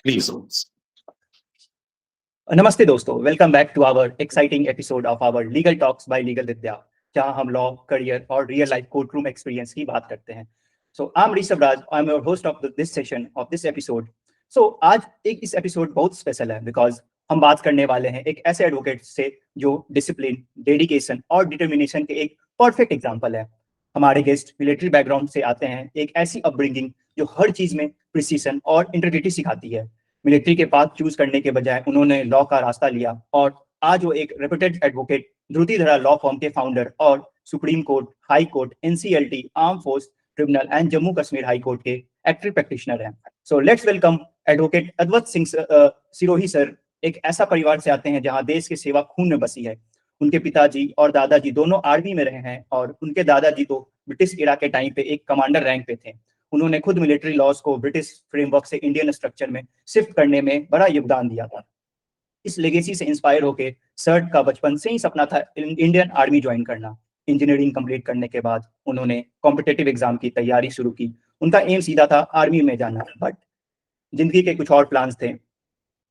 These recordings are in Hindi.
Please. नमस्ते दोस्तों, welcome back to our exciting episode of our legal talks by legal Vidya, जहां हम लॉ, करियर और real life court room experience की बात करते हैं। So I am Rishabh Raj, I am your host of this session of this episode. So आज इस एपिसोड बहुत स्पेशल है बिकॉज हम बात करने वाले हैं एक ऐसे एडवोकेट से जो डिसिप्लिन, डेडिकेशन और डिटर्मिनेशन के एक परफेक्ट एग्जाम्पल है। हमारे गेस्ट मिलिट्री बैकग्राउंड से आते हैं, एक ऐसी अपब्रिंगिंग जो हर चीज में प्रिसीशन और इंटीग्रिटी सिखाती है। मिलिट्री के पाथ चूज करने के बजाय उन्होंने लॉ का रास्ता लिया और आज वो एक reputed advocate, Dhrutidhara law firm के फाउंडर और supreme court, high court, NCLT, arm force tribunal and Jammu Kashmir high court के एक्टिव प्रैक्टिशनर हैं। So let's welcome advocate Advait Singh Sirohi sir. एक ऐसा परिवार से आते हैं जहां देश की सेवा खून में बसी है। उनके पिताजी और दादाजी दोनों आर्मी में रहे हैं और उनके दादाजी तो ब्रिटिश इरा के टाइम पे एक कमांडर रैंक पे थे। उन्होंने खुद मिलिट्री लॉज को ब्रिटिश फ्रेमवर्क से इंडियन स्ट्रक्चर में शिफ्ट करने में बड़ा योगदान दिया था। इस लेगेसी से इंस्पायर होकर सर का बचपन से ही सपना था इंडियन आर्मी ज्वाइन करना। इंजीनियरिंग कंप्लीट करने के बाद उन्होंने कॉम्पिटेटिव एग्जाम की तैयारी शुरू की। उनका एम सीधा था आर्मी में जाना, बट जिंदगी के कुछ और प्लान्स थे।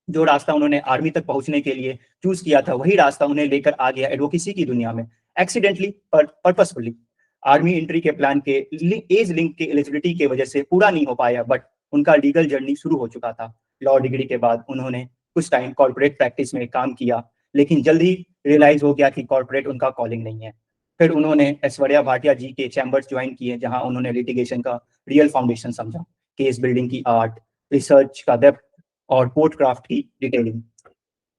जो रास्ता उन्होंने आर्मी तक पहुंचने के लिए चूज किया था, वही रास्ता उन्हें लेकर आ गया एडवोकेसी की दुनिया में, एक्सीडेंटली पर पर्पसफुली। आर्मी एंट्री के प्लान के एज लिंक के एलिजिबिलिटी की वजह से पूरा नहीं हो पाया, बट उनका लीगल जर्नी शुरू हो चुका था। लॉ डिग्री के बाद उन्होंने कुछ टाइम कॉर्पोरेट प्रैक्टिस में काम किया, लेकिन जल्द ही रियलाइज हो गया कि कॉर्पोरेट उनका कॉलिंग नहीं है। फिर उन्होंने ऐश्वर्या भाटिया जी के चैम्बर्स ज्वाइन किए, जहां उन्होंने लिटिगेशन का रियल फाउंडेशन समझा, केस बिल्डिंग की आर्ट, रिसर्च का डेप्थ और कोर्ट क्राफ्ट की डिटेलिंग।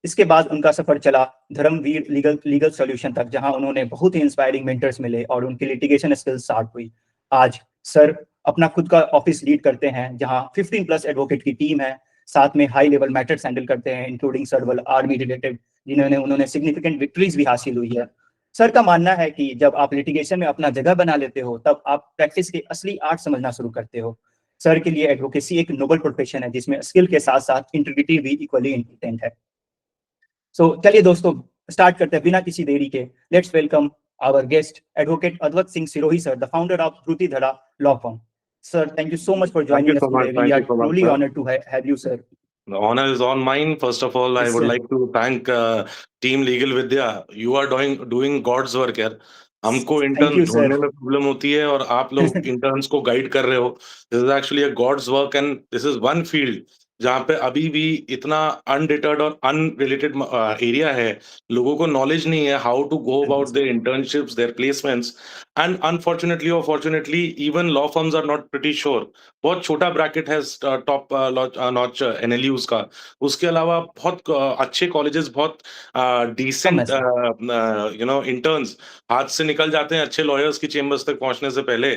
इसके बाद उनका सफर चला धर्मवीर लीगल लीगल सॉल्यूशन तक, जहां उन्होंने बहुत ही इंस्पायरिंग मेंटर्स मिले और उनकी लिटिगेशन स्किल्स शार्प हुई। आज सर अपना खुद का ऑफिस लीड करते हैं, जहां 15+ एडवोकेट की टीम है। साथ में हाई लेवल मैटर्स हैंडल करते हैं, इंक्लूडिंग सर्वल आर्मी रिलेटेड, जिन्होंने उन्होंने सिग्निफिकेंट विक्ट्रीज भी हासिल हुई है। सर का मानना है कि जब आप लिटिगेशन में अपना जगह बना लेते हो, तब आप प्रैक्टिस के असली आर्ट समझना शुरू करते हो। सर के लिए एडवोकेसी एक नोबल प्रोफेशन है, जिसमें स्किल के साथ साथ इंटीग्रिटी भी इक्वली इंपॉर्टेंट है। सो चलिए दोस्तों, स्टार्ट करते हैं बिना किसी देरी के। Let's welcome our guest advocate Advait Singh Sirohi sir, the founder of Dhrutidhara law firm. Sir, thank you so much for Thank you joining us so much. today. We Thank are you so much, truly sir. honored to have you, sir. The honor is on mine. First of all, I Yes, would sir. like to thank Team Legal Vidya. You are doing God's work यार। हमको Thank you, इंटर्न्स sir. ढूंढने में प्रॉब्लम होती है और आप लोग इंटर्न्स को गाइड कर रहे हो। This is actually a God's work and this is one field जहाँ पे अभी भी इतना अनडिटर्ड और अनरिलेटेड एरिया है। लोगों को नॉलेज नहीं है how to go Thank you, about sir. There internships, there placements, and unfortunately और fortunately even law firms are not pretty sure. बहुत छोटा ब्रैकेट है टॉप नॉच एनएलयूज का। उसके अलावा बहुत अच्छे कॉलेजेस, बहुत कम है डिसेंट सर। इंटर्न्स हाथ से निकल जाते हैं अच्छे लॉयर्स की चेम्बर्स तक पहुंचने से पहले।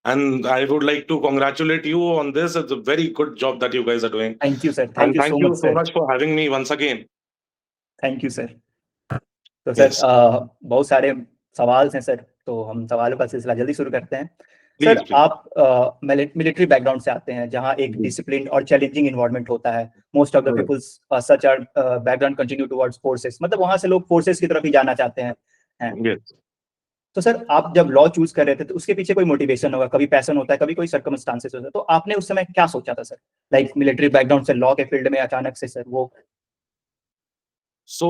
And I would like to congratulate you on this. It's a very good job that you guys are doing. Thank you, sir. Thank And you so thank you much, so sir. much for having me once again. Thank you, sir. तो सर, Yes, बहुत सारे सवाल हैं सर, तो हम सवालों का सिलसिला जल्दी शुरू करते हैं। Sir, please, please. आप मिलिट्री बैकग्राउंड से आते हैं, जहां एक जी, डिसिप्लिन और चैलेंजिंग इन्वायरमेंट होता है। Most of the correct. Peoples such are background continue towards forces, मतलब वहां से लोग फोर्सेस की तरफ ही जाना चाहते हैं। Yes. तो सर, आप जब लॉ चूज कर रहे थे तो उसके पीछे कोई मोटिवेशन होगा, कभी पैशन होता है, कभी कोई सर्कमस्टांसेस होता है, तो आपने उस समय क्या सोचा था सर? लाइक मिलिट्री बैकग्राउंड से लॉ के फील्ड में अचानक से सर वो। So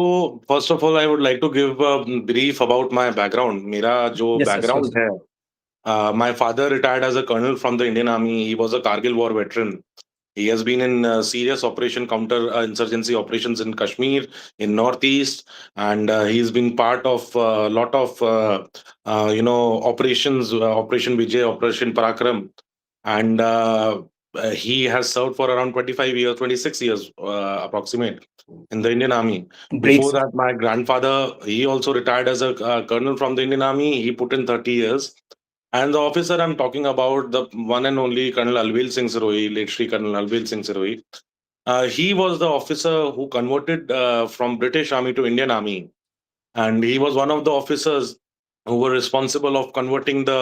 first of all, I would like to give a brief about my background. मेरा जो yes sir, sure background sir. है, my father retired as a colonel from the Indian Army. He was a Kargil War veteran. He has been in serious operation counter insurgency operations in Kashmir, in Northeast, and he's been part of a lot of operations, Operation Vijay, Operation Parakram, and he has served for around 25 years, 26 years approximate in the Indian Army. Great Before sir. that, my grandfather, he also retired as a colonel from the Indian Army. He put in 30 years. And the officer I'm talking about, the one and only Colonel Alvil Singh Siroi, late Shri Colonel Alvil Singh Siroi, he was the officer who converted from British Army to Indian Army. And he was one of the officers who were responsible of converting the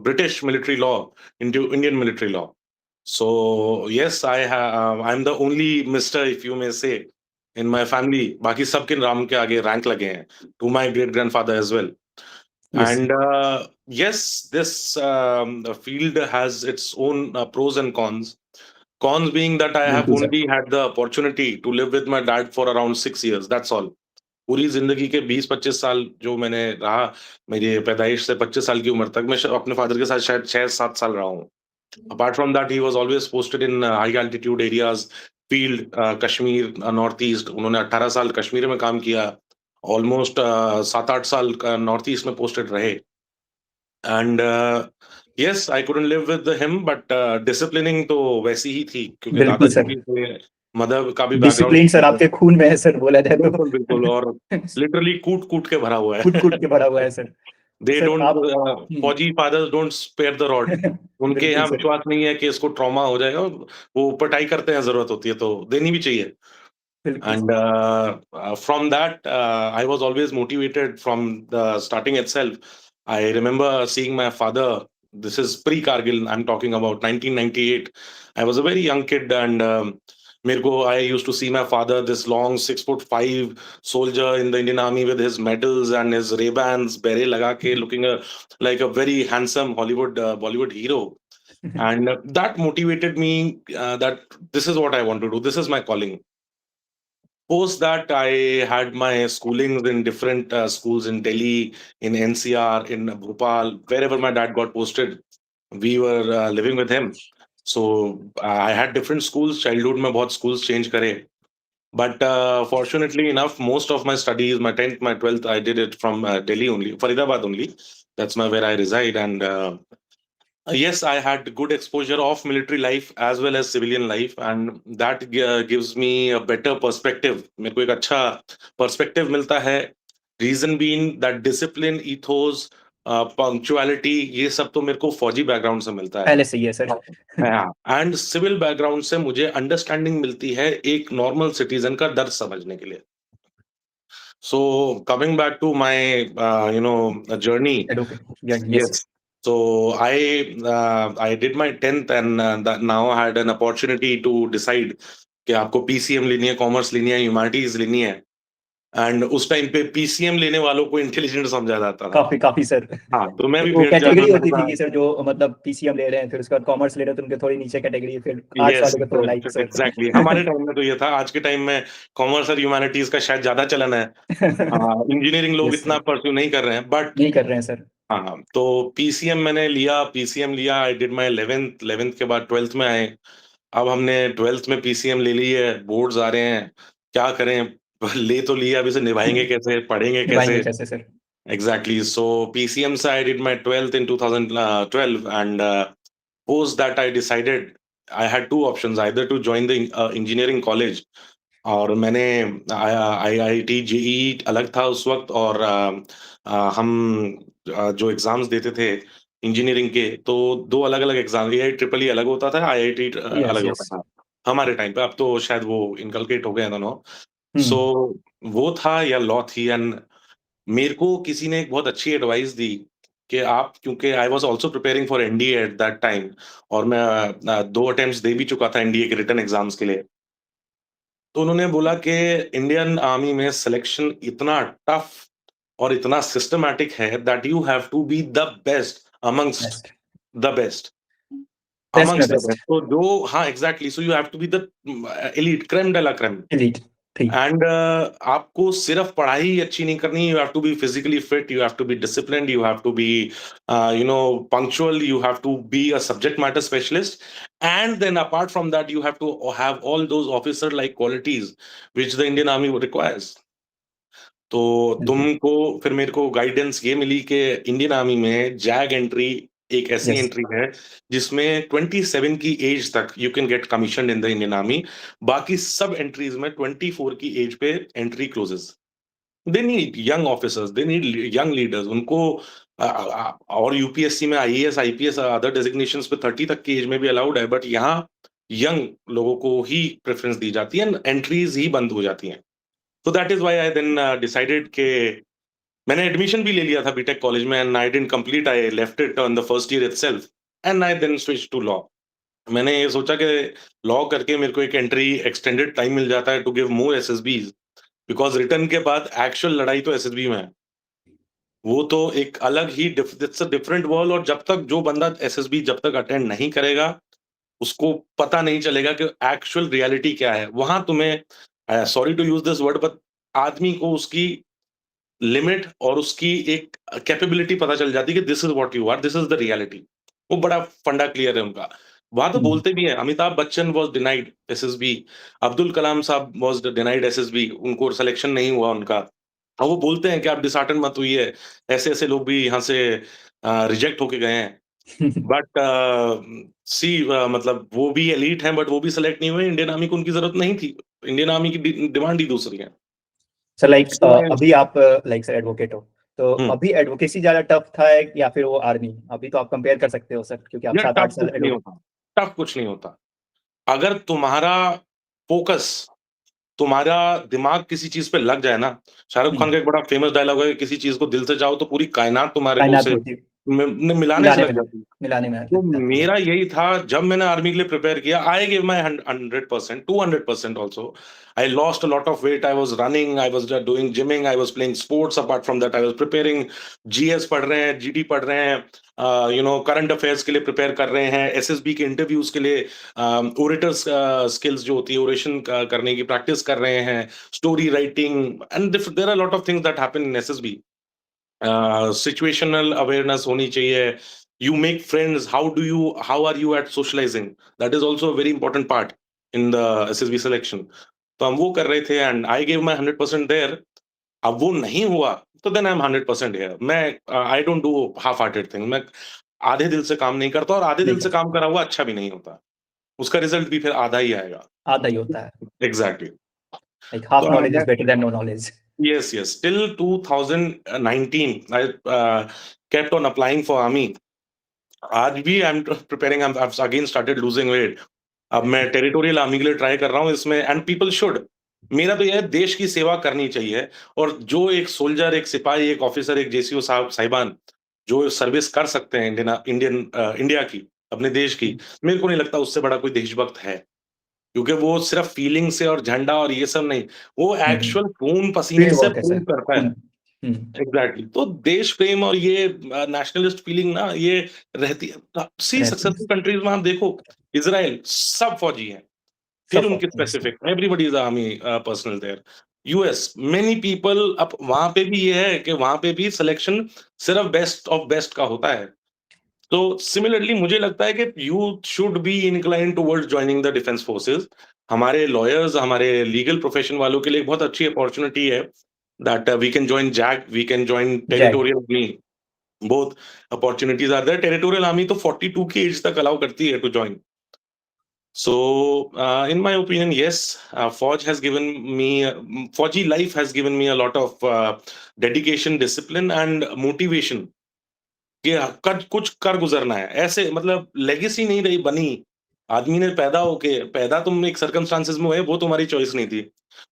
British military law into Indian military law. So yes, I'm the only Mister, if you may say, in my family. बाकी सबके नाम के आगे rank लगे हैं. To my great grandfather as well. Yes And yes, this field has its own pros and cons. Cons being that I have बिल्कुल sir. only had the opportunity to live with my dad for around 6 years. That's all. पूरी जिंदगी के 20-25 साल जो मैंने रहा, मेरी पैदाइश से 25 साल की उम्र तक मैं अपने फादर के साथ शायद 6-7 साल रहा हूँ। Apart from that he was always posted in high altitude areas, field, Kashmir, north east. उन्होंने 18 साल कश्मीर में काम किया, ऑलमोस्ट 7-8 साल नॉर्थ ईस्ट में पोस्टेड रहे। And yes, I couldn't live with him, but disciplining तो वैसी ही थी क्योंकि बिल्कुल दादाजी सर। भी थे, मदर का भी डिसिप्लिन सर बैकग्राउंड। आपके खून में है सर, बोला जाए तो। बिल्कुल, बिल्कुल, और लिटरली कूट-कूट के भरा हुआ कूट है। कूट के भरा हुआ है सर। तो दे सर डोंट आप फौजी fathers don't spare the rod. उनके बिल्कुल यहाँ सर। विश्वास नहीं है कि इसको ट्रॉमा हो जाएगा, वो पिटाई करते हैं, ज़रूरत होती है तो देनी भी चाहिए। बिल्कुल And sir. from that, I was always motivated from the starting itself. I remember seeing my father. This is pre-Kargil. I'm talking about 1998. I was a very young kid, and मेरे को I used to see my father, this long 6'5" soldier in the Indian Army with his medals and his Ray-Bans, beret लगा के, looking like a very handsome Bollywood hero. And that motivated me, that this is what I want to do. This is my calling. Post that, I had my schoolings in different schools in Delhi, in NCR, in Bhopal, wherever my dad got posted. We were living with him. So I had different schools. Childhood में बहुत schools change करे. But fortunately enough, most of my studies, my 10th, my 12th, I did it from Delhi only, Faridabad only. That's where I reside. And yes, I had good exposure of military life as well as civilian life, and that gives me a better perspective. मेरे को एक अच्छा perspective मिलता है. Reason being that discipline, ethos, punctuality, ये सब तो मेरे को फौजी बैकग्राउंड से मिलता है. पहले से ही है सर। हाँ, एंड सिविल बैकग्राउंड से मुझे अंडरस्टैंडिंग मिलती है एक नॉर्मल सिटीजन का दर्द समझने के लिए. So coming back to my journey. Yes Yes. So I did my 10th, and that now I had an opportunity to decide कि आपको पीसीएम लेनी है, कॉमर्स लेनी है, ह्यूमैनिटीज लेनी है. एंड उस टाइम पे पीसीएम लेने वालों को इंटेलिजेंट समझा जाता था. काफी काफी सर। हाँ, तो मैं भी वो भेड़ चाल कैटेगरी में होती थी था. कि सर जो मतलब पीसीएम ले रहे हैं, फिर उसके बाद कॉमर्स ले रहे हैं तो उनके थोड़ी नीचे कैटेगरी, फिर आर्ट्स यस, वालों को थोड़ा लाइक सर। एग्जैक्टली. हमारे टाइम में तो ये था. आज के टाइम में कॉमर्स और ह्यूमैनिटीज का शायद ज्यादा चलन है. इंजीनियरिंग लोग यस इतना सर। परस्यू नहीं कर रहे हैं, बट नहीं कर रहे हैं सर। हाँ, तो पीसीएम मैंने लिया. पीसीएम लिया, I did my 11th. 11th के बाद 12th में आए. अब हमने 12th में पीसीएम ले ली है, बोर्ड्स आ रहे हैं, क्या करें? ले तो लिया, अभी से निभाएंगे कैसे, पढ़ेंगे निभाएंगे कैसे? कैसे sir? Exactly. So PCM side, I did my 12th in 2012, and post that I decided I had two options, either to join the engineering college. और मैंने IIT जेईई अलग था उस वक्त, और हम जो एग्जाम्स देते थे इंजीनियरिंग के, तो दो अलग अलग एग्जाम, एआई ट्रिपल ई अलग होता था, आईआईटी यस अलग होता यस। था हमारे टाइम पे. अब तो शायद वो इनकलकेट हो गए दोनों. सो हम्म। वो था या लॉ थी. एंड मेरे को किसी ने एक बहुत अच्छी एडवाइस दी कि आप, क्योंकि I was also preparing for NDA at that time, और मैं 2 अटेम्प्ट्स दे भी चुका था एनडीए के रिटन एग्जाम्स के लिए. तो उन्होंने बोला कि इंडियन आर्मी में सिलेक्शन इतना टफ और इतना सिस्टमैटिक है that you have to be the best amongst best. The best. Best में अमंगस्ट द बेस्ट। बेस्ट. तो जो, हाँ, exactly. So you have to be the elite, crème de la crème. Elite. ठीक। एंड आपको सिर्फ पढ़ाई ही अच्छी नहीं करनी. You have to be physically fit, you have to be disciplined, you have to B punctual, you have to be a subject matter specialist, and then apart from that you have to have all those officer like qualities which the Indian Army requires. तो बिल्कुल। तुमको, फिर मेरे को गाइडेंस ये मिली कि इंडियन आर्मी में जैग एंट्री एक ऐसी यस। एंट्री है जिसमें 27 की एज तक you can get commission in the Indian army. बाकी सब एंट्रीज में 24 की एज पे entry closes. They need young officers, they need young leaders. उनको और यूपीएससी में आईएएस आईपीएस अदर डेजिग्नेशंस पे 30 तक की एज में भी अलाउड है, बट यहाँ यंग लोगों को ही प्रेफरेंस दी जाती है, एंट्रीज ही बंद हो जाती हैं. तो that is why I then decided के मैंने एडमिशन भी ले लिया था बीटेक कॉलेज में, and I didn't complete, I left it on the first year itself, and I then switch to law. मैंने ये सोचा कि लॉ करके मेरे को एक एंट्री एक्सटेंडेड टाइम मिल जाता है to give more SSBs, because return के बाद एक्चुअल लड़ाई तो एसएसबी में है. वो तो एक अलग ही, इट्स अ डिफरेंट वर्ल्ड. और जब तक जो बंदा एसएसबी जब तक अटेंड नहीं करेगा, उसको पता नहीं चलेगा कि एक्चुअल रियलिटी क्या है। वहां तुम्हें, sorry to use this word, but आदमी को उसकी लिमिट और उसकी एक कैपेबिलिटी पता चल जाती है कि this is what you are, this is the reality. वो बड़ा फंडा क्लियर है उनका। वहां तो बोलते भी हैं, Amitabh Bachchan was denied SSB, Abdul Kalam साहब वॉज डिनाइड एसएसबी, उनको सिलेक्शन नहीं हुआ उनका। और वो बोलते हैं कि आप डिसहार्टन मत हुई, ऐसे ऐसे लोग भी यहाँ से रिजेक्ट होके गए हैं। बट सी मतलब वो भी एलीट हैं, बट वो भी सेलेक्ट नहीं हुए। इंडियन आर्मी को उनकी जरूरत नहीं थी। इंडियन आर्मी की डिमांड ही दूसरी है। सर लाइक So, अभी आप लाइक सर एडवोकेट हो, तो अभी एडवोकेसी ज्यादा टफ था या फिर वो आर्मी? अभी तो आप कंपेयर कर सकते हो सर, क्योंकि आप यार 7-8 टफ साल कुछ नहीं एडवोकेट। होता, टफ कुछ नहीं होता। अगर तुम्हारा फोकस, तुम्हारा दिमाग किसी चीज पे लग जाए ना, शाहरुख खान का एक बड़ा फेमस डायलॉग है, किसी चीज को दिल से चाहो तो पूरी कायनात तुम्हारे को कायनात उसे होती मिलाने से मिलाने लग में जाती है। मिलाने में तो लग जाती है। मेरा यही था, जब मैंने आर्मी के लिए प्रिपेयर किया, I give my 100%, 200% also. I lost a lot of weight, I was running, I was doing gymming, I was playing sports, apart from that I was preparing, GS पढ़ रहे हैं, जीडी पढ़ रहे हैं, करंट अफेयर्स के लिए प्रिपेयर कर रहे हैं, एसएसबी के इंटरव्यूज के लिए ओरेटर्स स्किल्स जो होती है, ओरेशन करने की प्रैक्टिस कर रहे हैं, story writing, and there are lot of things that happen in SSB. Situational awareness होनी चाहिए। You make friends. How are you at socializing? That is also a very important part in the SSB selection. तो हम वो कर रहे थे and I gave my 100% there. अब वो नहीं हुआ तो देन आई एम 100% हियर। मैं I don't do half hearted thing. मैं आधे दिल से काम नहीं करता, और आधे नहीं दिल से कर, काम करा हुआ अच्छा भी नहीं होता। उसका रिजल्ट भी फिर आधा ही आएगा। आधा ही होता है। एग्जैक्टली। लाइक हाफ तो knowledge is better than no knowledge. yes, yes, till 2019 I kept on applying for army. आज भी I am preparing, I again started losing weight. अब मैं टेरिटोरियल आर्मी के लिए ट्राई कर रहा हूँ इसमें, एंड पीपल शुड। मेरा तो यह है, देश की सेवा करनी चाहिए। और जो एक सोल्जर, एक सिपाही, एक ऑफिसर, एक जेसीओ साहब साहिबान जो सर्विस कर सकते हैं इंडिया की, अपने देश की, मेरे को नहीं लगता उससे बड़ा कोई देशभक्त है। क्योंकि वो सिर्फ फीलिंग से और झंडा और ये सब नहीं, वो एक्चुअल खून पसीने फील्ड से वर्क है प्रूव सर। करता है। एग्जैक्टली। तो देश प्रेम और ये नेशनलिस्ट फीलिंग ना, ये रहती है। सी रहती है। सक्सेसफुल कंट्रीज में आप देखो, इजराइल सब फौजी हैं, फिर सब उनके फौजी हैं sir. Specific, everybody is army personnel there. US many people, अब वहां पे भी ये है कि वहां पे भी सिलेक्शन सिर्फ बेस्ट ऑफ बेस्ट का होता है। तो सिमिलरली मुझे लगता है कि you should be incline towards joining the defence forces. हमारे लॉयर्स, हमारे लीगल प्रोफेशन वालों के लिए एक बहुत अच्छी अपॉर्चुनिटी है, that we can join JAG, we can join JAG. Territorial army. Both opportunities are there. Territorial army तो 42 की एज तक अलाउ करती है to join. So, in my opinion, yes, Forge has given me, Forgy life has given me a lot of dedication, discipline, and motivation. कि कुछ कर गुजरना है ऐसे, मतलब लेगेसी नहीं रही बनी। आदमी ने पैदा तुम एक सर्कमस्टांसेस में हुए, वो तुम्हारी चॉइस नहीं थी।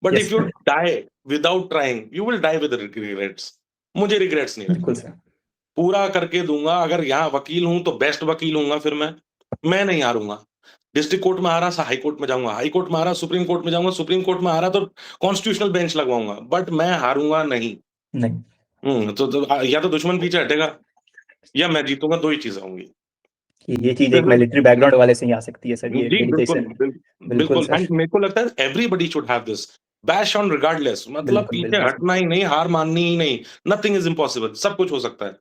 But yes if you die without trying, you will die with regrets. मुझे रिग्रेट्स नहीं है। बिल्कुल सर। पूरा करके दूंगा। अगर यहाँ वकील हूं तो बेस्ट वकील हूंगा। फिर मैं नहीं हारूंगा। डिस्ट्रिक्ट कोर्ट में हारा, हाई कोर्ट में जाऊंगा, हाई कोर्ट में हारा, सुप्रीम कोर्ट में जाऊंगा, सुप्रीम कोर्ट में हारा तो कॉन्स्टिट्यूशनल बेंच लगवाऊंगा, बट मैं हारूंगा नहीं। नहीं। या तो दुश्मन पीछे हटेगा या मैं जीतूंगा, दो ही चीजें होंगी। ये चीज एक मिलिट्री बैकग्राउंड वाले से ही आ सकती है सर, ये जी बिल्कुल, डेडिकेशन। बिल्कुल बिल्कुल। सर। एंड मेरे को लगता है everybody should have this bash on regardless. मतलब बिल्कुल पीछे बिल्कुल सर। हटना ही नहीं, हार माननी ही नहीं। नथिंग इज इम्पॉसिबल, सब कुछ हो सकता है।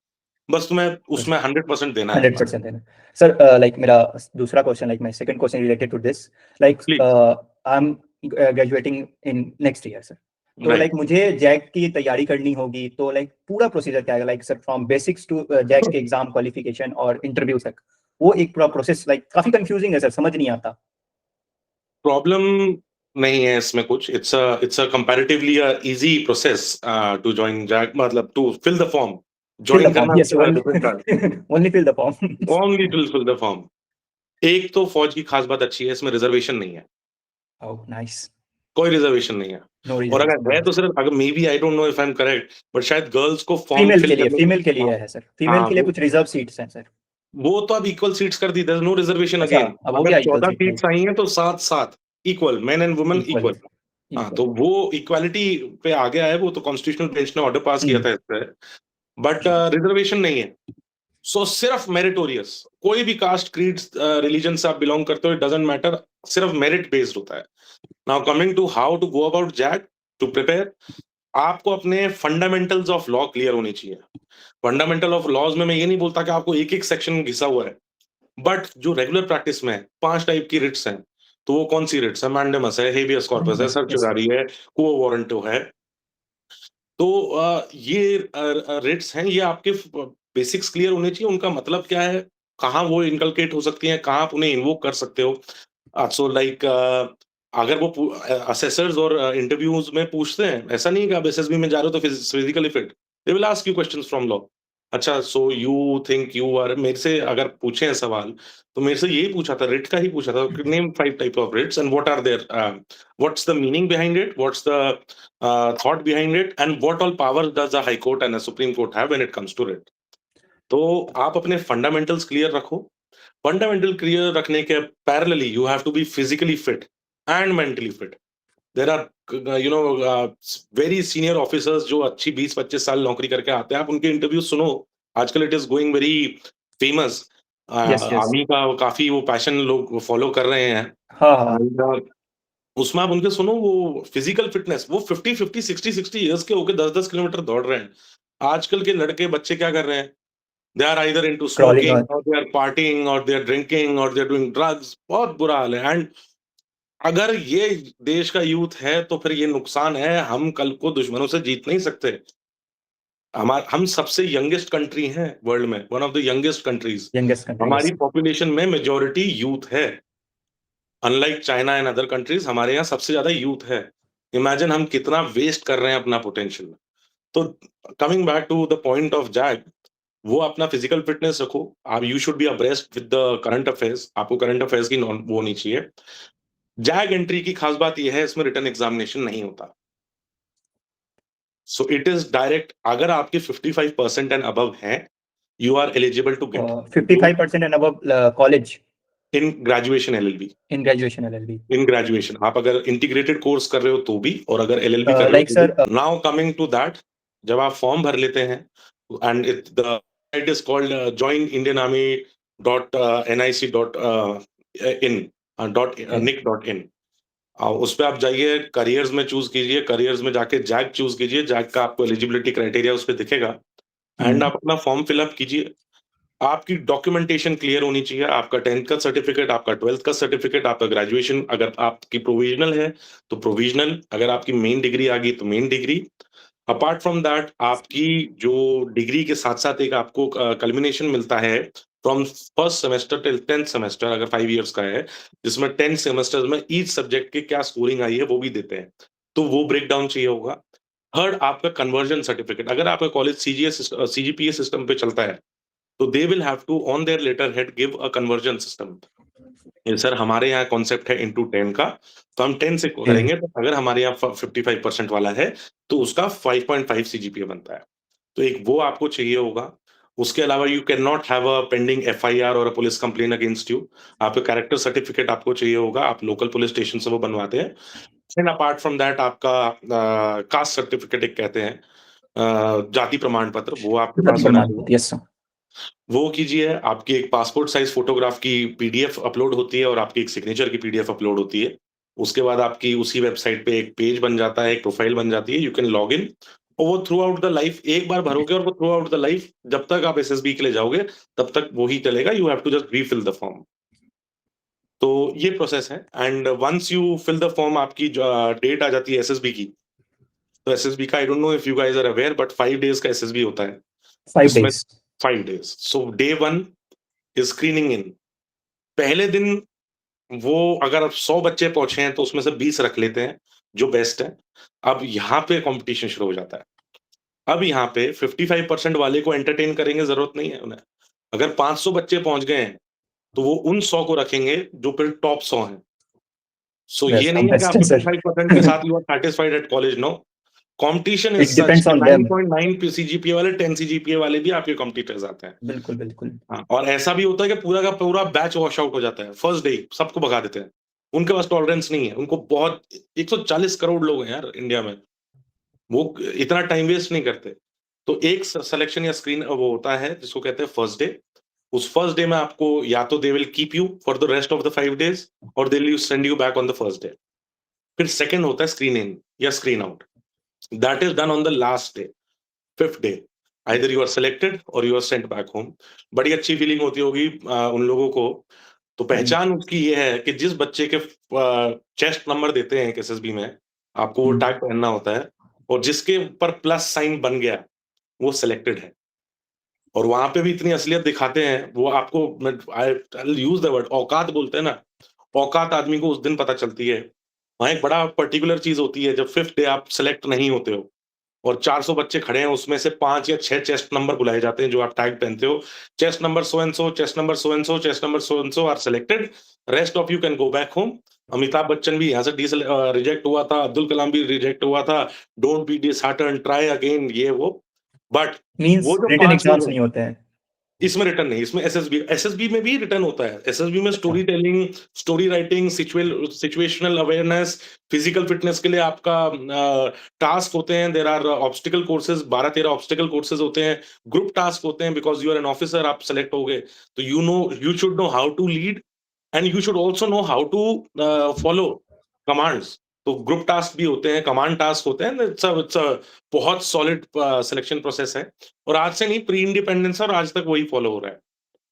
बस तुम्हें उसमें 100% देना है अपना। 100% है सर। लाइक मेरा दूसरा question, like my second question related to this, like please. I am graduating in next year sir. तो राइट। लाइक मुझे जैक की तैयारी करनी होगी, तो लाइक पूरा प्रोसीजर क्या है, like sir from basics to JAG के एग्जाम क्वालिफिकेशन और इंटरव्यू तक, वो एक पूरा प्रोसेस लाइक काफी कंफ्यूजिंग है सर, समझ नहीं आता। प्रॉब्लम नहीं है इसमें कुछ। It's a comparatively easy process to join JAG, मतलब to fill the form. Fill the join form, करना yes, only fill the form. Only to fill the form. एक तो फौज की खास बात अच्छी है, इसमें रिजर्वेशन नहीं है। Oh nice. कोई रिजर्वेशन नहीं है। नो और रीजन। अगर है तो सिर्फ, अगर maybe I don't know if I am correct, but शायद गर्ल्स को फॉर्म फीमेल फिल के लिए, करने। फीमेल के लिए हाँ, है सर, फीमेल हाँ, के लिए कुछ रिजर्व सीट्स हैं सर। वो तो अब इक्वल सीट्स कर दी, देयर इज नो रिजर्वेशन अच्छा, अगेन। अब हो अगर गया इक्वल 14 सीट सीट्स टाइप। आई हैं तो 7-7 equal, main and women equal. Equal. हाँ, इक्वल। तो वो इक्वालिटी पे आ गया है। वो तो कॉन्स्टिट्यूशनल बेंच ने ऑर्डर पास किया था इस पे, बट रिजर्वेशन नहीं है। सो सिर्फ मेरिटोरियस, कोई भी कास्ट, क्रीड, रिलीजन से आप बिलोंग करते हो, इट डजंट मैटर, सिर्फ मेरिट बेस्ड होता है। Now coming to how to go about JAG to prepare, आपको अपने फंडामेंटल्स ऑफ लॉ क्लियर होनी चाहिए। फंडामेंटल ऑफ लॉज में मैं ये नहीं बोलता कि आपको एक एक सेक्शन घिसा हुआ है, बट जो रेगुलर प्रैक्टिस में है 5 टाइप की रिट्स हैं। तो वो कौन सी रिट्स है? मैंडेमस है, हेबियस कॉर्पस है, Yes, yes. सर्चुरारी है, क्वो वारंटो है। तो ये रिट्स हैं, ये आपके बेसिक्स क्लियर होने चाहिए, उनका मतलब क्या है, कहाँ वो इनकलकेट हो सकती हैं, कहाँ आप उन्हें इन्वोक कर सकते हो। सो लाइक अगर वो असेसर्स और इंटरव्यूज में पूछते हैं, ऐसा नहीं है कि आप एसएसबी में जा रहे हो तो physically fit, they will ask you questions from law. अच्छा, so you think you are, मेरे से अगर पूछे हैं सवाल, तो मेरे से यही पूछा था, रिट का ही पूछा था, name 5 type of writs and what are there, what's the meaning behind it, what's the thought behind it, and what all powers does a high court and a supreme court have when it comes to it. तो आप अपने फंडामेंटल्स क्लियर रखो। फंडामेंटल क्लियर रखने के parallelly you have to be physically fit and mentally fit. There are very senior officers जो अच्छी 20-25 साल नौकरी करके आते हैं, आप उनके इंटरव्यू सुनो। आजकल it is going very famous. Yes, yes. Army का काफी वो पैशन लोग फॉलो कर रहे हैं। हाँ हाँ And, उसमें आप उनके सुनो, वो फिजिकल फिटनेस, वो 50-50 60-60 इयर्स के होके 10-10 किलोमीटर दौड़ रहे हैं। आजकल के लड़के बच्चे क्या कर रहे हैं? They are either into crawling smoking on. और दे आर पार्टिंग और दे आर ड्रिंकिंग और दे आर डूइंग ड्रग्स। बहुत बुरा हाल है। एंड अगर ये देश का यूथ है तो फिर ये नुकसान है। हम कल को दुश्मनों से जीत नहीं सकते। हम सबसे यंगेस्ट कंट्री हैं वर्ल्ड में, one of the youngest countries. Youngest country, हमारी yes. पॉपुलेशन में मेजोरिटी यूथ है। Unlike China and other countries, हमारे यहाँ सबसे ज्यादा यूथ है। इमेजिन हम कितना वेस्ट कर रहे हैं अपना पोटेंशियल। तो coming back to the point of JAG, वो अपना फिजिकल फिटनेस रखो। आप you should be abreast with the current affairs, आपको करंट अफेयर्स की वो होनी चाहिए। जैग एंट्री की खास बात यह है, इसमें रिटन एग्जामिनेशन नहीं होता। So it is direct. अगर आपके 55% एंड अबव हैं, you are eligible to get 55% and above college in graduation LLB. in graduation LLB. In graduation आप अगर इंटीग्रेटेड कोर्स कर रहे हो तो भी, और अगर एलएलबी कर रहे Like हो sir, तो भी। नाउ कमिंग टू दैट, जब आप फॉर्म भर लेते हैं, and the site is called join indian army .nic.in. उस पे आप जाइए, करियर्स में चूज कीजिए, करियर्स में जाके जैक चूज कीजिए, जैक का आपको एलिजिबिलिटी क्राइटेरिया उस पे दिखेगा, एंड आप अपना फॉर्म फिलअप कीजिए। आपकी डॉक्यूमेंटेशन क्लियर होनी चाहिए, आपका 10th का सर्टिफिकेट, आपका 12th का सर्टिफिकेट, आपका ग्रेजुएशन, अगर आपकी प्रोविजनल है तो प्रोविजनल, अगर आपकी मेन डिग्री आ गई तो main degree. Apart from that, आपकी जो डिग्री के साथ साथ एक आपको कल्मिनेशन मिलता है from first semester till 10th semester, अगर 5 इयर्स का है, जिसमें 10 सेमेस्टर्स में ईच सब्जेक्ट के क्या स्कोरिंग आई है वो भी देते हैं, तो वो ब्रेक डाउन चाहिए होगा। थर्ड, आपका कन्वर्जन सर्टिफिकेट, अगर आपका कॉलेज सीजीपीए सिस्टम पे चलता है, तो they will have to on their letter head give a conversion system. ये सर हमारे यहाँ कॉन्सेप्ट है इनटू 10 का, तो हम 10 से करेंगे, तो अगर हमारे यहाँ 55% वाला है तो उसका 5.5 सीजीपीए बनता है। तो एक वो आपको चाहिए होगा। उसके अलावा you cannot have a pending FIR or a police complaint against you. आपका कैरेक्टर सर्टिफिकेट आपको चाहिए होगा, आप लोकल पुलिस स्टेशन से वो बनवाते हैं। एंड अपार्ट फ्रॉम दैट, आपका कास्ट सर्टिफिकेट एक कहते हैं, जाति प्रमाण पत्र, वो आपके पास होना चाहिए। Yes sir. वो कीजिए। आपकी एक पासपोर्ट साइज फोटोग्राफ की पीडीएफ अपलोड होती है और आपकी एक सिग्नेचर की पीडीएफ अपलोड होती है। उसके बाद आपकी उसी वेबसाइट पे एक पेज बन जाता है, एक प्रोफाइल बन जाती है, यू कैन लॉग इन। और वो थ्रू आउट द लाइफ एक बार भरोगे, और वो थ्रू आउट द लाइफ जब तक आप एसएसबी के लिए जाओगे तब तक वो ही चलेगा। You have to just refill the form. तो ये प्रोसेस है। And once you fill the form, आपकी डेट आ जाती है एसएसबी की। तो एसएसबी का I don't know if you guys are aware, but 5 days का एसएसबी होता है। 5 इसमें days. 5 days. So day 1 is screening in. पहले दिन वो अगर अब 100 बच्चे पहुंचे हैं तो उसमें से 20 रख लेते हैं जो बेस्ट है। अब यहाँ पे कंपटीशन शुरू हो जाता है। अब यहाँ पे 55% वाले को एंटरटेन करेंगे, जरूरत नहीं है उन्हें। अगर 500 बच्चे पहुंच गए हैं तो वो उन 100 को रखेंगे जो फिर टॉप 100 हैं। सो Yes, ये नहीं है कि आप best sir. 55% के साथ you are satisfied at college. No, competition is It such depends कि on them. 9.9 सीजीपीए वाले, 10 सीजीपीए वाले भी आपके कॉम्पिटिटर्स आते हैं। बिल्कुल बिल्कुल. हाँ, और ऐसा भी होता है कि पूरा का पूरा बैच वॉश आउट हो जाता है फर्स्ट डे, सबको भगा देते हैं। उनके पास टॉलरेंस नहीं है, उनको बहुत 140 करोड़ लोग हैं यार इंडिया में, वो इतना टाइम वेस्ट नहीं करते। तो एक सिलेक्शन या स्क्रीन वो होता है जिसको कहते हैं फर्स्ट डे। उस फर्स्ट डे में आपको या तो they will keep you for the rest of the 5 days और they will send you back on the first day. फिर सेकंड होता है स्क्रीन इन या screen out. That is done on the last day, 5th day. Either you are selected और you are sent back home. बड़ी अच्छी फीलिंग होती होगी उन लोगों को। तो पहचान उसकी ये है कि जिस बच्चे के चेस्ट नंबर देते हैं एसएसबी में, आपको वो टैग पहनना होता है, और जिसके ऊपर प्लस साइन बन गया वो सिलेक्टेड है। और वहां पे भी इतनी असलियत दिखाते हैं वो आपको, आई यूज द वर्ड औकात बोलते हैं ना, औकात आदमी को उस दिन पता चलती है। वहां एक बड़ा पर्टिकुलर चीज होती है, जब 5th डे आप सेलेक्ट नहीं होते हो और 400 बच्चे खड़े हैं, उसमें से 5 या 6 चेस्ट नंबर बुलाए जाते हैं जो आप टैग पहनते हो। Chest number so and so, chest number so and so, chest number so and so are selected, rest of you can go back home. Amitabh Bachchan भी यहाँ से रिजेक्ट हुआ था, अब्दुल कलाम भी रिजेक्ट हुआ था, don't be disheartened, try again, ये वो। बट मींस वो जो रिटन 5 एग्जाम्स लोग नहीं हैं, होते हैं। इसमें रिटर्न नहीं, इसमें एसएसबी में भी रिटर्न होता है। एसएसबी में अच्छा। Story telling, story writing, situational awareness, physical fitness के लिए आपका टास्क होते हैं। There are obstacle courses, 12-13 obstacle courses होते हैं, ग्रुप टास्क होते हैं, because you are an officer, आप सेलेक्ट हो गए तो you should know how to lead and you should also know how to follow commands. तो ग्रुप टास्क भी होते हैं, कमांड टास्क होते हैं। इट्स अ बहुत सॉलिड सिलेक्शन प्रोसेस है। और आज से नहीं, प्री इंडिपेंडेंस और आज तक वही फॉलो हो रहा है।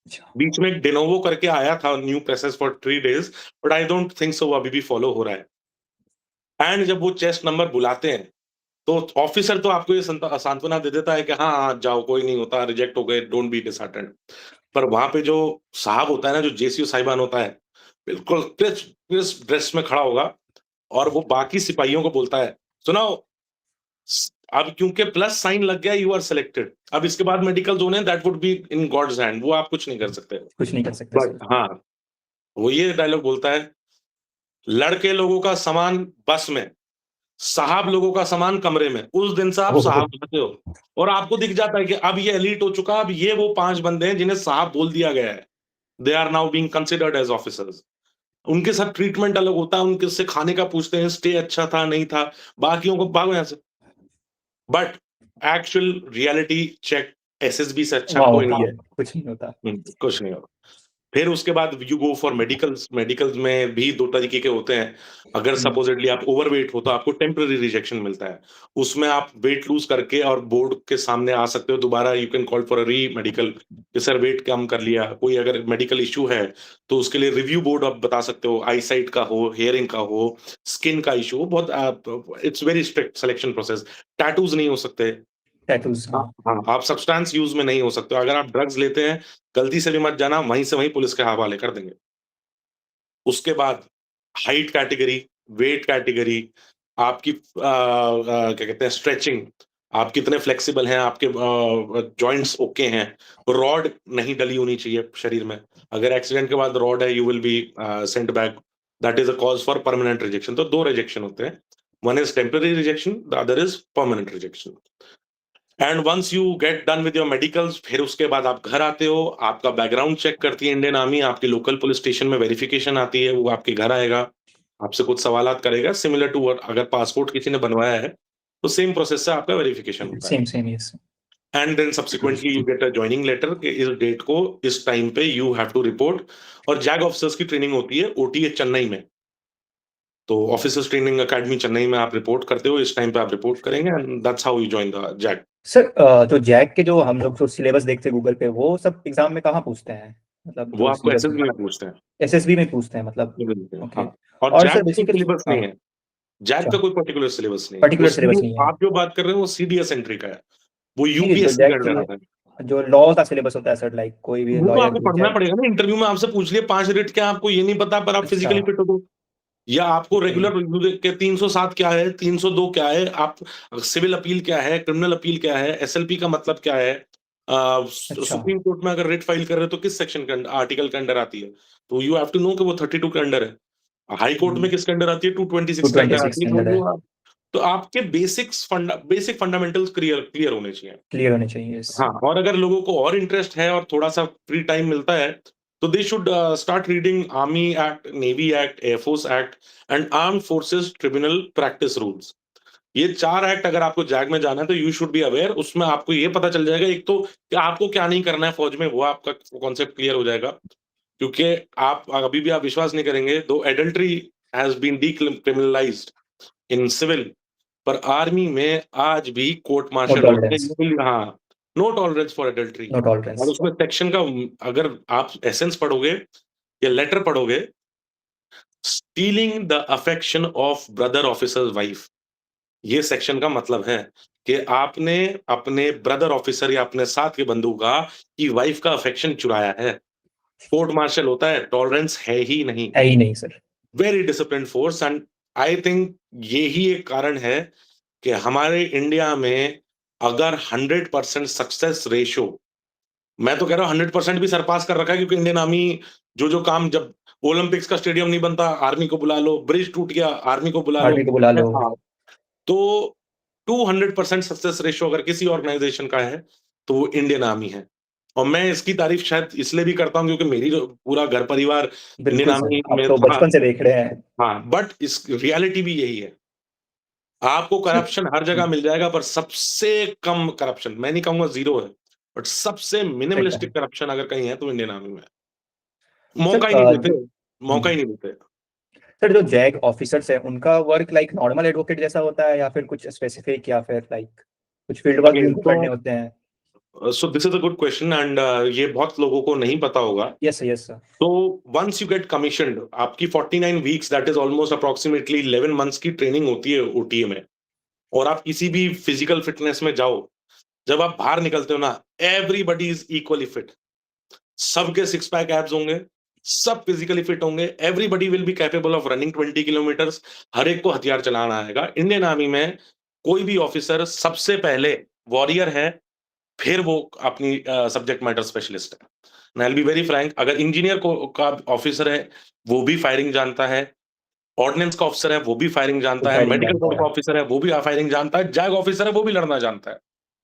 अच्छा। बीच में एक डेनोवो करके आया था new process for 3 days, but I don't think so अभी भी फॉलो हो रहा है। एंड जब वो चेस्ट नंबर बुलाते हैं तो ऑफिसर तो आपको ये सांत्वना दे देता है कि हाँ हाँ जाओ, कोई नहीं होता, रिजेक्ट हो गए, डोंट बी डिसहार्टेंड। पर वहां पे जो साहब होता है ना, जो जेसीओ साहिबान होता है, बिल्कुल क्रिस्प क्रिस्प ड्रेस में खड़ा होगा और वो बाकी सिपाहियों को बोलता है, सुनाओ, अब क्योंकि प्लस साइन लग गया, यू आर सिलेक्टेड। अब इसके बाद मेडिकल जोन है, that would be in God's hand, वो आप कुछ नहीं कर सकते। कुछ नहीं कर सकते बट सर। हाँ, वो ये डायलॉग बोलता है, लड़के लोगों का सामान बस में, साहब लोगों का सामान कमरे में। उस दिन से आप ओह। साहब बनते हो और आपको दिख जाता है कि अब ये एलीट हो चुका, अब ये वो 5 बंदे हैं जिन्हें साहब बोल दिया गया है। They are now being considered as officers. उनके साथ ट्रीटमेंट अलग होता है, उनके से खाने का पूछते हैं, स्टे अच्छा था नहीं था, बाकियों को भागो यहाँ से। But actual reality check, SSB से अच्छा वाह, कोई नहीं है। कुछ नहीं होता। कुछ नहीं होगा। फिर उसके बाद you go for medicals. Medicals में भी 2 तरीके के होते हैं। अगर सपोजिटली आप ओवरवेट हो तो आपको टेम्पररी रिजेक्शन मिलता है। उसमें आप वेट लूज करके और बोर्ड के सामने आ सकते हो दोबारा। You can call for a री मेडिकल कि सर वेट कम कर लिया। कोई अगर मेडिकल इश्यू है तो उसके लिए रिव्यू बोर्ड आप बता सकते हो, आई साइट का हो, हेयरिंग का हो, स्किन का इशू हो। बहुत it's very strict selection process. Tattoos नहीं हो सकते। टैटूज। हाँ हाँ, आप सब्सटेंस यूज में नहीं हो सकते। अगर आप ड्रग्स लेते हैं, गलती से भी मत जाना, वहीं से वहीं पुलिस के हवाले कर देंगे। उसके बाद हाइट कैटेगरी, वेट कैटेगरी, आपकी क्या कहते हैं, स्ट्रेचिंग, आप कितने फ्लेक्सिबल हैं, आपके जॉइंट्स ओके हैं, रॉड नहीं डली होनी चाहिए शरीर में। अगर एक्सीडेंट के बाद रॉड है, you will be sent back, that is a cause for permanent rejection. तो 2 रिजेक्शन होते हैं, one is temporary rejection, the other is permanent rejection. And once you get done with your medicals, फिर उसके बाद आप घर आते हो, आपका बैकग्राउंड चेक करती है इंडियन आर्मी, आपकी लोकल पुलिस स्टेशन में वेरिफिकेशन आती है, वो आपके घर आएगा, आपसे कुछ सवालात करेगा, सिमिलर टू अगर पासपोर्ट किसी ने बनवाया है तो सेम प्रोसेस से आपका वेरिफिकेशन होता है। Same same yes. And then subsequently you get a joining letter कि इस डेट को, इस टाइम पे यू हैव टू रिपोर्ट। और जैग ऑफिसर्स की ट्रेनिंग होती है ओटीए चेन्नई में। तो ऑफिसर्स ट्रेनिंग अकेडमी चेन्नई में आप रिपोर्ट करते हो, इस टाइम पे आप रिपोर्ट करेंगे, and that's how you join the zag. Sir जो जैक के जो हम लोग जो सिलेबस देखते हैं गूगल पे, वो सब एग्जाम में कहाँ पूछते हैं? मतलब वो जो आपको सिलेबस एसएसबी में पूछते हैं। एसएसबी में पूछते हैं मतलब। ओके। हाँ, और और जैक सर का कोई बेसिकली सिलेबस हाँ, नहीं है। जैक अच्छा, का कोई पर्टिकुलर सिलेबस नहीं है। वो पर्टिकुलर सिलेबस नहीं है। आप जो बात कर रहे हो वो सीडीएस एंट्री का है, वो नहीं, जो यूपीएससी का जैक अंडर आता है। के जो लॉ का सिलेबस होता है सर, लाइक कोई भी वो तो लॉयर आपको भी पढ़ना जैक। पड़ेगा ना। इंटरव्यू में आपसे पूछ लिए 5 रेट क्या, आपको ये नहीं पता, पर आप अच्छा। फिजिकली फिट हो तो। या आपको ओके। रेगुलर रिव्यू देख के 307 क्या है, 302 क्या है, आप सिविल अपील क्या है, क्रिमिनल अपील क्या है, एसएलपी का मतलब क्या है, अच्छा। सुप्रीम कोर्ट में अगर रिट फाइल कर रहे हो तो किस सेक्शन के आर्टिकल के अंडर आती है। तो यू हैव टू नो कि वो 32 के अंडर है। हाई कोर्ट में किसके अंडर आती है, 226 के अंडर 226 आती के है। अंदर है। तो आपके बेसिक फंडामेंटल्स क्लियर क्लियर होने चाहिए। क्लियर होने चाहिए yes। हाँ, और अगर लोगों को और इंटरेस्ट है और थोड़ा सा फ्री टाइम मिलता है तो they should start reading army act, navy act, air force act and armed forces tribunal practice rules. ये 4 एक्ट अगर आपको जैग में जाना है तो यू शुड बी अवेयर। उसमें आपको ये पता चल जाएगा एक तो कि आपको क्या नहीं करना है फौज में, वो आपका कॉन्सेप्ट क्लियर हो जाएगा। क्योंकि आप अभी भी आप विश्वास नहीं करेंगे, दो adultery has been decriminalized in civil, पर आर्मी में आज भी कोर्ट नो मार्शल होते टॉलरेंस, हैं। हाँ, no tolerance for adultery. No और टॉलरेंस। उसमें सेक्शन का अगर आप एसेंस पढ़ोगे या लेटर पढ़ोगे, stealing the affection of brother officer wife, ये सेक्शन का मतलब है कि आपने अपने ब्रदर ऑफिसर या अपने साथ के बंधु का की वाइफ का अफेक्शन चुराया है, कोर्ट मार्शल होता है, टॉलरेंस है ही नहीं। है ही नहीं sir. Very discipline force. And I think यही एक कारण है कि हमारे इंडिया में अगर 100% सक्सेस रेशो, मैं तो कह रहा हूँ 100% भी सरपास कर रखा है, क्योंकि इंडियन आर्मी जो जो काम, जब ओलंपिक्स का स्टेडियम नहीं बनता आर्मी को बुला लो, ब्रिज टूट गया आर्मी को बुला लो। आर्मी को बुला लो। हाँ, तो 200% सक्सेस रेशो अगर किसी ऑर्गेनाइजेशन का है तो वो इंडियन आर्मी है। और मैं इसकी तारीफ शायद इसलिए भी करता हूँ क्योंकि मेरी जो पूरा घर परिवार इंडियन बिल्कुल सर, आर्मी आप में तो था। बचपन से देख रहे हैं। हाँ, बट इस रियलिटी भी यही है, आपको सर, करप्शन हर जगह मिल जाएगा, पर सबसे कम करप्शन, मैं नहीं कहूंगा जीरो है, बट सबसे रहता है। मिनिमलिस्टिक करप्शन अगर कहीं है तो इंडियन आर्मी में है। सर मौका ही नहीं देते, मौका ही नहीं देते। सर, जो जैग ऑफिसर्स है उनका वर्क लाइक नॉर्मल एडवोकेट जैसा होता है या फिर कुछ स्पेसिफिक, या फिर लाइक कुछ फील्ड वर्क भी अगेन उनको तो करने होते हैं? So this is a good question, and ये बहुत लोगों को नहीं पता होगा। Yes yes sir. तो वंस यू गेट कमीशन्ड, आपकी 49 weeks, that is almost approximately 11 months की ट्रेनिंग होती है ओटीए में। और आप किसी भी फिजिकल फिटनेस में जाओ, जब आप बाहर निकलते हो ना, एवरीबडी इज इक्वली फिट। सबके सिक्स पैक एब्स होंगे, सब फिजिकली फिट होंगे, everybody will be capable of running 20 kilometres. हर एक को हथियार चलाना आएगा। इंडियन आर्मी में कोई भी ऑफिसर सबसे पहले वॉरियर है, फिर वो अपनी सब्जेक्ट मैटर स्पेशलिस्ट है। आई बी वेरी फ्रैंक, अगर इंजीनियर को का ऑफिसर है, वो भी फायरिंग जानता है। ऑर्डिनेंस का ऑफिसर है, वो भी फायरिंग वो जानता है। फायरिंग मेडिकल जानता कोड का है। ऑफिसर है, वो भी फायरिंग जानता है। जैग ऑफिसर है, वो भी लड़ना जानता है।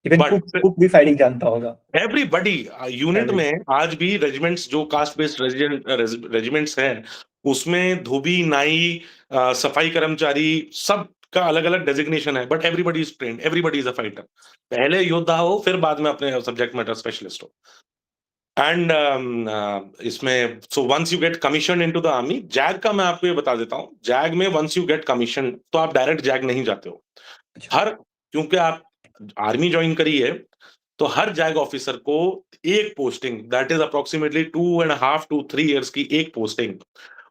इवन कुक बट कुक भी फायरिंग जानता होगा। Everybody unit every. में आज भी रेजिमेंट्स, जो कास्ट बेस्ड रेजिमेंट्स हैं, उसमें धोबी, नाई, सफाई कर्मचारी, सब का अलग अलग डेजिग्नेशन है, but everybody is trained, everybody is a fighter. पहले योद्धा हो, फिर बाद में अपने सब्जेक्ट मैटर स्पेशलिस्ट हो। एंड इसमें so once you get commission into the army, JAG का मैं आपको ये बता देता हूँ, जैग में वंस यू गेट कमीशन तो आप डायरेक्ट जैग नहीं जाते हो। अच्छा। हर क्योंकि आप आर्मी ज्वाइन करी है, तो हर जैग ऑफिसर को एक posting, that is approximately 2.5 to 3 years की एक पोस्टिंग,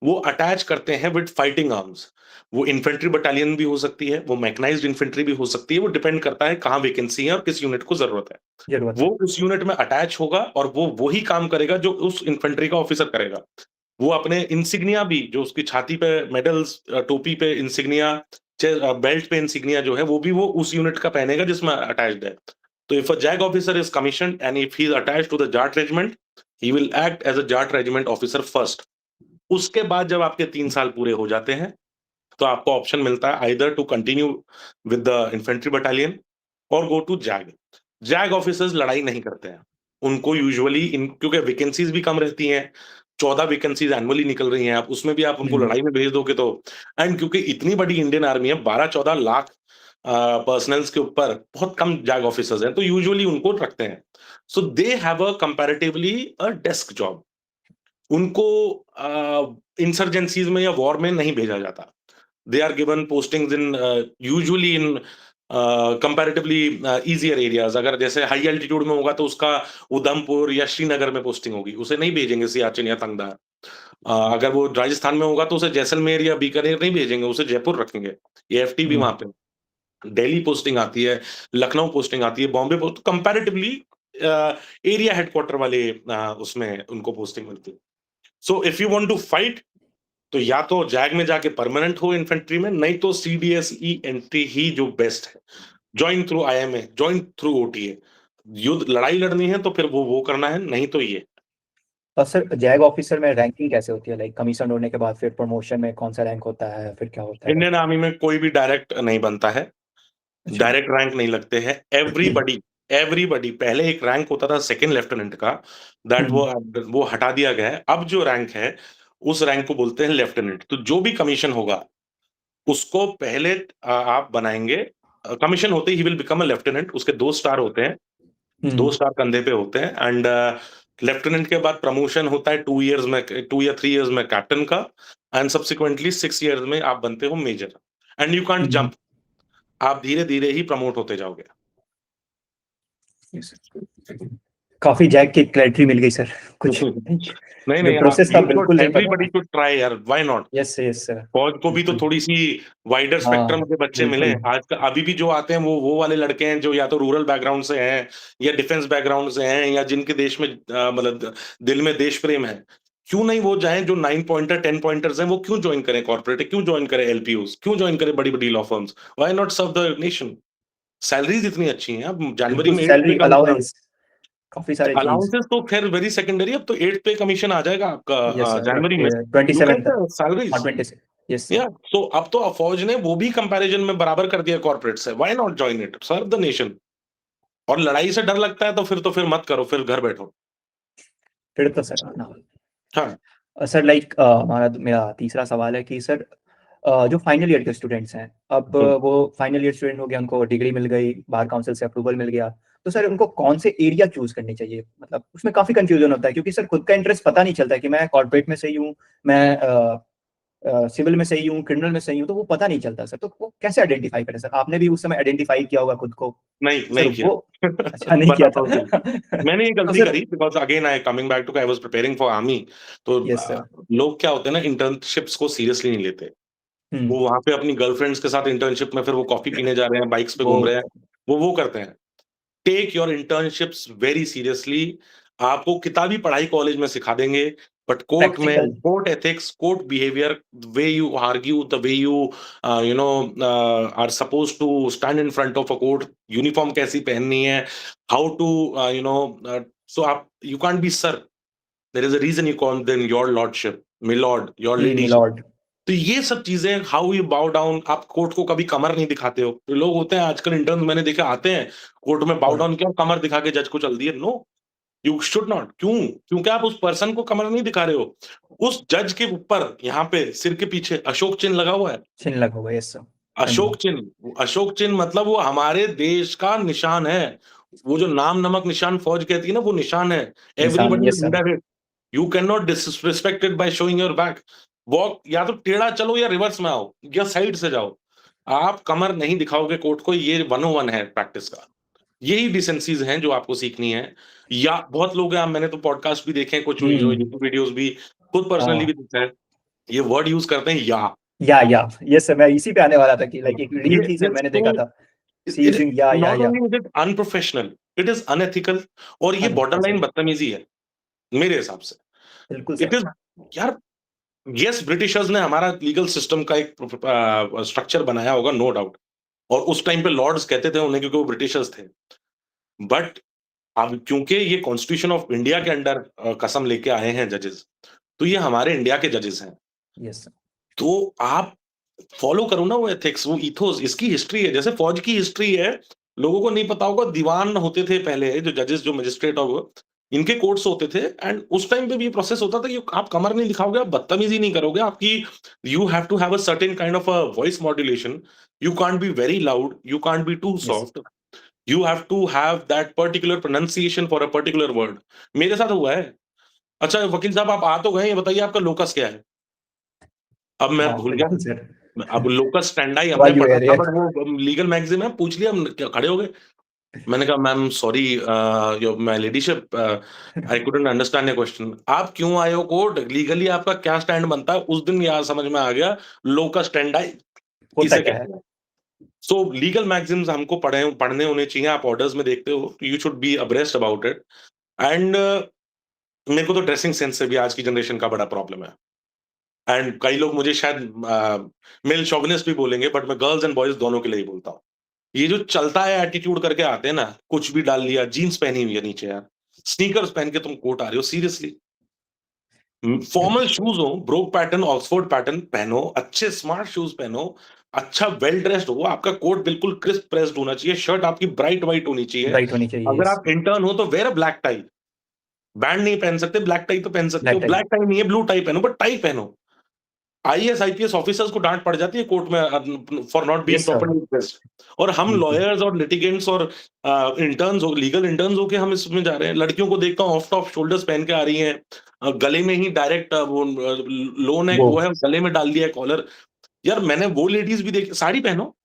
वो अटैच करते हैं विद फाइटिंग आर्म्स। वो इन्फेंट्री बटालियन भी हो सकती है, वो मैकेनाइज्ड इन्फेंट्री भी हो सकती है, वो डिपेंड करता है कहाँ वैकेंसी है और किस यूनिट को जरूरत है। जरूरत वो है। उस यूनिट में अटैच होगा और वो वही काम करेगा जो उस इन्फेंट्री का ऑफिसर करेगा। वो अपने इंसिग्निया भी, जो उसकी छाती पे मेडल्स, टोपी पे इंसिग्निया, बेल्ट पे इंसिग्निया जो है, वो भी वो उस यूनिट का पहनेगा जिसमें अटैच्ड है। तो if a JAG officer is commissioned and if he is attached to the Jat regiment, he will act as a Jat regiment officer first. उसके बाद जब आपके 3 साल पूरे हो जाते हैं, तो आपको ऑप्शन मिलता है either to continue with the infantry battalion और go to JAG. JAG officers लड़ाई नहीं करते हैं। उनको यूजुअली इन, क्योंकि वैकेंसीज भी कम रहती हैं, 14 वैकेंसीज एनुअली निकल रही हैं, आप उसमें भी आप उनको हम्म। लड़ाई में भेज दोगे तो, एंड क्योंकि इतनी बड़ी इंडियन आर्मी है, 12-14 लाख पर्सनल्स के ऊपर बहुत कम जैग ऑफिसर्स हैं, तो यूजुअली उनको रखते हैं। So they have a comparatively a desk job. उनको इंसर्जेंसीज में या वॉर में नहीं भेजा जाता। They are given postings in usually in comparatively easier areas. अगर जैसे हाई एल्टीट्यूड में होगा तो उसका उधमपुर या श्रीनगर में पोस्टिंग होगी, उसे नहीं भेजेंगे सियाचिन या तंगदार। अगर वो राजस्थान में होगा तो उसे जैसलमेर या बीकानेर नहीं भेजेंगे, उसे जयपुर रखेंगे। एएफटी भी वहां पे, दिल्ली पोस्टिंग आती है, लखनऊ पोस्टिंग आती है, Bombay post, comparatively area headquarter वाले उसमें उनको पोस्टिंग मिलती है। So if you want to fight, तो या तो जैग में जाके परमानेंट हो इन्फेंट्री में, नहीं तो सीडीएसई एंट्री ही जो बेस्ट है। Join through IMA, join through OTA. युद्ध लड़ाई लड़नी है तो फिर वो करना है, नहीं तो ये। और सर, जैग ऑफिसर में रैंकिंग कैसे होती है? लाइक कमीशन होने के बाद फिर प्रमोशन में कौन सा रैंक होता है, फिर क्या होता है? इंडियन आर्मी में कोई भी डायरेक्ट नहीं बनता है, अच्छा। डायरेक्ट रैंक नहीं लगते हैं। एवरीबडी, एवरीबडी, पहले एक रैंक होता था सेकंड लेफ्टिनेंट का, दैट हम्म। वो हटा दिया गया है। अब जो रैंक है, उस रैंक को बोलते हैं लेफ्टिनेंट। तो जो भी कमीशन होगा, उसको पहले आप बनाएंगे कमीशन होते he will become a lieutenant, उसके 2 स्टार होते हैं, 2 स्टार कंधे पे होते हैं, एंड लेफ्टिनेंट के बाद प्रमोशन होता है 2 इयर्स में, 2 या 3 इयर्स में कैप्टन का, एंड सब्सिक्वेंटली 6 इयर्स में आप बनते हो major, and you can't jump, आप धीरे-धीरे ही प्रमोट होते जाओगे। काफी जैक की क्लैरिटी मिल गई सर। कुछ नहीं, जो नहीं, प्रोसेस था यू बिल्कुल शुड, नहीं पता एवरीबॉडी था। शुड ट्राई यार, why not? Yes yes sir. फौज को भी तो थोड़ी-सी वाइडर स्पेक्ट्रम हाँ के बच्चे मिलें। बिल्कुल। आज अभी भी जो आते हैं वो वाले लड़के हैं जो या तो रूरल बैकग्राउंड से हैं, या डिफेंस बैकग्राउंड से हैं, या जिनके देश में मतलब दिल में देश प्रेम है। क्यों नहीं वो जाएँ, जो 9 पॉइंटर, 10 पॉइंटर्स हैं, वो क्यों जॉइन करें कॉर्पोरेट, क्यों जॉइन करें एलपीओज़, क्यों जॉइन करें बड़ी-बड़ी law firms? Why not serve the nation? Salaries इतनी अच्छी हैं, अब जनवरी बिल्कुल में 8th पे सैलरी कमीशन, अलाउंस काफी सारे चीज। अलाउंसेस तो खैर वेरी सेकेंडरी, अब तो 8th पे कमिशन आ जाएगा आपका यस सर जनवरी में। लुक 27 एट तक। द हाँ सैलरीज़। 26। Yes sir. या सो अब तो फौज ने वो भी कंपैरिजन में बराबर कर दिया कॉर्पोरेट से, why not join it, serve the nation. और लड़ाई से डर लगता है तो फिर मत करो, फिर घर बैठो। फिर तो सर ना। हाँ, सर लाइक हमारा मेरा तीसरा सवाल है कि सर जो फाइनल ईयर के स्टूडेंट्स हैं, अब हम्म, वो फाइनल ईयर स्टूडेंट हो गया, उनको डिग्री मिल गई, बार काउंसिल से अप्रूवल मिल गया, तो सर उनको कौन से एरिया चूज करनी चाहिए? मतलब उसमें काफी कंफ्यूजन होता है क्योंकि सर खुद का इंटरेस्ट पता नहीं चलता है कि मैं कॉर्पोरेट में सही हूँ, मैं सिविल में सही हूँ, क्रिमिनल में सही हूँ, तो वो पता नहीं चलता सर। तो वो कैसे आइडेंटिफाई करें सर? आपने भी उस समय आइडेंटिफाई किया होगा खुद को नहीं, सर नहीं किया। वो। अच्छा नहीं किया बताता था। हूँ क्यों। मैंने ये तो गलती सर। करी because again I coming back to I was preparing for army. तो यस सर। लोग क्या होते हैं ना, इंटर्नशिप्स को सीरियसली नहीं लेते। हम्म। वो वहाँ पे अपनी गर्लफ्रेंड्स के साथ इंटर्नशिप में फिर वो कॉफ़ी पीने जा रहे हैं, बाइक्स पे वो घूम रहे हैं, वो करते हैं। Take your internships very seriously. आपको किताबी पढ़ाई कॉलेज में सिखा देंगे, बट कोर्ट में, practical. Court ethics, court behaviour, way you argue, the way you you know are supposed to stand in front of a court, uniform कैसी पहननी है, how to you know so आप you can't be sir, there is a reason you call them your lordship, milord, your ladyship. Milord. तो ये सब चीजें, हाउ यू बाउ डाउन, आप कोर्ट को कभी कमर नहीं दिखाते हो। तो लोग होते हैं आजकल इंटर्न मैंने देखे आते हैं, कोर्ट में बाउ और डाउन किया और कमर दिखा के जज को चल दिए। No, you should not. क्यों? क्योंकि आप उस पर्सन को कमर नहीं दिखा रहे हो। उस जज के ऊपर यहाँ पे सिर के पीछे अशोक चिन्ह लगा हुआ है। चिन्ह लगा होगा। Yes sir. हाँ जी। अशोक चिन्ह, अशोक चिन्ह मतलब वो हमारे देश का निशान है। वो जो नाम नमक निशान फौज कहती है ना, वो निशान है। निशान। Everybody yes is sir. Under it. You can not disrespect it by showing your back. Walk या तो टेढ़ा चलो या रिवर्स में आओ या साइड से जाओ। आप कमर नहीं दिखाओगे कोर्ट को, ये 101 है प्रैक्टिस का। यही डिसेंसीज हैं जो आपको सीखनी है। या बहुत लोग हैं, मैंने तो पॉडकास्ट भी देखे हैं, कुछ हम्म। यूट्यूब वीडियोस भी, खुद पर्सनली हाँ। भी देखा है, ये वर्ड यूज करते हैं या। या यस सर, मैं इसी पे आने वाला था कि लाइक एक रील ये थी सर, मैंने देखा तो था सी यूजिंग या not only is it unprofessional, it is unethical, और ये बॉर्डर लाइन अनप्रोफेशनल। बदतमीजी है मेरे हिसाब से। बिल्कुल इट सर। इज, यार, यस ब्रिटिशर्स ने हमारा लीगल सिस्टम का एक स्ट्रक्चर बनाया होगा, नो डाउट, और उस टाइम पे लॉर्ड्स कहते थे उन्हें क्योंकि वो ब्रिटिशर्स थे। बट अब क्योंकि ये कॉन्स्टिट्यूशन ऑफ इंडिया के अंडर कसम लेके आए हैं जजेस, तो ये हमारे इंडिया के जजेस हैं। Yes sir. तो आप फॉलो करो ना वो एथिक्स, वो इथोस, इसकी हिस्ट्री है, जैसे फौज की हिस्ट्री है। लोगों को नहीं पता होगा, दीवान होते थे पहले, जो जजेस, जो मजिस्ट्रेट और इनके कोर्ट्स होते थे, एंड उस टाइम पे भी ये प्रोसेस होता था कि आप कमर नहीं दिखाओगे, आप बदतमीजी नहीं करोगे, आपकी you have to have a certain kind of a voice modulation. You can't be very loud, you can't be too yes. Soft, you have to have that particular pronunciation for a particular word. मेरे साथ हुआ है। अच्छा वकील साहब, आप आ तो गए, ये बताइए आपका लोकस क्या है? अब मैं हाँ भूल गया। बिल्कुल सर। अब लोकस स्टैंडाई हमने वाई यू पढ़ा था, एरियर। बट वो लीगल मैगजीन में पूछ लिया, हम खड़े हो गए। मैंने कहा ma'am sorry, your my ladyship, I couldn't understand your question. आप क्यों आए हो कोर्ट, लीगली आपका क्या स्टैंड बनता है? उस दिन यार समझ में आ गया लोकस स्टैंडाई होता किसे क्या है? कहते हैं। सो लीगल मैगजीन्स हमको पढ़ने होने चाहिए। आप ऑर्डर्स में देखते हो, you should be abreast about it. And मेरे को तो ड्रेसिंग सेंस से भी आज की जनरेशन का बड़ा प्रॉब्लम है। एंड कई लोग मुझे शायद मेल शॉविनिस्ट भी बोलेंगे, बट मैं गर्ल्स एंड बॉयज दोनों के लिए ही बोलता हूँ। ये जो चलता है एटीट्यूड करके आते हैं ना, कुछ भी डाल लिया, जीन्स पहनी हुई है नीचे यार, स्नीकर्स पहन के तुम कोर्ट आ रहे हो, सीरियसली। फॉर्मल शूज हो, ब्रोक पैटर्न, ऑक्सफोर्ड पैटर्न पहनो, अच्छे स्मार्ट शूज पहनो, अच्छा वेल ड्रेस्ड हो, आपका कोट बिल्कुल क्रिस्प प्रेस्ड होना चाहिए, शर्ट आपकी ब्राइट व्हाइट होनी चाहिए। ब्राइट होनी चाहिए। अगर यस। आप इंटर्न हो तो wear a black tie. Band नहीं पहन सकते, ब्लैक टाई तो पहन सकते ब्लैक हो, टाई। ब्लैक टाई नहीं है, ब्लू टाई पहनो, बट टाई पहनो। आईएएस आईपीएस ऑफिसर्स को डांट पड़ जाती है कोर्ट में for not being yes sir, properly dressed, और हम बिल्कुल। लॉयर्स और लिटिगेंट्स और इंटर्न्स हो, लीगल इंटर्न्स होके हम इसमें जा रहे हैं। लड़कियों को देखता हूँ ऑफ टॉप शोल्डर्स पहन के आ रही हैं, गले में ही डायरेक्ट वो लो नेक वो वो है, गले में डाल दिया है कॉलर। यार मैंने वो लेडीज भी देखी, साड़ी पहनो,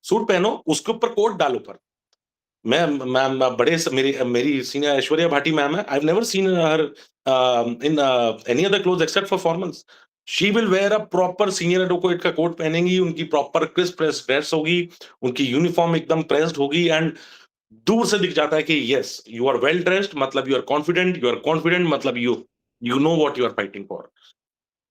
सूट पहनो, उसके ऊपर कोट डालो ऊपर। मैं बड़े मेरी मेरी सीनियर ऐश्वर्या भाटी मैम है, I have never seen her in any other clothes except for formals. She will where a proper senior advocate का कोट पहनेंगी, उनकी प्रॉपर क्रिस्प प्रेस ड्रेस होगी, उनकी यूनिफॉर्म एकदम प्रेस्ड होगी, एंड दूर से दिख जाता है कि yes you are well dressed, मतलब यू आर कॉन्फिडेंट, मतलब you know what you are fighting for.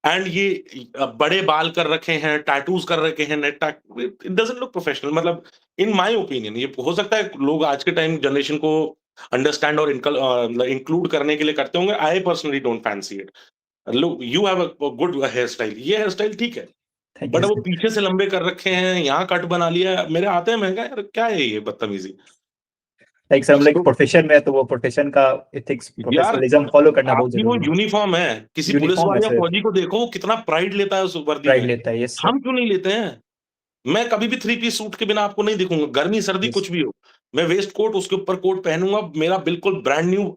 And ये बड़े बाल कर रखे हैं, टैटूज कर रखे हैं, net it doesn't look professional. मतलब इन माय ओपिनियन, ये हो सकता है लोग आज के टाइम जनरेशन को अंडरस्टैंड और इंक्लूड करने के लिए करते होंगे, I personally don't fancy it. Look, you have a good hair style, ये हेयर स्टाइल ठीक है, थैंक यू बट वो सर। पीछे से लंबे कर रखे हैं, यहाँ कट बना लिया है, मेरे आते हैं, महंगा यार, क्या है ये बदतमीजी। लाइक सर, हम लाइक So, प्रोफेशन में है, तो वो प्रोफेशन का एथिक्स, यार प्रोफेशनलिज्म फॉलो करना बहुत आपकी वो जरूरी है। यूनिफॉर्म है, किसी पुलिस यूनिफॉर्म है वाले या सर, फौजी को देखो, वो कितना प्राइड लेता है उस वर्दी प्राइड में। लेता है, यस सर। हम क्यों नहीं लेते हैं? मैं कभी भी थ्री पीस सूट के बिना आपको नहीं दिखूंगा, गर्मी सर्दी यस, कुछ भी हो। मैं वेस्ट कोट, उसके ऊपर कोट पहनूंगा, मेरा बिल्कुल ब्रांड न्यू,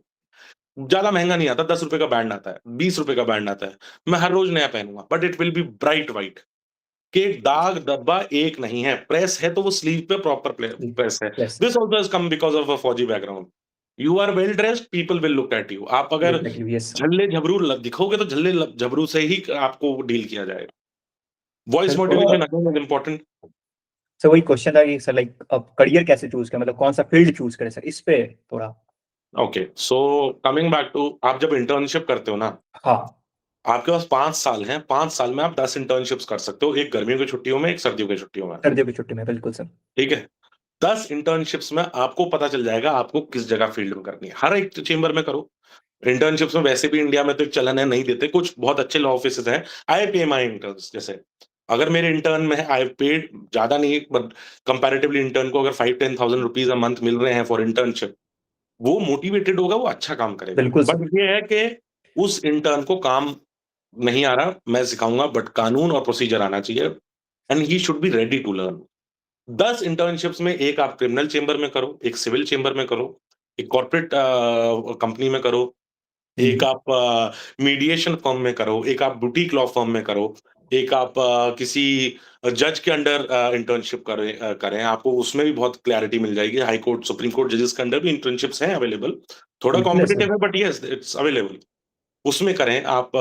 ज्यादा महंगा नहीं आता, 10 रुपए का बैंड आता है, 20 रुपए का बैंड आता है, मैं हर रोज नया पहनूंगा, but it will be bright white, के दाग धब्बा एक नहीं है, प्रेस है तो वो स्लीव पे प्रॉपर प्रेस है। Yes, this also has come because of a फौजी background. You are well dressed, people will look at you. आप अगर look at you, yes sir. झल्ले झबरू दिखोगे तो झल्ले झबरू से ही आपको डील किया जाएगा। Voice sir modulation again is important. Sir वही क्वेश्चन था कि सर लाइक अब करियर कैसे चूज करें, मतलब कौन सा फील्ड चूज करें सर, इस पे थोड़ा। Okay, so coming back to, आप जब इंटर्नशिप करते हो ना, हाँ, आपके पास 5 साल हैं, 5 साल में आप 10 इंटर्नशिप्स कर सकते हो, एक गर्मियों की छुट्टियों में, एक सर्दियों की छुट्टियों में। सर्दियों की छुट्टी में, बिल्कुल सर। ठीक है, 10 इंटर्नशिप्स में आपको पता चल जाएगा आपको किस जगह फील्ड में करनी है। हर एक चेंबर में करो इंटर्नशिप्स में, वैसे भी इंडिया में तो एक चलन है, नहीं देते, कुछ बहुत अच्छे लॉ ऑफिसेज हैं। आई पे माई इंटर्न्स, जैसे अगर मेरे इंटर्न में आई पेड ज्यादा नहीं, बट कंपैरेटिवली इंटर्न को अगर 5-10,000 रुपीज अ मंथ मिल रहे हैं फॉर इंटर्नशिप, वो मोटिवेटेड होगा, वो अच्छा काम करेगा। बिल्कुल सर। बट ये है कि उस इंटर्न को काम नहीं आ रहा, मैं सिखाऊंगा, बट कानून और प्रोसीजर आना चाहिए, and he should be ready to learn. 10 internships में एक आप क्रिमिनल चेंबर में करो, एक सिविल चेंबर में करो, एक कॉर्पोरेट कंपनी में करो, एक आप मीडिएशन फर्म में करो, एक आप बुटीक लॉ फर्म में करो, एक आप किसी जज के अंडर इंटर्नशिप करें, आपको उसमें भी बहुत क्लैरिटी मिल जाएगी। हाई कोर्ट, सुप्रीम कोर्ट जजेस के अंडर भी इंटर्नशिप्स हैं अवेलेबल, थोड़ा बिल्कुल है सर। कॉम्पिटिटिव है, बट यस इट्स अवेलेबल। उसमें करें आप,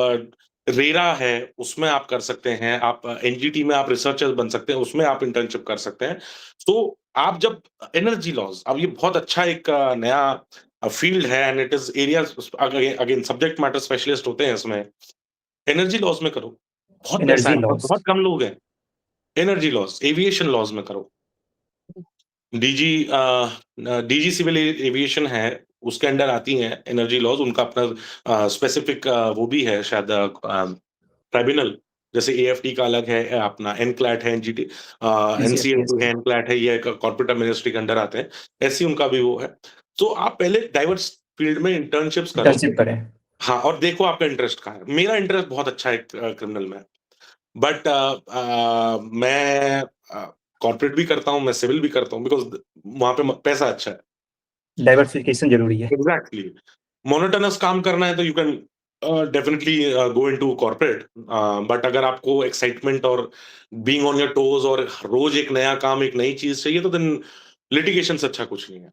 रेरा है उसमें आप कर सकते हैं, आप एनजीटी में आप रिसर्चर बन सकते हैं, उसमें आप इंटर्नशिप कर सकते हैं। तो आप जब एनर्जी लॉज, अब ये बहुत अच्छा एक नया फील्ड है, and it is area, again subject matter specialist होते हैं इसमें। एनर्जी लॉज में करो, बहुत पैसा एनर्जी है, बहुत लॉस। बहुत कम लोग हैं। एनर्जी लॉज, एविएशन लॉज में करो। डीजी डीजी सिविल एविएशन है, उसके अंडर आती हैं एनर्जी लॉज, उनका अपना स्पेसिफिक वो भी है शायद ट्राइब्यूनल, जैसे एएफटी का अलग है, अपना एनक्लैट है, एनजीटी टीसीएस, यस एनसीएलटी है, सर। एनक्लैट है, ये कॉर्पोरेट मिनिस्ट्री के अंडर आते हैं, ऐसे ही उनका भी वो है। तो आप पहले डाइवर्स फील्ड में इंटर्नशिप्स करो। इंटर्नशिप करें। हाँ, और देखो आपका इंटरेस्ट कहाँ है। मेरा इंटरेस्ट बहुत अच्छा है क्रिमिनल में, बट मैं कॉर्पोरेट भी करता हूँ, मैं सिविल भी करता हूँ, बिकॉज वहां पे पैसा अच्छा है। डाइवर्सिफिकेशन जरूरी है। एग्जैक्टली, मोनोटोनस काम करना है तो you can definitely go into corporate, but अगर आपको एक्साइटमेंट और बीइंग ऑन योर टोज और रोज एक नया काम, एक नई चीज चाहिए, तो देन लिटिगेशन से अच्छा कुछ नहीं है।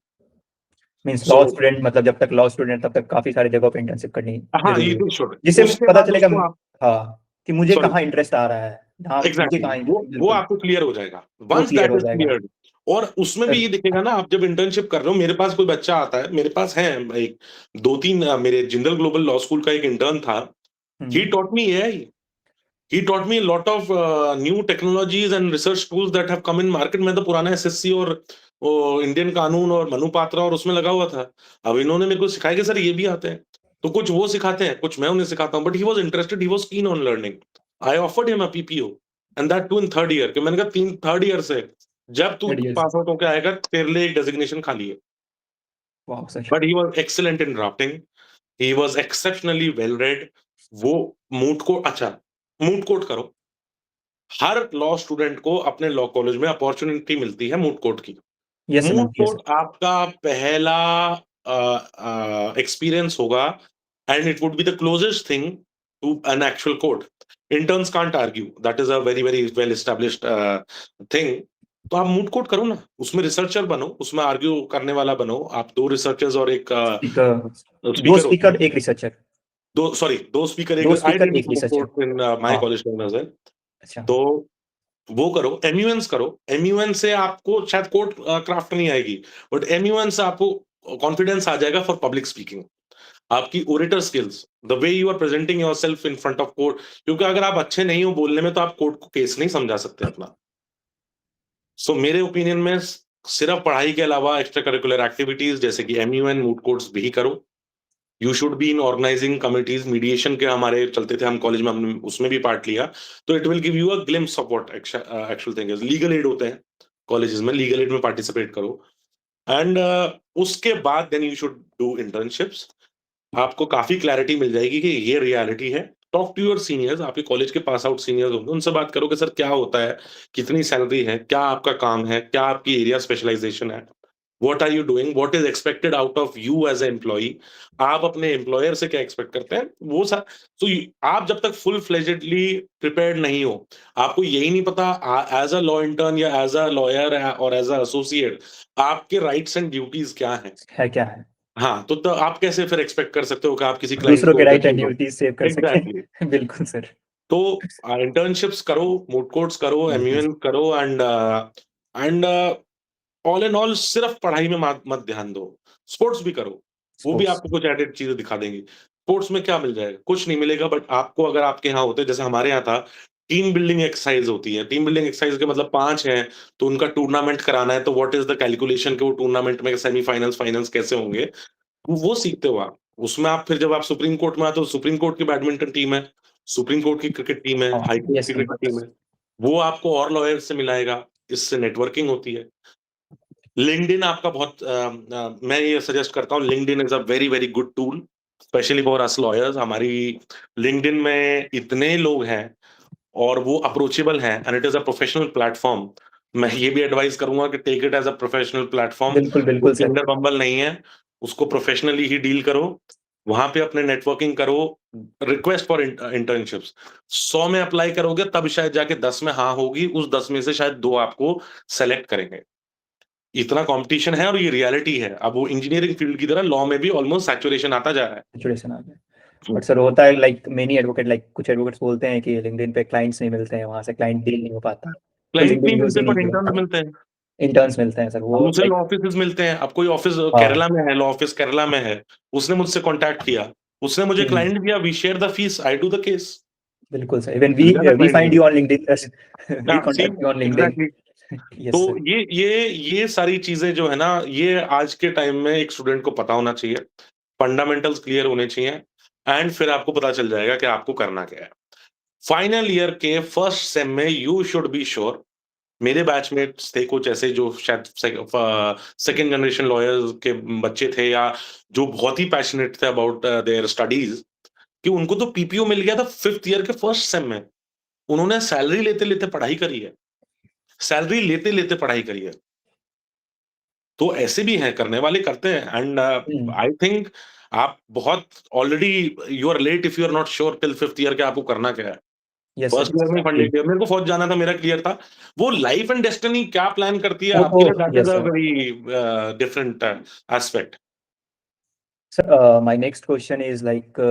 मीन्स सो लॉ स्टूडेंट, मतलब जब तक लॉ स्टूडेंट तब तक काफी सारी जगहों पे इंटर्नशिप करनी हाँ, जरूरी है, यू शुड, जिससे उसके पता बाद चलेगा उसको आप, हाँ कि मुझे सॉरी, कहाँ इंटरेस्ट आ रहा है, जहाँ मुझे एग्जैक्टली कहाँ वो बिल्कुल आपको क्लियर हो जाएगा, वो वंस क्लियर दैट हो इज जाएगा क्लियर्ड। और उसमें भी सर। ये दिखेगा ना, आप जब इंटर्नशिप कर रहे हो, मेरे पास कोई बच्चा आता है, मेरे पास है एक 2-3 मेरे जिंदल ग्लोबल लॉ स्कूल का एक इंटर्न था, he hmm. Taught me AI, he taught me a lot of new technologies and research tools that have come in market। मैं तो पुराना एसएससी और इंडियन कानून और मनुपात्रा और उसमें लगा हुआ था। अब इन्होंने मेरे को सिखाया कि सर ये भी आते हैं, तो कुछ वो सिखाते हैं, कुछ मैं उन्हें सिखाता हूँ, but he was interested, he was keen on learning. I offered him a PPO, and that too in third year, कि मैंने कहा तीन थर्ड ईयर से जब तू आइडियाज। पास आउट होकर आएगा, तेरे लिए एक डेजिग्नेशन खाली है। वाह sir. But he was excellent in drafting, he was exceptionally well read. वो मूट कोर्ट, अच्छा मूट कोर्ट करो, हर लॉ स्टूडेंट को अपने लॉ कॉलेज में अपॉर्चुनिटी मिलती है मूट कोर्ट की। यस सर, मूट मिलती है सर। कोर्ट आपका पहला एक्सपीरियंस होगा, and it would be the closest thing to an actual court. Interns can't argue, that is a very very well established thing. तो आप मूट कोर्ट करो ना, उसमें रिसर्चर बनो, उसमें आर्ग्यू करने वाला बनो. आप दो रिसर्चर्स और एक स्पीकर, दो स्पीकर होता है. स्पीकर एक रिसर्चर। दो, सॉरी, दो स्पीकर एक. दो आई स्पीकर डिड एक moot researcher. Court in my हाँ। College as well. अच्छा। तो वो करो, एमयूएन करो. एमयूएन से आपको शायद कोर्ट क्राफ्ट नहीं आएगी, बट एमयूएन से आपको कॉन्फिडेंस आ जाएगा फॉर पब्लिक स्पीकिंग. आपकी orator skills, the way you are presenting yourself in front of court. क्योंकि अगर आप अच्छे नहीं हो बोलने में, तो आप कोर्ट को केस नहीं समझा सकते अपना. सो मेरे ओपिनियन में सिर्फ पढ़ाई के अलावा एक्स्ट्रा करिकुलर एक्टिविटीज जैसे कि एमयूएन, मूट कोर्ट्स भी करो. You should be in organising committees. Mediation के हमारे चलते थे हम कॉलेज में, हमने उसमें भी पार्ट लिया. तो it will give you a glimpse of what actual thing is. Legal aid होते हैं कॉलेजेस में, लीगल एड में पार्टिसिपेट करो. एंड उसके बाद then you should do internships. आपको काफी क्लैरिटी मिल जाएगी कि ये रियलिटी है. टॉक टू योर सीनियर्स, आपके कॉलेज के पास आउट सीनियर्स होंगे, उनसे बात करो कि सर क्या होता है, कितनी सैलरी है, क्या आपका काम है, क्या आपकी एरिया स्पेशलाइजेशन है, what are you doing, what is expected out of you as a employee. आप अपने एम्प्लॉयर से क्या एक्सपेक्ट करते हैं, वो सा. तो आप जब तक फुल फ्लेजेडली प्रिपेयर्ड नहीं हो, आपको यही नहीं पता एज अ लॉ इंटर्न या एज अ लॉयर और एज अ एसोसिएट आपके राइट्स एंड ड्यूटीज क्या हैं. है क्या है। हाँ, तो आप कैसे फिर एक्सपेक्ट कर सकते हो कि आप किसी क्लाइंट दूसरों को के राइट एंड जज हो. ड्यूटीज सेव कर एग्जैक्टली. सकें। बिल्कुल सर। तो इंटर्नशिप्स करो, मूट कोर्ट्स करो, बिल्कुल एमयूएन करो. एंड ऑल इन ऑल सिर्फ पढ़ाई में मत ध्यान दो. स्पोर्ट्स भी करो, वो भी स्पोर्ट्स। आपको कुछ एडेड चीजें दिखा देंगी. स्पोर्ट्स में क्या मिल जाएगा, कुछ नहीं मिलेगा. बट आपको अगर आपके यहाँ होते, जैसे हमारे यहाँ था, टीम बिल्डिंग एक्सरसाइज होती है. टीम बिल्डिंग एक्सरसाइज के मतलब 5 हैं, तो उनका टूर्नामेंट कराना है. तो व्हाट इज द कैलकुलेशन के वो टूर्नामेंट में सेमीफाइनल्स फाइनल्स कैसे होंगे, वो सीखते हो आप. उसमें आप फिर जब आप सुप्रीम कोर्ट में आते हो, सुप्रीम कोर्ट की बैडमिंटन टीम है, सुप्रीम कोर्ट की क्रिकेट टीम है, हाँ। हाई कोर्ट यस की सर। क्रिकेट टीम है. वो आपको और लॉयर से मिलाएगा, इससे नेटवर्किंग होती है. लिंक्डइन आपका बहुत मैं ये सजेस्ट करता हूँ, LinkedIn is a very very good tool, specially for us lawyers. हमारी लिंक्डइन में इतने लोग हैं और वो अप्रोचेबल हैं, and it is a professional platform. मैं ये भी एडवाइस करूंगा कि take it as a professional platform. बिल्कुल वो बिल्कुल सर। टिंडर बम्बल नहीं है, उसको प्रोफेशनली ही डील करो. वहां पे अपने नेटवर्किंग करो. रिक्वेस्ट फॉर इंटर्नशिप्स 100 में अप्लाई करोगे, तब शायद जाके 10 में हाँ होगी. उस 10 में से शायद 2 आपको सेलेक्ट करेंगे. इतना कंपटीशन है और ये रियलिटी है. अब वो इंजीनियरिंग फील्ड की तरह लॉ में भी ऑलमोस्ट सैचुरेशन आता जा रहा है. सिचुएशन आ गया। बट सर होता है लाइक मेनी एडवोकेट, लाइक कुछ एडवोकेट्स बोलते हैं कि लिंक्डइन पे क्लाइंट्स नहीं मिलते हैं, वहां से क्लाइंट डील नहीं हो पाता, तो क्लाइंट नहीं लिंक्डइन यूज मिलते ही नहीं पर इंटर्न किया। मिलते हैं. इंटर्न्स मिलते हैं सर, वो दूसरे लाइक। लॉ ऑफिस मिलते हैं. अब कोई ऑफिस हाँ। केरला में है, लॉ ऑफिस केरला में है, उसने मुझसे कांटेक्ट किया, उसने मुझे हम्म, क्लाइंट दिया, we share the fees, I do the case. बिल्कुल सर। इवन वी मिल जाता वी क्लाइंट फाइंड मुझे. You on LinkedIn, we see, contact you on LinkedIn. Exactly. तो यस सर। ये सारी चीजें जो है ना, ये आज के टाइम में एक स्टूडेंट को पता होना चाहिए. फंडामेंटल्स क्लियर होने चाहिए, एंड फिर आपको पता चल जाएगा कि आपको करना क्या है. फाइनल ईयर के फर्स्ट सेम में यू शुड बी श्योर. मेरे बैचमेट्स थे कुछ ऐसे जो शायद सेकेंड जनरेशन लॉयर्स के बच्चे थे, या जो बहुत ही पैशनेट थे अबाउट देयर स्टडीज, कि उनको तो पीपीओ मिल गया था 5th ईयर के फर्स्ट सेम में. उन्होंने सैलरी लेते लेते पढ़ाई करी है. सैलरी लेते लेते पढ़ाई करी है. तो ऐसे भी हैं, करने वाले करते हैं. एंड आई थिंक आप बहुत already, you are late if you are not sure till 5th year के आपको करना क्या है. यस फर्स्ट ईयर में सर। फंडिंग किया. मेरे को फौज जाना था, मेरा क्लियर था. वो लाइफ एंड डेस्टिनी क्या प्लान करती है वो आपके लिए, तो that is yes a sir. Very different aspect. Sir my next question is like,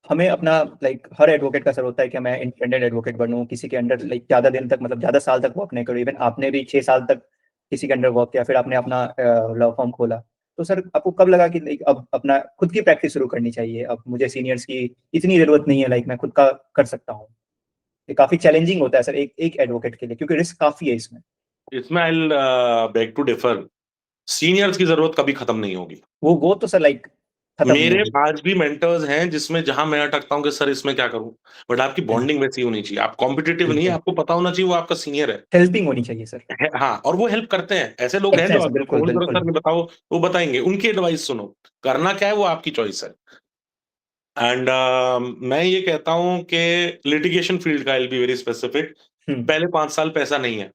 हमें अपना लाइक हर एडवोकेट का सर होता है कि मैं इंडिपेंडेंट एडवोकेट बनूं, किसी के अंडर लाइक ज्यादा दिन तक, मतलब ज्यादा साल तक वर्क नहीं करूं। इवन आपने भी 6 साल तक किसी के अंडर वर्क किया, फिर आपने अपना लॉ फॉर्म खोला। तो सर आपको कब लगा कि लाइक अब अपना खुद की प्रैक्टिस शुरू करनी चाहिए, अब मुझे सीनियर्स की इतनी जरूरत नहीं है, लाइक मैं खुद का कर सकता हूँ। ये काफी चैलेंजिंग होता है सर एक एक एडवोकेट के लिए, क्योंकि रिस्क काफी है इसमें। इसमें I beg to differ. Seniors की जरूरत कभी खत्म नहीं होगी. वो तो सर लाइक खत्म नहीं मेरे होगी। आज भी मेंटर्स हैं जिसमें जहां मैं अटकता हूं कि सर इसमें क्या करूं. बट आपकी बॉन्डिंग वैसी होनी चाहिए. आप कॉम्पिटिटिव नहीं है, बिल्कुल। आपको पता होना चाहिए वो आपका सीनियर है. हेल्पिंग होनी चाहिए सर। हाँ, और वो हेल्प करते हैं. ऐसे लोग हैं करते जो हैं सर, आपको बिल्कुल फोन करो, बिल्कुल। सर ये बताओ, वो बताएंगे. उनकी एडवाइस सुनो. करना क्या है वो आपकी चॉइस है. एंड मैं ये कहता हूं कि लिटिगेशन फील्ड का, I will be very specific, पहले 5 साल पैसा नहीं है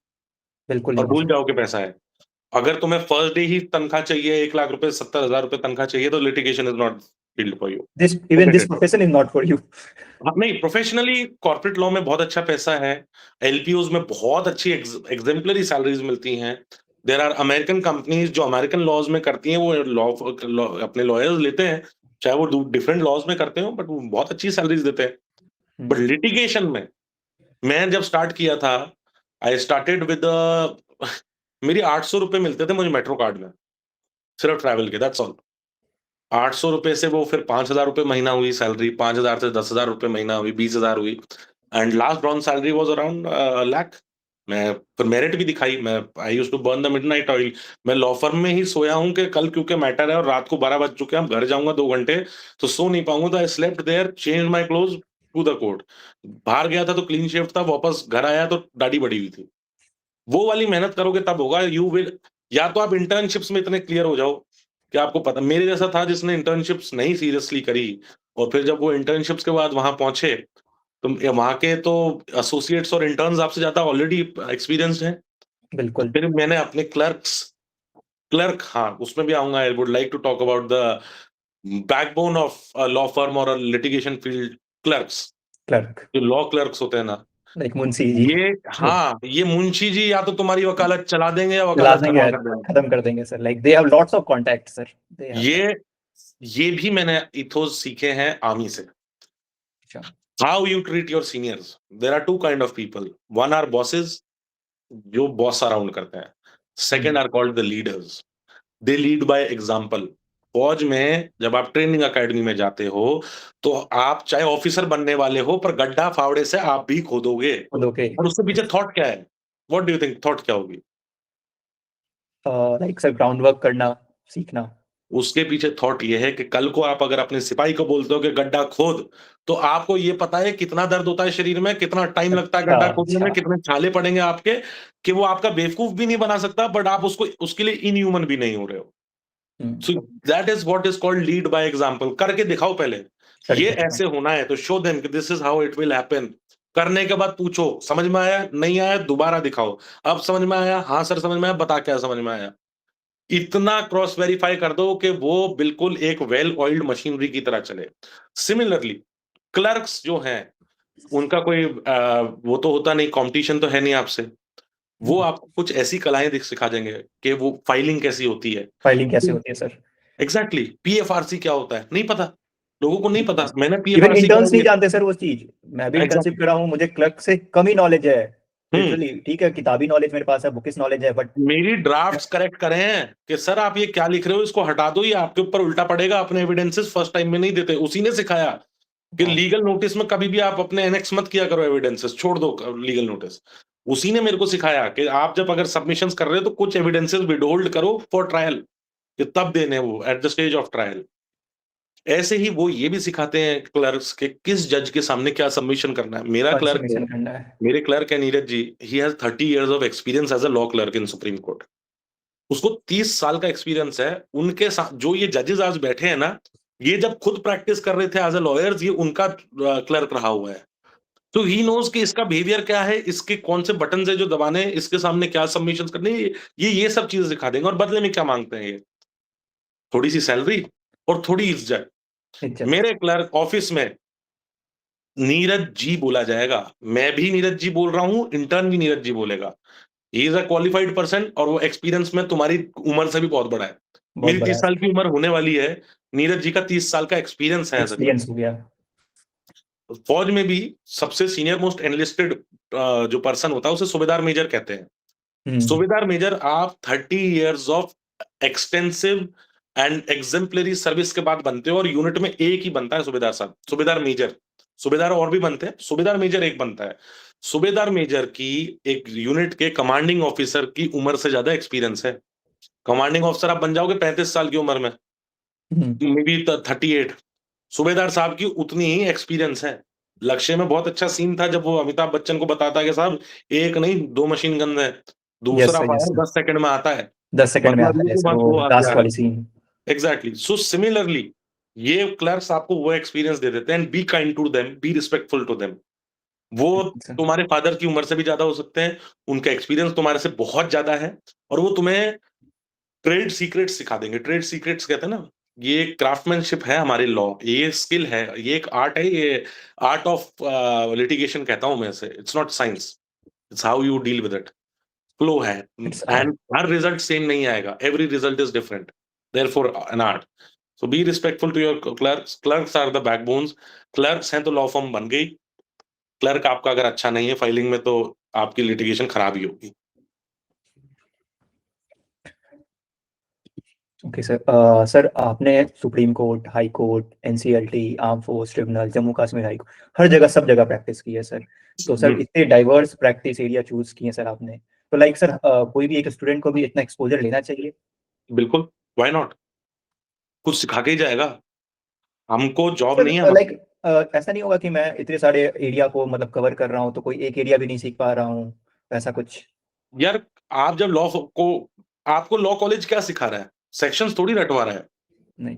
बिल्कुल और नहीं भूल है जाओ कि पैसा है। अगर तुम्हें फर्स्ट डे ही तनख्वाह चाहिए 1 लाख रुपए, 70,000 रुपए तनख्वाह चाहिए, तो litigation is not field for you. This even forget this it. Profession is not for you. हाँ, नहीं, प्रोफेशनली कॉर्पोरेट लॉ में बहुत अच्छा पैसा है। एलपीओज में बहुत अच्छी एग्जेम्पलरी सैलरीज मिलती हैं। देयर आर अमेरिकन कंपनीज जो अमेरिकन लॉज में करती हैं, वो अपने लॉयर्स लेते हैं, चाहे वो डिफरेंट लॉज में करते हो, बट वो बहुत अच्छी सैलरीज देते हैं। बट लिटिगेशन में मैं जब स्टार्ट किया था, आई स्टार्टेड विद मेरी 800 रुपए मिलते थे मुझे मेट्रो कार्ड में, सिर्फ ट्रैवल के, दैट्स ऑल। 800 रुपए से वो फिर 5,000 रुपए महीना हुई सैलरी, 5,000 से 10,000 रुपए महीना हुई, 20,000 हुई, and last drawn salary was around lakh. मैं फिर मेरिट भी दिखाई, मैं I used to burn the midnight oil. मैं लॉ फर्म में ही सोया हूँ कि कल क्योंकि मैटर है और रात को 12 बज चुके हैं, अब घर जाऊंगा 2 घंटे तो सो नहीं पाऊंगा, तो I slept there, change my clothes to the court. बाहर गया था तो क्लीन शेव था, वापस घर आया तो दाढ़ी बढ़ी हुई थी। वो वाली मेहनत करोगे तब होगा। यू विल, या तो आप इंटर्नशिप्स में इतने क्लियर हो जाओ कि आपको पता, मेरे जैसा था जिसने इंटर्नशिप्स नहीं सीरियसली करी, और फिर जब वो इंटर्नशिप्स के बाद वहां पहुंचे, तो वहां के तो एसोसिएट्स और इंटर्न्स आपसे ज्यादा ऑलरेडी एक्सपीरियंस्ड हैं। तो बिल्कुल फिर मैंने अपने क्लर्क, हाँ, उसमें भी आऊंगा। I would like to talk about the backbone of law firm और लिटिगेशन फील्ड, क्लर्क्स। क्लर्क जो लॉ क्लर्क्स होते हैं ना, लाइक मुंशी जी ये, जो हाँ, ये मुंशी जी या तो तुम्हारी वकालत चला देंगे या चला वकालत देंगे, खत्म कर देंगे। खत्म कर देंगे sir. Like they have lots of contact sir, they have that. ये ये भी मैंने इथोस सीखे हैं आर्मी से। अच्छा। How you treat your seniors. There are two kind of people, one are bosses, जो बॉस अराउंड करते हैं। Second are called the leaders, they lead by example. फौज में जब आप ट्रेनिंग एकेडमी में जाते हो, तो आप चाहे ऑफिसर बनने वाले हो, पर गड्ढा फावड़े से आप भी खोदोगे। खुद ओके। और उसके पीछे थॉट क्या है? What do you think thought क्या होगी? लाइक सर ग्राउंड वर्क करना सीखना। उसके पीछे थॉट ये है कि कल को आप अगर अपने सिपाही को बोलते हो कि गड्ढा खोद, तो आपको ये पता है कितना दर्द होता है शरीर में, कितना टाइम लगता है अच्छा गड्ढा खोदने में, अच्छा। कितने छाले पड़ेंगे आपके, कि वो आपका बेवकूफ भी नहीं बना सकता, बट आप उसको उसके लिए इनह्यूमन भी नहीं हो रहे हो। सो that is what is called lead by example. करके दिखाओ पहले, ये करके ऐसे होना है तो शो देम कि this is how it will happen. करने के बाद पूछो समझ में आया, नहीं आया दोबारा दिखाओ, अब समझ में आया, हाँ सर समझ में आया, बता क्या समझ में आया। इतना क्रॉस वेरीफाई कर दो कि वो बिल्कुल एक वेल ऑयल्ड मशीनरी की तरह चले। सिमिलरली क्लर्क्स जो हैं, उनका कोई वो तो होता नहीं, कंपटीशन तो है नहीं आपसे। वो आपको कुछ ऐसी कलाएं सिखा देंगे कि वो फाइलिंग कैसी होती है। फाइलिंग कैसे होती है सर? एग्जैक्टली, पीएफआरसी क्या होता है नहीं पता, लोगों को नहीं पता। मैंने इवन पीएफआरसी इंटर्न्स नहीं कराई जानते सर वो चीज। मैं भी है। Internship exactly. कर रहा हूँ, मुझे क्लर्क से कम ही नॉलेज है। हम्म। लिटरली ठीक है, किताबी नॉलेज मेरे पास है, बुकिश नॉलेज है, बट मेरी ड्राफ्ट्स करेक्ट करें हैं कि सर आप ये क्या लिख रहे हो, इसको हटा दो, ये आपके ऊपर उल्टा पड़ेगा, अपने एविडेंसेस फर्स्ट टाइम में नहीं देते। उसी ने सिखाया कि लीगल नोटिस में कभी भी आप अपने एनेक्स मत किया करो, एविडेंसेस छोड़ दो लीगल नोटिस। उसी ने मेरे को सिखाया कि आप जब अगर सबमिशंस कर रहे हो तो कुछ एविडेंसेस विदहोल्ड करो फॉर ट्रायल, कि तब देने वो at the stage of trial. ऐसे ही वो ये भी सिखाते हैं क्लर्क्स के किस जज के सामने क्या सबमिशन करना है। मेरा कौन क्लर्क है, सबमिशन करना है। मेरे क्लर्क है Neeraj ji, he has 30 years of experience as a law clerk in supreme court. उसको 30 साल का एक्सपीरियंस है। उनके साथ जो ये जजेस आज बैठे हैं ना, ये जब खुद प्रैक्टिस कर रहे थे एज अ लॉयर्स, ये उनका क्लर्क रहा हुआ है। तो ही नोज कि इसका बिहेवियर क्या है, इसके कौन से बटन है जो दबाने हैं, इसके सामने क्या सबमिशन करने हैं, ये सब चीजें दिखा देंगे। और बदले में क्या मांगते हैं ये? थोड़ी सी सैलरी और थोड़ी इज्जत। इज्जत। मेरे क्लर्क ऑफिस में नीरज जी बोला जाएगा, मैं भी नीरज जी बोल रहा हूं, इंटर्न भी नीरज जी बोलेगा। ही इज अ क्वालिफाइड पर्सन, और वो एक्सपीरियंस में तुम्हारी उम्र से भी बहुत बड़ा है। बहुत मेरी बड़ा 30 साल की उम्र होने वाली है, नीरज जी का 30 साल का एक्सपीरियंस है एज अ। एक्सपीरियंस हो गया। फौज में भी सबसे सीनियर मोस्ट एनलिस्टेड जो पर्सन होता है उसे सूबेदार मेजर कहते हैं। हम्म। सूबेदार मेजर, आप 30 years of extensive and exemplary service के बाद बनते हो, और यूनिट में एक ही बनता है सूबेदार साहब, सूबेदार मेजर। सूबेदार और भी बनते हैं, सूबेदार मेजर एक बनता है। सूबेदार मेजर की एक यूनिट के कमांडिंग ऑफिसर की उम्र से ज्यादा एक्सपीरियंस है। कमांडिंग ऑफिसर आप बन जाओगे 35 साल की उम्र में, मे बी 38। सूबेदार साहब की उतनी ही एक्सपीरियंस है। लक्ष्य में बहुत अच्छा सीन था जब वो अमिताभ बच्चन को बताता है कि साहब एक नहीं 2 मशीन गन है, यस दूसरा sir, yes fire sir. 10 second में आता है, 10 सेकंड में बदला आता है भी तो जैसे बस वो वो लास्ट हथियार है। वाली सीन। एग्जैक्टली। सो सिमिलरली ये क्लर्क्स आपको वो एक्सपीरियंस दे देते हैं। Be kind to them, be respectful to them. वो सर। तुम्हारे फादर की उम्र से भी ज्यादा हो सकते हैं, उनका एक्सपीरियंस तुम्हारे से बहुत ज्यादा है, और वो तुम्हें ट्रेड सीक्रेट्स सिखा देंगे। ट्रेड सीक्रेट्स कहते हैं ना, ये क्राफ्टमैनशिप है हमारे लॉ, ये स्किल है, ये एक आर्ट है, ये आर्ट ऑफ लिटिगेशन कहता हूं मैं इसे। It's not science, it's how you deal with it. Flow है, इट्स एंड हर रिजल्ट सेम नहीं आएगा, every result is different, therefore an art. So be respectful to your clerks, clerks are the backbones. Clerks हैं तो लॉ फर्म बन गई, क्लर्क आपका अगर अच्छा नहीं है फाइलिंग में, तो आपकी लिटिगेशन खराब ही होगी। Okay sir. सर आपने supreme court, high court, NCLT, arm force tribunal, Jammu Kashmir high court, हर जगह सब जगह प्रैक्टिस की है सर। तो सर इतने डाइवर्स प्रैक्टिस एरिया चूज किए सर आपने, तो लाइक सर कोई भी एक स्टूडेंट को भी इतना एक्सपोजर लेना चाहिए? बिल्कुल, व्हाई नॉट, कुछ सिखा के ही जाएगा, हमको जॉब नहीं है सर हमारा। लाइक ऐसा नहीं होगा कि मैं इतने सारे एरिया को मतलब कवर कर रहा हूँ तो कोई एक एरिया भी नहीं सीख पा रहा हूँ, ऐसा कुछ? यार, आप जब लॉ को, आपको लॉ कॉलेज क्या सिखा रहा है? सेक्शंस थोड़ी रटवा रहा है, नहीं,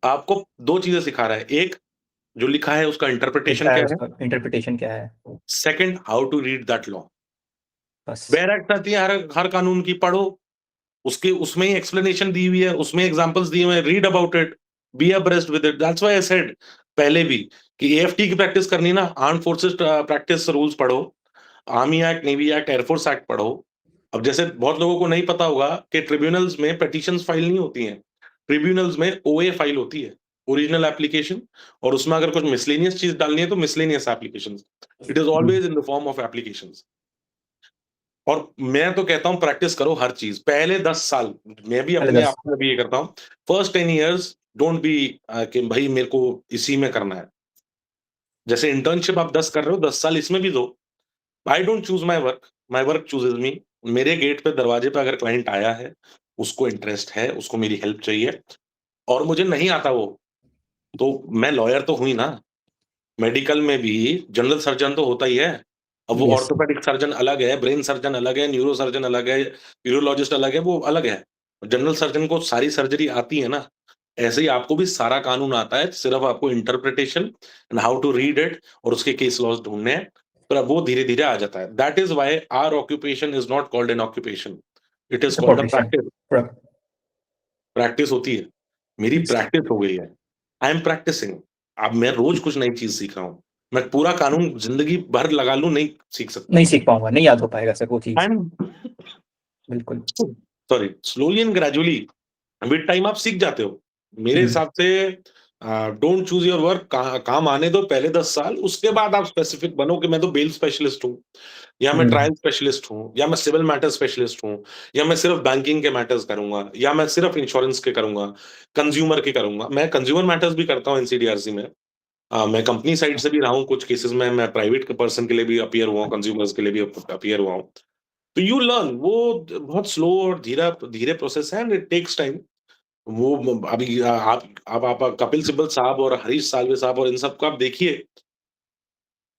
आपको दो चीजें सिखा रहा है। एक, जो लिखा है उसका इंटरप्रिटेशन लिखा है क्या है। उसका इंटरप्रिटेशन क्या है, second, how to read that law. बस। बैरक्ट आती है हर हर कानून की, पढ़ो, उसके उसमें ही एक्सप्लेनेशन दी हुई है, उसमें एग्जांपल्स दिए हुए हैं, read about it, be abreast with it. That's why I said पहले भी कि एएफटी की प्रैक्टिस करनी ना, आर्म फोर्सेस प्रैक्टिस रूल्स पढ़ो, army act, navy act, air force act पढ़ो। अब जैसे बहुत लोगों को नहीं पता होगा कि ट्रिब्यूनल्स में पेटिशंस फाइल नहीं होती हैं, ट्रिब्यूनल्स में ओए फाइल होती है, ओरिजिनल एप्लीकेशन, और उसमें अगर कुछ मिसलेनियस चीज डालनी है तो miscellaneous application. It is always in the form of application. और मैं तो कहता हूं प्रैक्टिस करो हर चीज, पहले 10 साल, मैं भी पहले अपने 10। आप में भी ये करता हूँ। फर्स्ट 10 years डोंट बी कि भाई मेरे को इसी में करना है। जैसे इंटर्नशिप आप 10 कर रहे हो, 10 साल इसमें भी दो। I don't choose my work chooses me. मेरे गेट पे, दरवाजे पे अगर क्लाइंट आया है, उसको इंटरेस्ट है, उसको मेरी हेल्प चाहिए, और मुझे नहीं आता वो, तो मैं लॉयर तो हुई ना। मेडिकल में भी जनरल सर्जन तो होता ही है। अब वो यस। ऑर्थोपेडिक सर्जन अलग है, ब्रेन सर्जन अलग है, न्यूरो सर्जन अलग है, यूरोलॉजिस्ट अलग है, वो अलग है। जनरल सर्जन को सारी सर्जरी आती है ना, ऐसे ही आपको भी सारा कानून आता है, सिर्फ आपको interpretation and how to read it और उसके केस लॉज ढूंढने हैं। पर अब वो धीरे धीरे आ जाता है। That is why our occupation is not called an occupation, it is it's a called a profession. Practice. Practice होती है, मेरी प्रैक्टिस हो गई है, आई एम प्रैक्टिसिंग। अब मैं रोज कुछ नई चीज सीख रहा हूँ, मैं पूरा कानून जिंदगी भर लगा लूं, नहीं सीख सकता। नहीं सीख पाऊंगा, नहीं याद हो पाएगा सर वो चीज। एंड बिल्कुल। Sorry, slowly and gradually with time आप सीख जाते हो। मेरे हम्म। हिसाब से डोंट चूज योर वर्क, काम आने दो पहले 10 साल, उसके बाद आप स्पेसिफिक बनो कि मैं तो बेल स्पेशलिस्ट हूँ, या मैं हम्म। ट्रायल स्पेशलिस्ट हूँ, या मैं सिविल मैटर स्पेशलिस्ट हूँ, या मैं सिर्फ बैंकिंग के मैटर्स करूंगा, या मैं सिर्फ इंश्योरेंस के करूंगा, कंज्यूमर के करूंगा। मैं कंज्यूमर मैटर्स भी करता हूँ एनसीडीआरसी में। मैं कंपनी साइड से भी रहा हूँ कुछ केसेस में, मैं प्राइवेट पर्सन के लिए भी अपियर हुआ हूँ, कंज्यूमर्स के लिए भी अपियर हुआ हूँ। तो यू लर्न, वो बहुत स्लो और धीरे धीरे प्रोसेस है, एंड इट टेक्स टाइम। वो अभी आप कपिल सिब्बल साहब और हरीश साल्वे साहब और इन सबको आप देखिए,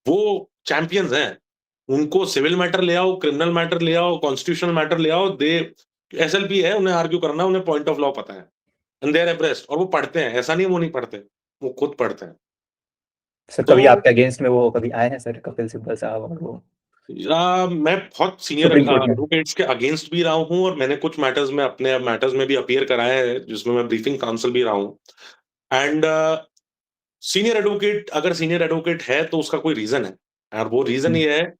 वो चैंपियंस हैं। उनको सिविल मैटर ले आओ, क्रिमिनल मैटर ले आओ, कॉन्स्टिट्यूशनल मैटर ले आओ, दे एसएलपी है, उन्हें आर्ग्यू करना, उन्हें पॉइंट ऑफ लॉ पता है, एंड दे आर एब्रेस्ट, और वो पढ़ते हैं, ऐसा नहीं वो नहीं पढ़ते, वो खुद पढ़ते हैं। सर तो कभी आपके अगेंस्ट में वो कभी आए हैं सर, कपिल सिब्बल साहब और वो मैं बहुत सीनियर सुप्रीम कोर्ट में? एडवोकेट्स के अगेंस्ट भी रहा हूँ, और मैंने कुछ मैटर्स में अपने मैटर्स में भी अपियर कराए हैं, जिसमें मैं ब्रीफिंग काउंसिल भी रहा हूँ। एंड सीनियर एडवोकेट, अगर सीनियर एडवोकेट है तो उसका कोई रीजन है, और वो रीजन हम्म। ये है,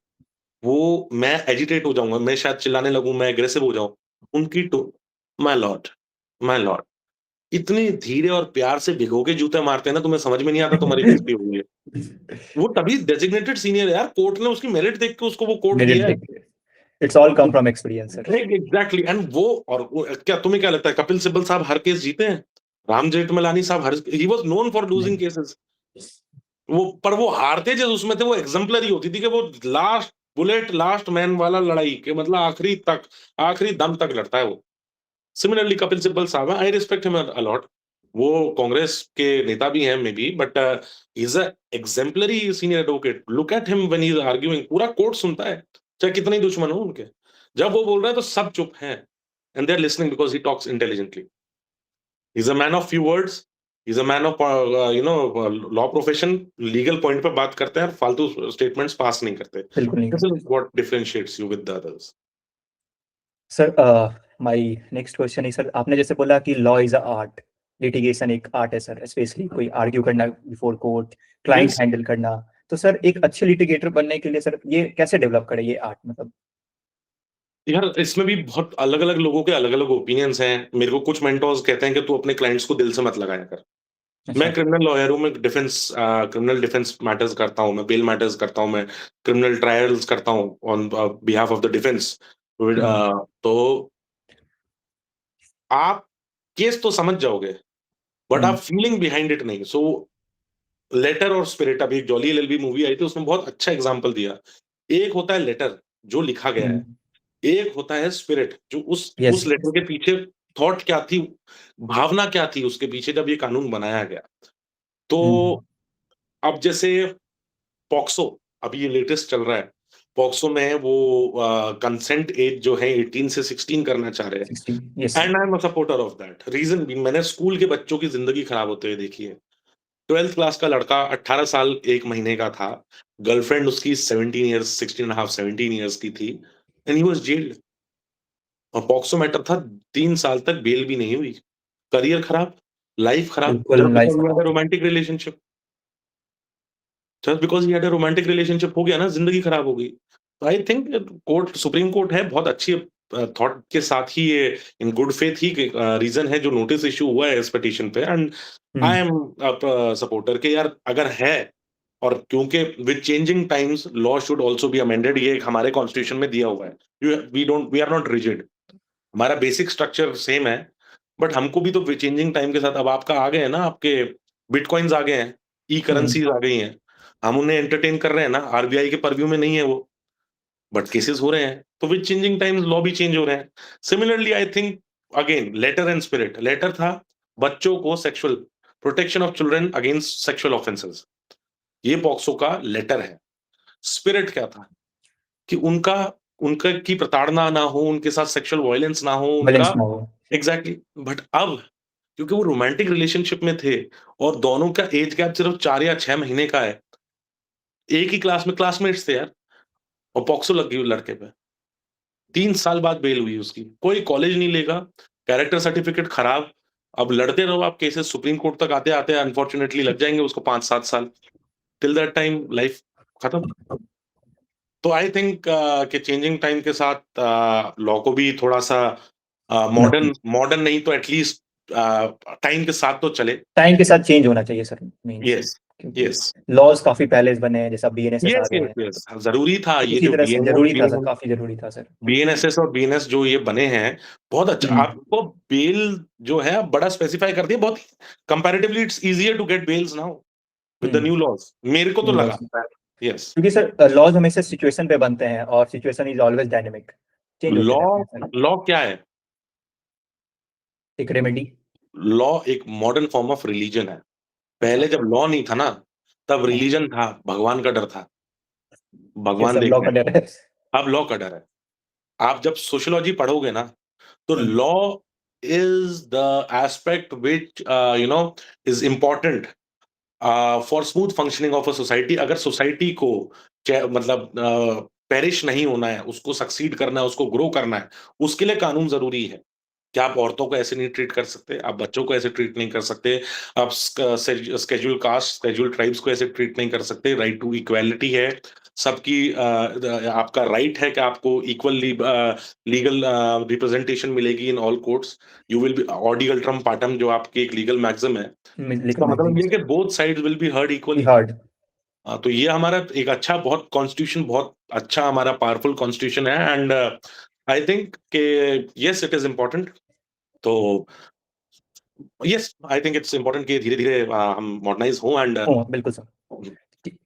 वो मैं एजिटेट हो जाऊंगा, मैं शायद चिल्लाने लगूं, मैं एग्रेसिव हो जाऊं, उनकी टो माय लॉर्ड, माय लॉर्ड, इतने धीरे और प्यार से भिगो के जूते मारते हैं ना, तुम्हें समझ में नहीं आता तुम्हारी बेइज्जती हो गई है। वो तभी डेजिग्नेटेड सीनियर है यार, कोर्ट ने उसकी मेरिट देख के उसको वो कोर्ट मेरिट दिया है। देख के, it's all come from experience sir. Exactly, and क्या तुम्हें क्या लगता है कपिल सिब्बल साहब हर केस जीते हैं? राम जेठमलानी साहब हर, ही वाज नोन फॉर नहीं। Losing cases. वो पर वो हारते जब उसमें थे, वो एग्जाम्पलरी होती थी कि वो लास्ट बुलेट, लास्ट मैन वाला लड़ाई के मतलब आखिरी तक, आखिरी दम तक लड़ता है वो। सिमिलरली कपिल सिब्बल साहब, आई रिस्पेक्ट हिम अलॉट। वो कांग्रेस के नेता भी हैं may be, but is a exemplary senior advocate. Look at him when he is arguing, पूरा कोर्ट सुनता है, चाहे कितने ही दुश्मन हो उनके। जब वो बोल रहा है तो सब चुप हैं, and they are listening because he talks intelligently. He is a man of few words, is a man of law profession, legal point पे बात करते हैं और फालतू स्टेटमेंट्स पास नहीं करते. बिल्कुल नहीं दिस करते. Is what differentiates you with the others. Sir my next question है सर, आपने जैसे बोला कि law is a art, litigation एक आर्ट है सर, स्पेशली कोई आर्ग्यू करना before court, client yes handle करना. तो सर एक अच्छे लिटिगेटर बनने के लिए सर ये कैसे डेवलप करे ये आर्ट, मतलब? यार, इसमें भी बहुत अलग अलग लोगों के अलग अलग ओपिनियंस हैं. मेरे को कुछ मेंटोर्स कहते हैं कि तू अपने क्लाइंट्स को दिल से मत लगाया कर. मैं अच्छा. क्रिमिनल लॉयर हूँ, मैं क्रिमिनल डिफेंस मैटर्स करता हूँ, मैं बेल मैटर्स करता हूँ, मैं क्रिमिनल ट्रायल्स करता हूँ on behalf of the defence. तो आप केस तो समझ जाओगे, बट आप फीलिंग बिहाइंड इट नहीं. सो लेटर और स्पिरिट, अभी एक जॉली एलएलबी मूवी आई थी, उसमें बहुत अच्छा एग्जांपल दिया. एक होता है लेटर जो लिखा गया है, एक होता है स्पिरिट जो उस यस. लेटर के पीछे थॉट क्या थी, भावना क्या थी उसके पीछे जब ये कानून बनाया गया. तो अब जैसे पॉक्सो, अभी ये लेटेस्ट चल रहा है. पॉक्सो में वो कंसेंट एज जो है 18 से 16 करना चाह रहे हैं. 16. Yes. And I am a supporter of that. Reason भी, मैंने स्कूल के बच्चों की जिंदगी खराब होते हुए देखी है. 12th क्लास का लड़का 18 साल 1 महीने का था, गर्लफ्रेंड उसकी 17 इयर्स, 16 एंड हाफ 17 इयर्स की थी, एंड ही वाज जेल्ड. और पॉक्सो मैटर था, 3 साल तक बेल भी नहीं हुई. करियर खराब, लाइफ खराब, बिल्कुल just life. Because he had a romantic relationship. Just because he had a romantic relationship हो गया ना, जिंदगी खराब हो गई. तो I think court, supreme court है बहुत अच्छी थॉट के साथ ही ये इन गुड फेथ ही रीजन है जो नोटिस इश्यू हुआ है इस पिटीशन पे. एंड आई एम सपोर्टर के यार अगर है, और क्योंकि with changing times law should also be amended, ये एक हमारे कॉन्स्टिट्यूशन में दिया हुआ है. वी आर नॉट रिजिड, हमारा बेसिक स्ट्रक्चर सेम है. बट हमको भी तो चेंजिंग टाइम के साथ, अब आपका आ गए हैं ना, आपके बिटकॉइंस आ गए हैं, ई करेंसीज आ गई हैं, हम उन्हें एंटरटेन कर रहे हैं ना. आरबीआई के परव्यू में नहीं है वो, बट केसेस हो रहे हैं. तो विद चेंजिंग टाइम्स लॉ भी चेंज हो रहे हैं. Similarly I think again letter and spirit. Letter था बच्चों को sexual protection of children against sexual offences, ये पॉक्सो का लेटर है. स्पिरिट क्या था कि उनका उनका की प्रताड़ना ना हो, उनके साथ सेक्सुअल वायलेंस ना हो, उनका बैलेंस ना हो. एग्जैक्टली. बट अब क्योंकि वो रोमांटिक रिलेशनशिप में थे और दोनों का एज गैप सिर्फ 4 या 6 महीने का है, एक ही क्लास में क्लासमेट्स थे यार, और पॉक्सो लग गई उस लड़के पे. 3 साल बाद बेल हुई उसकी. कोई कॉलेज नहीं लेगा, कैरेक्टर सर्टिफिकेट खराब. अब लड़ते रहो आप केसेस, सुप्रीम कोर्ट तक आते-आते अनफॉर्च्यूनेटली लग जाएँगे उसको 5-7 साल. टिल दैट टाइम लाइफ खत्म. तो आई थिंक कि चेंजिंग टाइम के साथ लॉ को भी थोड़ा-सा मॉडर्न मॉडर्न नहीं तो एट लीस्ट टाइम के साथ तो चले. टाइम के साथ चेंज होना चाहिए सर, मीन्स. यस, क्योंकि यस. लॉज काफी पहले बने हैं, जैसा बीएनएसएस आ यस, गए यस, हैं. यस. ज़रूरी था तो ये उसी जो तरह से बीएनएस जरूरी था सर, बीएन काफी जरूरी था सर. बीएनएसएस और बीएनएस जो ये बने हैं, बहुत अच्छा. आपको बेल जो है बड़ा स्पेसिफाई कर दिया, बहुत comparatively it's easier to get bails now with the new laws. मेरे को तो न्यू लगा. लॉज. यस. क्योंकि सर लॉज हमेशा सिचुएशन पे बनते हैं और situation is always dynamic, change होते लॉ रहते हैं सर. लॉ क्या है? एक रेमेडी. लॉ एक मॉडर्न फॉर्म ऑफ रिलीजन है. अच्छा. पहले जब लॉ नहीं था ना, तब हाँ. रिलीजन था, भगवान का डर था. ये भगवान सब देख लॉ रहे का हैं. डर है. अब लॉ का डर है. आप जब सोशियोलॉजी पढ़ोगे ना, तो hmm, law is the aspect which is important for smooth functioning of a society. अगर सोसाइटी को मतलब पेरिश नहीं होना है, उसको सक्सीड करना है, उसको ग्रो करना है, उसके लिए कानून जरूरी है. क्या आप औरतों को ऐसे नहीं ट्रीट कर सकते, आप बच्चों को ऐसे ट्रीट नहीं कर सकते, आप स्केड्यूल कास्ट, स्केड्यूल ट्राइब्स को ऐसे ट्रीट नहीं कर सकते. राइट टू इक्वालिटी है सबकी. आपका राइट है कि आपको इक्वल लीगल रिप्रेजेंटेशन मिलेगी in all courts. You will be ऑडिगल ट्रम पार्टम, जो आपकी एक लीगल मैक्सिम है. लेकिन इसका मतलब ये है मैगजीन्स कि both sides will be heard की इक्वली. हार्ड. तो ये हमारा एक अच्छा, बहुत कॉन्स्टिट्यूशन, बहुत अच्छा हमारा पावरफुल कॉन्स्टिट्यूशन है. एंड आई थिंक के यस इट इज इम्पोर्टेंट. तो yes I think it's important कि धीरे धीरे हम मॉडर्नाइज हों. एंड हो बिल्कुल सर,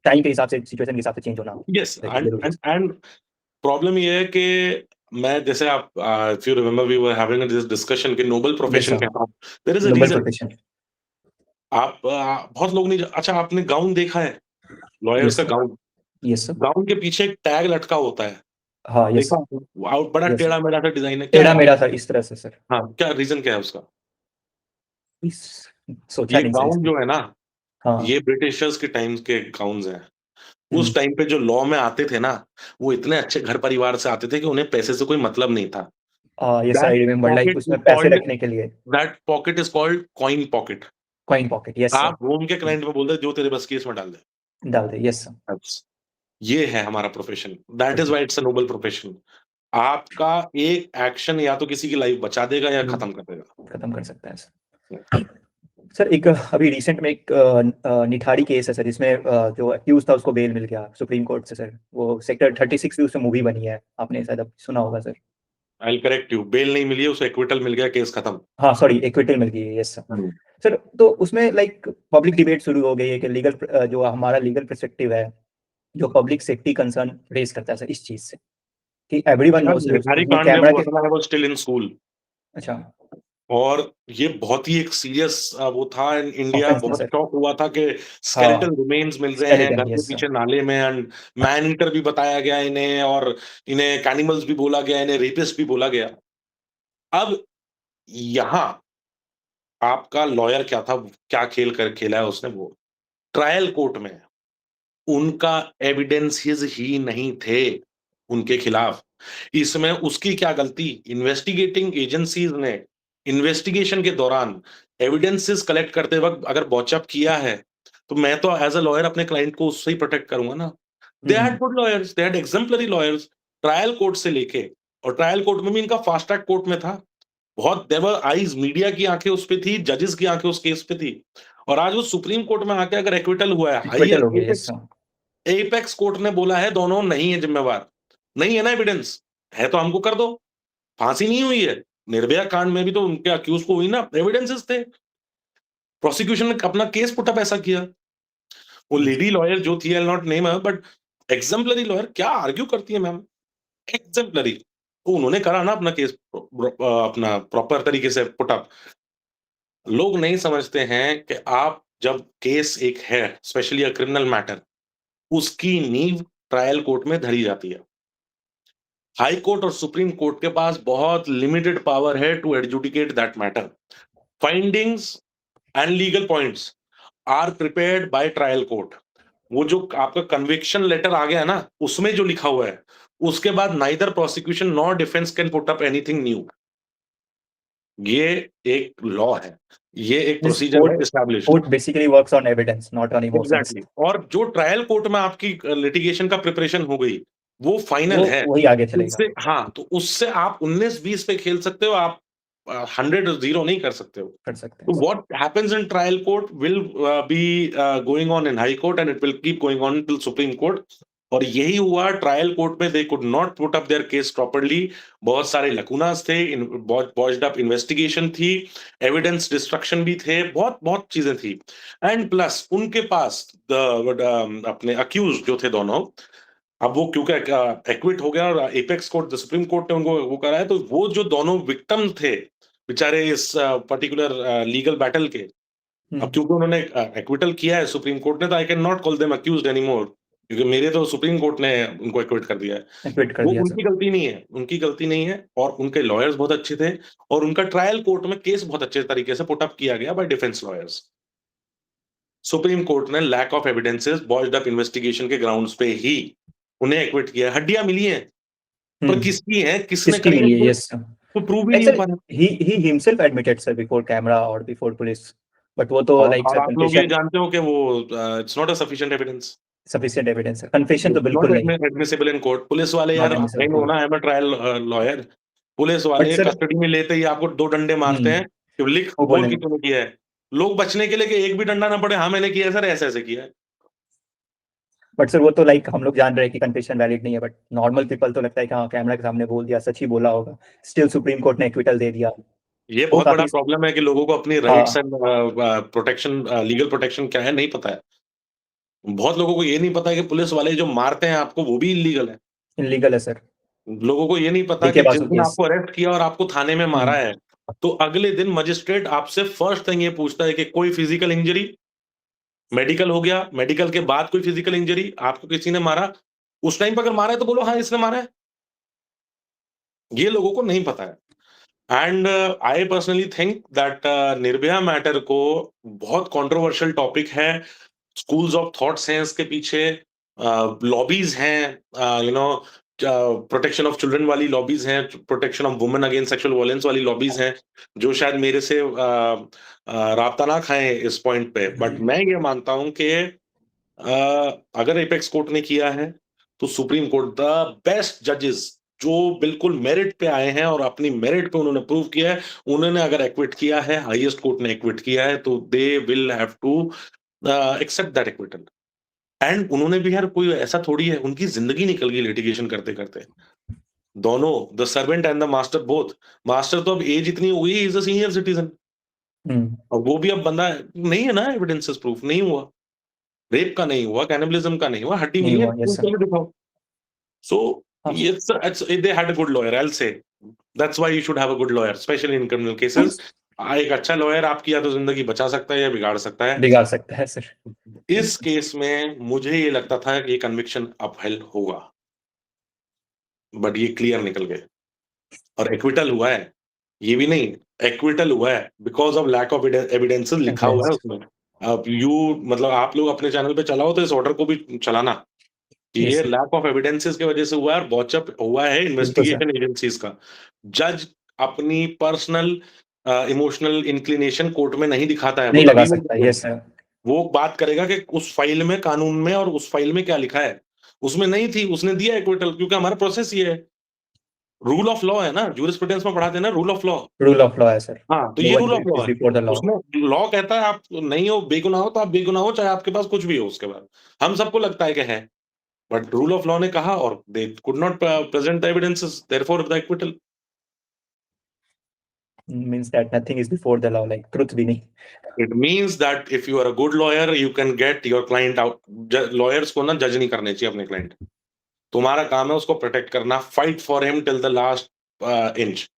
टाइम के हिसाब से, सिचुएशन के हिसाब से चेंज होना यस. जरूरी है. एंड प्रॉब्लम ये है कि मैं, जैसे आप, if you remember we were having this discussion कि नोबल यस प्रोफेशन सर. कहता हूँ. There is a noble reason. Profession. आप बहुत लोग नहीं, अच्छा आपने गाउन देखा है, लॉयर्स यस का sir. Gown. Yes sir. Gown के पीछे एक टैग लटका होता है. हाँ. यस. देखा? बड़ा यस सर. टेढ़ा मेढ़ा सा डिजाइन है, क्या टेढ़ा है? मेढ़ा सर, इस तरह से सर. हाँ, क्या रीजन क्या है उसका? सोचा ये नहीं सर गाउन इसमें। जो है ना, हाँ। ये ब्रिटिशर्स के टाइम्स के गाउन्स हैं। हम्म। उस टाइम पे जो लॉ में आते थे ना, वो इतने अच्छे घर परिवार से आते थे कि उन्हें पैसे से कोई मतलब नहीं था। Yes that I remember, like pocket is उसमें पैसे कॉल्ड रखने के लिए। That pocket is called coin pocket. Coin pocket, yes sir. आप घूम के क्लाइंट में बोलते जो तेरे बस की इसमें डाल दे। डाल दे, यस सर। बस, ये है हमारा profession. That is why profession it's a noble profession. आपका एक एक्शन या तो किसी की लाइफ बचा देगा या खत्म कर देगा। खत्म कर सकता है सर। सर एक अभी रिसेंट में एक निठारी केस है सर, जिसमें जो अक्यूज था उसको बेल मिल गया सुप्रीम कोर्ट से सर। वो सेक्टर 36 भी उसमें मूवी बनी है, आपने शायद अब सुना होगा sir. I will correct you, bail नहीं मिली है उसे, एक्विटल मिल गया, केस खत्म। हाँ सॉरी, एक्विटल मिल गई है, यस सर। हम्म। सर तो उसमें लाइक पब्लिक डिबेट शुरू हो गई है कि लीगल जो हमारा लीगल पर्सपेक्टिव है, जो पब्लिक सेफ्टी कंसर्न रेज करता है सर इस चीज से, कि एवरीवन यार, नो सर निठारी वो कांड जब कैमरा हुआ के। था, I was still in school. अच्छा। और ये बहुत ही एक सीरियस वो था इन इंडिया। ऑफेंस था बहुत सर। शॉक हुआ था कि हाँ। स्केलेटल रिमेन्स मिल रहे हैं घर स्केलेटन, के यस सर। पीछे नाले में, एंड मैन ईटर भी बताया गया इन्हें, और इन्हें कैनिमल्स भी बोला गया, इन्हें रेपिस्ट भी बोला गया। अब यहाँ आपका लॉयर क्या था, क्या खेल कर खेला है उसने, वो ट्रायल कोर्ट में उनका एविडेंसेस ही नहीं थे उनके खिलाफ। इसमें उसकी क्या गलती, इन्वेस्टिगेटिंग एजेंसीज ने इन्वेस्टिगेशन के दौरान एविडेंसेस कलेक्ट करते वक्त अगर बॉचअप किया है, तो मैं तो एज अ लॉयर अपने क्लाइंट को उससे ही प्रोटेक्ट करूंगा ना। They had hmm. Good lawyers, they had exemplary lawyers. Trial court से लेके, और ट्रायल कोर्ट में भी इनका फास्ट ट्रैक कोर्ट में था। बहुत देवर आईज, मीडिया की आंखें उस पे थी, जजेस की आंखें उस केस पे थी। और आज वो सुप्रीम कोर्ट में आके अगर एक्विटल हुआ है, इक्विटल हायर हो गया, यस सर। एपेक्स कोर्ट ने बोला है दोनों नहीं है जिम्मेवार, नहीं है ना एविडेंस, है तो हमको कर दो। फांसी नहीं हुई है, निर्भया कांड में भी तो उनके अक्यूज को हुई ना, एविडेंसेस थे। प्रोसिक्यूशन ने अपना केस पुटअप ऐसा किया। वो लेडी लॉयर जो थी, I not name, but exemplary lawyer, क्या आर्ग्यू करती है मैम, एग्जाम्पलरी। तो उन्होंने करा ना अपना केस अपना प्रॉपर तरीके से पुटअप। लोग नहीं समझते हैं कि आप जब केस एक है, स्पेशली अ क्रिमिनल मैटर, उसकी नींव ट्रायल कोर्ट में धरी जाती है। हाई कोर्ट और सुप्रीम कोर्ट के पास बहुत लिमिटेड पावर है to adjudicate that matter. Findings and legal points are prepared by trial court. वो जो आपका कन्विक्शन लेटर आ गया ना, उसमें जो लिखा हुआ है, उसके बाद neither prosecution nor defence can put up anything new. ये एक लॉ है, ये एक दिस प्रोसीजर है court established. Court basically works on evidence not on emotions. Exactly. और जो ट्रायल कोर्ट में आपकी लिटिगेशन का प्रिपरेशन हो गई, वो फाइनल वो है। वही आगे चलेगा। उससे, हाँ, तो उससे आप 19-20 पे खेल सकते हो, आप 100-0 नहीं कर सकते हो। कर सकते हैं तो sir. What happens in trial court will be going on in high court, and it will keep going on till supreme court. और यही हुआ ट्रायल कोर्ट में, they could not put up there case properly. बहुत सारे लकुनास थे, बॉज्ड अप इन्वेस्टिगेशन थी, एविडेंस डिस्ट्रक्शन भी थे, बहुत बहुत चीजें थी। एंड प्लस उनके पास अपने अक्यूज जो थे दोनों, अब वो क्योंकि एक्विट हो गया और एपेक्स कोर्ट, सुप्रीम कोर्ट ने उनको वो करा है, तो वो जो दोनों विक्टिम थे बेचारे इस पर्टिकुलर लीगल बैटल के, अब क्योंकि उन्होंने एक्विटल किया है सुप्रीम कोर्ट ने, तो I can not call them accused anymore, क्योंकि मेरे तो सुप्रीम कोर्ट ने उनको एक्विट कर दिया है। एक्विट कर वो दिया उनकी सर। गलती नहीं है, उनकी गलती नहीं है। और उनके लॉयर्स बहुत अच्छे थे, और उनका ट्रायल कोर्ट में केस बहुत अच्छे तरीके से पुट अप किया गया by defence lawyers. Supreme court ने lack of evidences, botched up investigation के ग्राउंड्स पे ही उन्हें एक्विट किया है। हड्डियां मिली हैं, पर किसकी है, किसने किसकी करी है, मिली है, तो यस सर। प्रूव ही लाइक नहीं हो सर पा रहा। He himself admitted sir before camera और बिफोर पुलिस, बट वो तो लाइक और सर आप लोग ये कन्फेशन। जानते हो कि वो it's not a sufficient evidence, sufficient evidence है, कन्फेशन तो नॉट बिल्कुल नहीं। Admissible in court. पुलिस वाले यार, नॉट आई एडमिसिबल नो ना, court. I am a trial lawyer. Police but वाले सर कस्टडी में लेते ही आपको 2 डंडे मारते हैं कि लिख वो बोल बोले कि तूने किया है। लोग बचने के लिए कि एक भी डंडा ना पड़े, हाँ मैंने किया है सर, ऐसे ऐसे किया है। बट सर वो तो लाइक हम लोग जान रहे हैं कि कन्फेशन वैलिड नहीं है, बट नॉर्मल पीपल तो लगता है कि हाँ कैमरा के सामने बोल दिया, सच ही बोला होगा। स्टिल सुप्रीम कोर्ट ने एक्विटल दे दिया। ये वो बहुत बड़ा काफी। प्रॉब्लम है कि लोगों को अपनी राइट्स हाँ। एंड प्रोटेक्शन, लीगल प्रोटेक्शन क्या है नहीं पता है। बहुत लोगों को ये नहीं पता है कि पुलिस वाले जो मारते हैं आपको, वो भी इलीगल है। इनलीगल है सर। लोगों को ये नहीं पता डीके कि जिस बासु दिन केस। आपको अरेस्ट किया और आपको थाने में मारा है, तो अगले दिन मजिस्ट्रेट आपसे फर्स्ट थिंग ये पूछता है कि कोई फिजिकल इंजरी, मेडिकल हो गया, मेडिकल के बाद कोई फिजिकल इंजरी, आपको किसी ने मारा, उस टाइम पर अगर मारा है तो बोलो हाँ इसने मारा है। ये लोगों को नहीं पता है। And I personally think that Nirbhaya matter को बहुत कंट्रोवर्शियल टॉपिक है, स्कूल्स ऑफ थॉट्स हैं इसके पीछे, लॉबीज हैं, प्रोटेक्शन ऑफ चिल्ड्रन वाली लॉबीज हैं, protection of women against sexual violence वाली लॉबीज हैं, जो शायद मेरे से राब्ता ना खाएं इस पॉइंट पे, बट मैं ये मानता हूं कि अगर एपेक्स कोर्ट ने किया है तो सुप्रीम कोर्ट द बेस्ट जजेस जो बिल्कुल मेरिट पे आए हैं और अपनी मेरिट पे उन्होंने प्रूव किया है, उन्होंने अगर एक्विट किया है, हाईएस्ट कोर्ट ने एक्विट किया है, तो they will have to accept that acquittal. And उन्होंने भी यार कोई ऐसा थोड़ी है, उनकी जिंदगी निकल गई लिटिगेशन करते करते, दोनों, the servant and the master both. Master तो अब एज इतनी हो गई, इज अ सीनियर सिटीजन, और वो भी अब बंदा नहीं है ना, एविडेंसेस प्रूफ नहीं हुआ, रेप का नहीं हुआ, कैनिबलिज्म का नहीं हुआ, हड्डी नहीं मिली है, हुआ, yes, sir. चलो दिखाओ। So हाँ, it's they had a good lawyer, I'll say. That's why you should have a good lawyer, especially in criminal cases. एक अच्छा लॉयर आपकी या तो जिंदगी बचा सकता है या बिगाड़ सकता है। बिगाड़ सकता है सर। इस केस में मुझे ये लगता था कि ये कन्विक्शन अपहेल्ड होगा, बट ये क्लियर निकल गए और एक्विटल हुआ है। ये भी नहीं, एक्विटल हुआ है because of lack of evidences, लिखा हुआ है उसमें। अब मतलब आप लोग अपने चैनल पे चलाओ तो इस ऑर्डर को भी चलाना कि Yes, ये sir. लैक ऑफ एविडेंसेस की वजह से हुआ है और बॉचअप हुआ है बिल्कुल सर। इन्वेस्टिगेशन एजेंसीज का। जज अपनी पर्सनल इमोशनल इंक्लिनेशन कोर्ट में नहीं दिखाता है, नहीं वो लगा तभी सकता, yes, sir. वो बात करेगा कि उस फाइल में, कानून में और उस फाइल में क्या लिखा है। उसमें नहीं थी, उसने दिया एक्विटल, क्योंकि हमारा प्रोसेस ये है, रूल ऑफ लॉ है ना, जूरिस्प्रूडेंस में पढ़ाते हैं ना rule of law. Rule of law है सर। हाँ, तो No ये one rule of law is है। before the law. उसमें लॉ कहता है आप नहीं हो, बेगुनाह हो तो आप बेगुनाह हो, चाहे आपके पास कुछ भी हो उसके बाद। हम सबको लगता है कि है, बट रूल ऑफ लॉ ने कहा और they could not present the evidences, therefore the acquittal. Means that nothing is before the law, like truth भी नहीं। It means that if you are a good lawyer you can get your client out. Lawyers को ना जज नहीं करने चाहिए अपने क्लाइंट, तुम्हारा काम है उसको प्रोटेक्ट करना, fight for him till the last inch.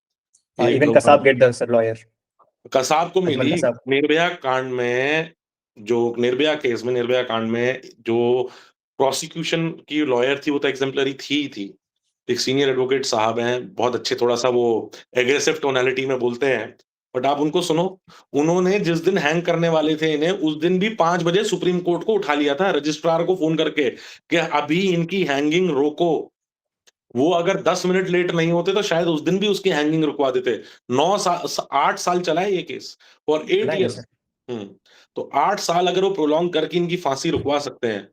Even Kasab get the sir lawyer, Kasab को अजमल मिली कसाब। निर्भया कांड में, जो निर्भया केस में, निर्भया कांड में जो प्रोसिक्यूशन की लॉयर थी वो तो एग्जाम्पलरी थी ही थी, एक सीनियर एडवोकेट साहब हैं, बहुत अच्छे, थोड़ा सा वो एग्रेसिव टोनालिटी में बोलते हैं, बट आप उनको सुनो। उन्होंने जिस दिन हैंग करने वाले थे इन्हें, उस दिन भी 5 बजे सुप्रीम कोर्ट को उठा लिया था रजिस्ट्रार को फोन करके कि अभी इनकी हैंगिंग रोको। वो अगर 10 मिनट लेट नहीं होते तो शायद उस दिन भी उसकी हैंगिंग रुकवा देते। 8 साल चला है ये केस, फॉर 8 चला है इयर्स। सर। तो 8 साल अगर वो प्रोलॉन्ग करके इनकी फांसी रुकवा सकते हैं,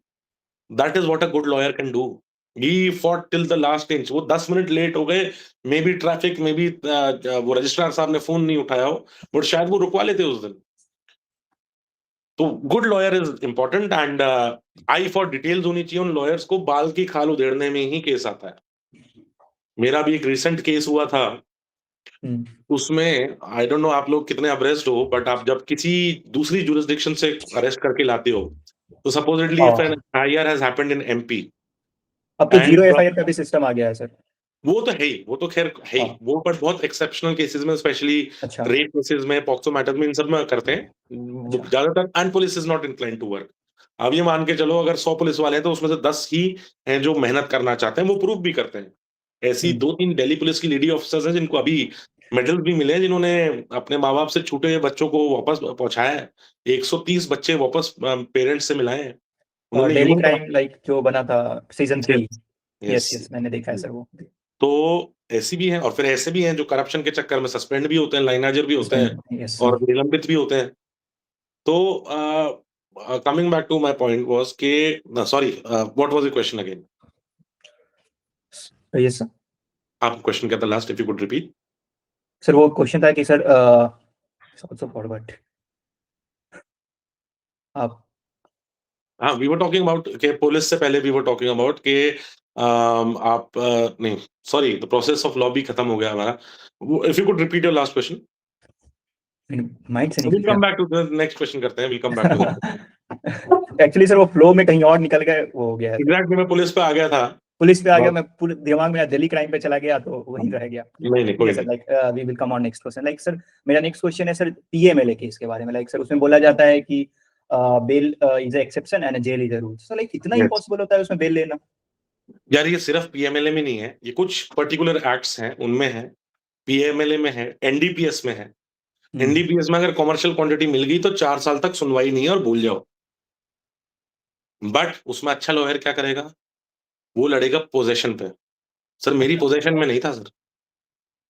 that is what a good lawyer can do. He fought till the last inch. वो 10 मिनट लेट हो गए, may be traffic, may be वो रजिस्ट्रार साहब ने फोन नहीं उठाया हो, बट शायद वो रुकवा लेते उस दिन। तो good lawyer is important, and I for details होनी चाहिए उन लॉयर्स को, बाल की खाल उधेड़ने में ही केस आता है। मेरा भी एक रिसेंट केस हुआ था, उसमें आई डोंट नो आप लोग कितने अब्रेस्ट हो, बट आप जब किसी दूसरी जुरिस्डिक्शन से अरेस्ट करके लाते हो, तो supposedly if an FIR has happened in MP, अब तो एंड 0 FIR का भी सिस्टम आ गया है सर। वो तो है ही, वो तो खैर है ही, वो पर बहुत एक्सेप्शनल केसेस में, स्पेशली अच्छा। रेप केसेस में, पॉक्सो मैटर्स में, इन सब में करते हैं ज्यादातर, and police is not inclined to work. अब ये मान के चलो अगर 100 पुलिस वाले हैं तो उसमें से 10 ही हैं जो मेहनत करना चाहते हैं, वो प्रूफ भी करते हैं। ऐसी 2-3 दिल्ली पुलिस की लेडी ऑफिसर्स हैं जिनको अभी मेडल भी मिले हैं, जिन्होंने अपने माँ बाप से छूटे हुए बच्चों को वापस पहुंचाया है। 130 बच्चे वापस पेरेंट्स से मिलाए हैं उन्होंने, डेली ह्यूमन क्राइम लाइक जो बना था सीजन 3। यस। यस मैंने देखा है सर वो। तो ऐसी भी हैं, और फिर ऐसे भी हैं जो करप्शन के चक्कर में सस्पेंड भी होते हैं, लाइनाजर भी होते हैं यस और निलंबित भी होते हैं। तो coming back to my point was के, sorry, what was the question again? Yes sir. आप क्वेश्चन क्या था last, if you could repeat? Sir वो क्वेश्चन था कि सर आल्सो फॉरवर्ड आप। हाँ, वी वर टॉकिंग अबाउट के पुलिस से पहले वी वर टॉकिंग अबाउट के आप नहीं, sorry, the process of law भी खत्म हो गया हमारा। If you could repeat your last question. Mind से विल निकल come back to the next question करते हैं, will come back to the actually sir वो फ्लो में कहीं और निकल गए, वो हो गया है। एग्जैक्टली, मैं पुलिस पे आ गया था। पुलिस पे आ गया, मैं पूरे दिमाग में दिल्ली क्राइम पे चला गया तो वहीं रह गया। नहीं कोई sir like we will come on next question. Like sir मेरा नेक्स्ट क्वेश्चन है सर पीएमएलए केस के बारे में। लाइक सर उसमें बोला जाता है कि bail is a exception and jail is a rule. So like इतना इम्पॉसिबल होता है उसमें बेल लेना? यार ये सिर्फ पीएमएलए में नहीं है, ये कुछ पर्टिकुलर एक्ट्स हैं उनमें है। पीएमएलए में है, एनडीपीएस में है। हम्म, एनडीपीएस में अगर कमर्शियल क्वांटिटी मिल गई तो 4 साल तक सुनवाई नहीं है और भूल जाओ। बट उसमें अच्छा लॉयर क्या करेगा? वो लड़ेगा पोज़ेशन पे। सर मेरी अच्छा, पोज़ेशन में नहीं था sir.